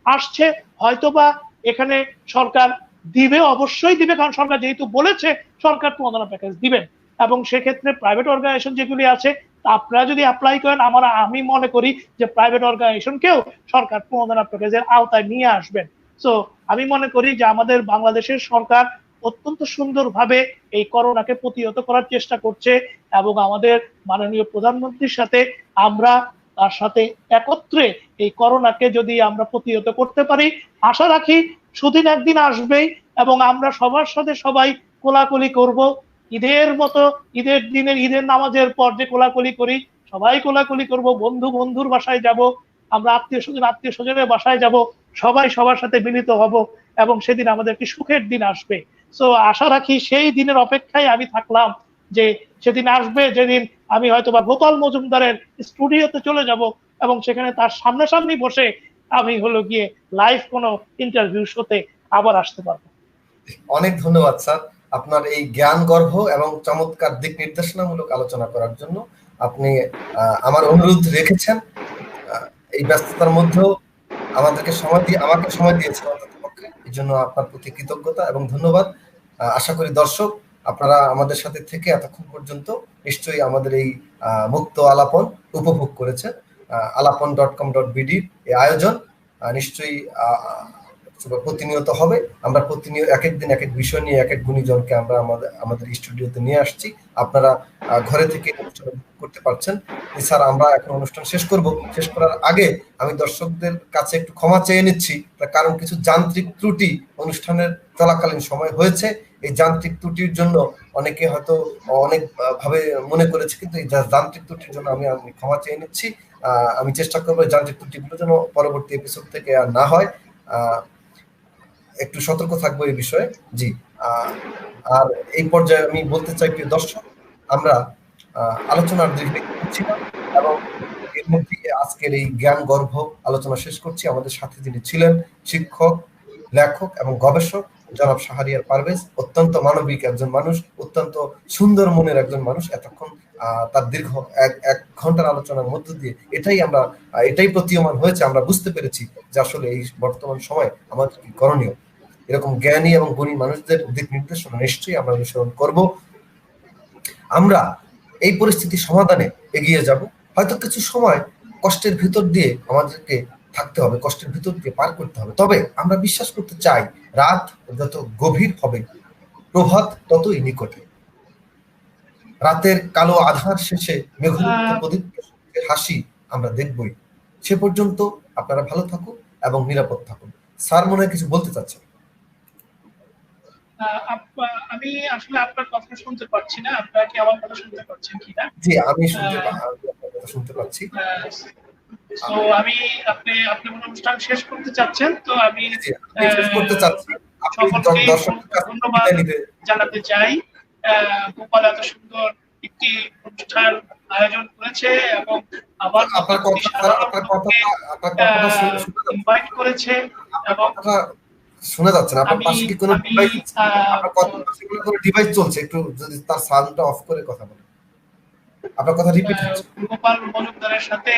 আসছে, হয়তোবা এখানে সরকার দিবে, অবশ্যই দিবে, কারণ সরকার যেহেতু বলেছে সরকার প্রণোদনা প্যাকেজ দিবেন। এবং সেক্ষেত্রে প্রাইভেট অর্গানাইজেশন যেগুলি আছে আপনারা যদি অ্যাপ্লাই করেন, আমি মনে করি যে প্রাইভেট অর্গানাইজেশনকেও সরকার প্রণোদনা প্যাকেজের আওতায় নিয়ে আসবেন। সো আমি মনে করি যে আমাদের বাংলাদেশের সরকার অত্যন্ত সুন্দরভাবে এই করোনাকে প্রতিহত করার চেষ্টা করছে, এবং আমাদের মাননীয় প্রধানমন্ত্রীর সাথে আমরা তার সাথে একত্রে এই করোনাকে যদি আমরা প্রতিহত করতে পারি, আশা রাখি সুদিন একদিন আসবেই, এবং আমরা সবার সাথে সবাই কোলাকুলি করব। ঈদের মতো, ঈদের দিনের ঈদের নামাজের পর যে কোলাকুলি করি, সবাই কোলাকুলি করব, বন্ধু বন্ধুর বাসায় যাব, আমরা আত্মীয় স্বজনের বাসায় যাব, সবাই সবার সাথে মিলিত হব, এবং সেদিন আমাদের একটি সুখের দিন আসবে। সো আশা রাখি সেই দিনের অপেক্ষায় আমি থাকলাম, যে সেদিন আসবে যেদিন আমি হয়তোবা গোপাল মজুমদারের স্টুডিওতে চলে যাব, এবং সেখানে তার সামনাসামনি বসে আমি হলো গিয়ে লাইভ কোনো ইন্টারভিউ শোতে আবার আসতে পারবো। অনেক ধন্যবাদ স্যার, আপনার এই জ্ঞান গর্ভ এবং চমৎকার দিক নির্দেশনামূলক আলোচনা করার জন্য। আপনি আমার অনুরোধ রেখেছেন, এই ব্যস্ততার মধ্যেও আমাকে সময় দিয়েছেন অন্ততপক্ষে, এই জন্য আপনার প্রতি কৃতজ্ঞতা এবং ধন্যবাদ। আশা করি দর্শক আপনারা আমাদের সাথে থেকে এতক্ষণ পর্যন্ত নিশ্চয়ই আমাদের এই মুক্ত আলাপন উপভোগ করেছেন। alapon.com.bd এই আয়োজন নিশ্চয়ই প্রতিনিয়ত হবে। আমরা প্রতিনিয়ত এক এক দিন এক এক বিষয় নিয়ে এক এক গুণীজনকে আমরা আমাদের স্টুডিওতে নিয়ে আসছি। আপনারা ঘরে থেকে অনুষ্ঠান করতে পারছেন। স্যার, আমরা এখন অনুষ্ঠান শেষ করব। শেষ করার আগে আমি দর্শকদের কাছে একটু ক্ষমা চেয়ে নিচ্ছি, কারণ কিছু যান্ত্রিক ত্রুটি অনুষ্ঠানের চলাকালীন সময় হয়েছে। এই যান্ত্রিক ত্রুটির জন্য অনেকে হয়তো অনেক ভাবে মনে করেছে, কিন্তু এই যান্ত্রিক ত্রুটির জন্য আমি ক্ষমা চেয়ে নিচ্ছি। আমি চেষ্টা করবো যান্ত্রিক ত্রুটিগুলো যেন পরবর্তী এপিসোড থেকে আর না হয়, একটু সতর্ক থাকবো এই বিষয়ে। জি, আর এই পর্যায়ে আমি বলতে চাই, প্রিয় দর্শক, আমরা আলোচনার দীর্ঘ করছি না, এবং এর মধ্যে আজকের এই জ্ঞান গর্ভ আলোচনা শেষ করছি। আমাদের সাথে যিনি ছিলেন এক লেখক এবং গবেষক জনাব শাহরিয়ার পারভেজ, অত্যন্ত মানবিক একজন মানুষ, অত্যন্ত সুন্দর মনের একজন মানুষ। এতক্ষণ তার দীর্ঘ এক ঘন্টার আলোচনার মধ্য দিয়ে এটাই প্রতীয়মান হয়েছে, আমরা বুঝতে পেরেছি যে আসলে এই বর্তমান সময় আমাদের কি করণীয়। এরকম জ্ঞানী এবং গুণী মানুষদের দিক নির্দেশনা নিশ্চয়ই আমরা অনুসরণ করব। আমরা এই পরিস্থিতি সমাধানে এগিয়ে যাব। হয়তো কিছু সময় কষ্টের ভিতর দিয়ে আমাদেরকে থাকতে হবে, কষ্টের ভিতর দিয়ে পার করতে হবে, তবে আমরা বিশ্বাস করতে চাই রাত যত গভীর হবে প্রভাত ততই নিকটে। রাতের কালো আধার শেষে মেঘমুক্ত প্রদীপ্ত হাসি আমরা দেখবই। সে পর্যন্ত আপনারা ভালো থাকুন এবং নিরাপদ থাকুন। স্যার মনে হয় কিছু বলতে চাচ্ছেন। আমি আসলে আপনার কথা শুনতে পাচ্ছি না, আপনারা কি আমার কথা শুনতে পাচ্ছেন কিনা? জি, আমি আপনার কথা শুনতে পাচ্ছি। তো আমি আপনি আপনি মনে হয় অনুষ্ঠান শেষ করতে চাচ্ছেন, তো আমি জি, জি, আমি শেষ করতে চাচ্ছি। আপনি সকলকে দর্শকদের কাছ থেকে ধন্যবাদ বিদায় নিতে। জানাতে চাই। গোপাল এত সুন্দর একটি অনুষ্ঠান আয়োজন করেছে এবং আমার মতো আপনার অতি কথা স্যার, সাধারণ লোককে আপনার কথাটা শোনা যাচ্ছে। ইনভাইট করেছে আপনার এবং কথাটা শোনা যাচ্ছে না। আপনার আমি পাশে কি কোনো আমি ডিভাইস, আহ, আপনার কথার পাশে কোনো ডিভাইস চলছে? একটু যদি তার সাউন্ডটা অফ করে কথা বলেন। আপনার কথা রিপিট হচ্ছে। গোপাল মজুমদারের সাথে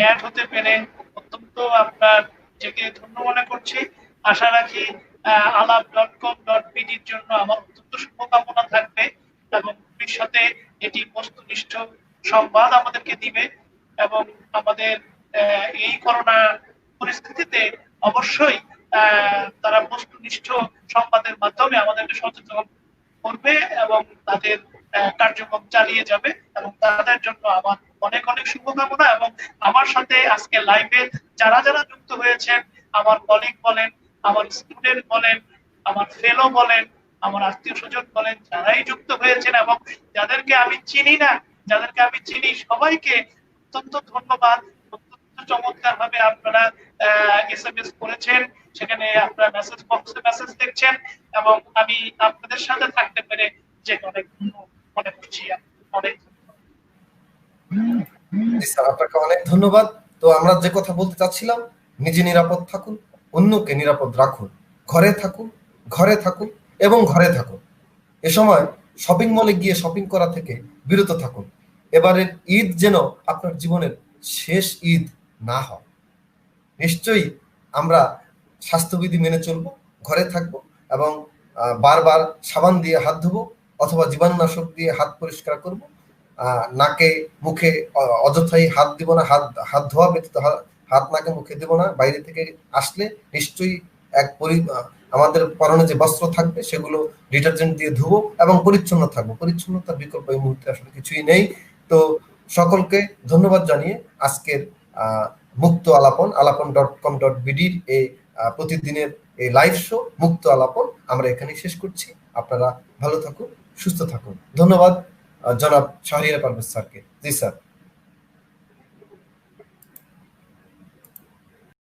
অ্যাড হতে পেরে অত্যন্ত আপনার নিজেকে ধন্য মনে করছি। আশা রাখি আলাপ.com.bd জন্য আমার অত্যন্ত শুভকামনা থাকবে এবং ভবিষ্যতে এটি বস্তুনিষ্ঠ সংবাদ আমাদেরকে দিবে এবং আমাদের এই করোনা পরিস্থিতিতে অবশ্যই তারা বস্তুনিষ্ঠ সংবাদের মাধ্যমে আমাদেরকে সচেতন করবে এবং তাদের কার্যক্রম চালিয়ে যাবে এবং তাদের জন্য আমার অনেক অনেক শুভকামনা। এবং আমার সাথে আজকে লাইভে যারা যারা যুক্ত হয়েছেন, আমার কলিগ বলেন, আমার স্টুডেন্ট বলেন, আমার ফেলো বলেন, আমার আত্মীয় স্বজন বলেন, যারাই যুক্ত হয়েছেন এবং যাদেরকে আমি চিনি না, যাদেরকে আমি চিনি, সবাইকে অত্যন্ত ধন্যবাদ। অত্যন্ত চমৎকার ভাবে আপনারা এসএমএস করেছেন, সেখানে আপনারা মেসেজ বক্সে মেসেজ দেখছেন এবং আমি আপনাদের সাথে থাকতে পেরে যে অনেক মনে করছি। অনেক জি স্যার, আপনাকে অনেক ধন্যবাদ। তো আমরা যে কথা বলতে চাচ্ছিলাম, নিজে নিরাপদ থাকুন, অন্যকে নিরাপদ রাখুন, ঘরে থাকুন, ঘরে থাকুন এবং ঘরে থাকুন। এ সময় শপিং মলে গিয়ে শপিং করা থেকে বিরত থাকুন। এবারের ঈদ যেন আপনার জীবনের শেষ ঈদ না হয়। নিশ্চয়ই আমরা স্বাস্থ্যবিধি মেনে চলবো, ঘরে থাকবো এবং বারবার সাবান দিয়ে হাত ধোবো অথবা জীবাণুনাশক দিয়ে হাত পরিষ্কার করব। নাকে মুখে অযথাই হাত দিব না, হাত হাত ধোয়া ব্যতীত হাত নাকে মুখে দেব না। বাইরে থেকে আসলে নিশ্চয়ই আমাদের পরনে যে বস্ত্র থাকবে সেগুলো ডিটারজেন্ট দিয়ে ধুবো এবং পরিচ্ছন্ন থাকবো। পরিচ্ছন্নতার বিকল্প এই মুহূর্তে আসলে কিছুই নেই। তো সকলকে ধন্যবাদ জানিয়ে আজকের মুক্ত আলাপন.com.bd এই প্রতিদিনের এই লাইভ শো মুক্ত আলাপন আমরা এখানেই শেষ করছি। আপনারা ভালো থাকুন, সুস্থ থাকুন। ধন্যবাদ জনাব শাহরিয়ার পারভেজ স্যারকে। জি স্যার।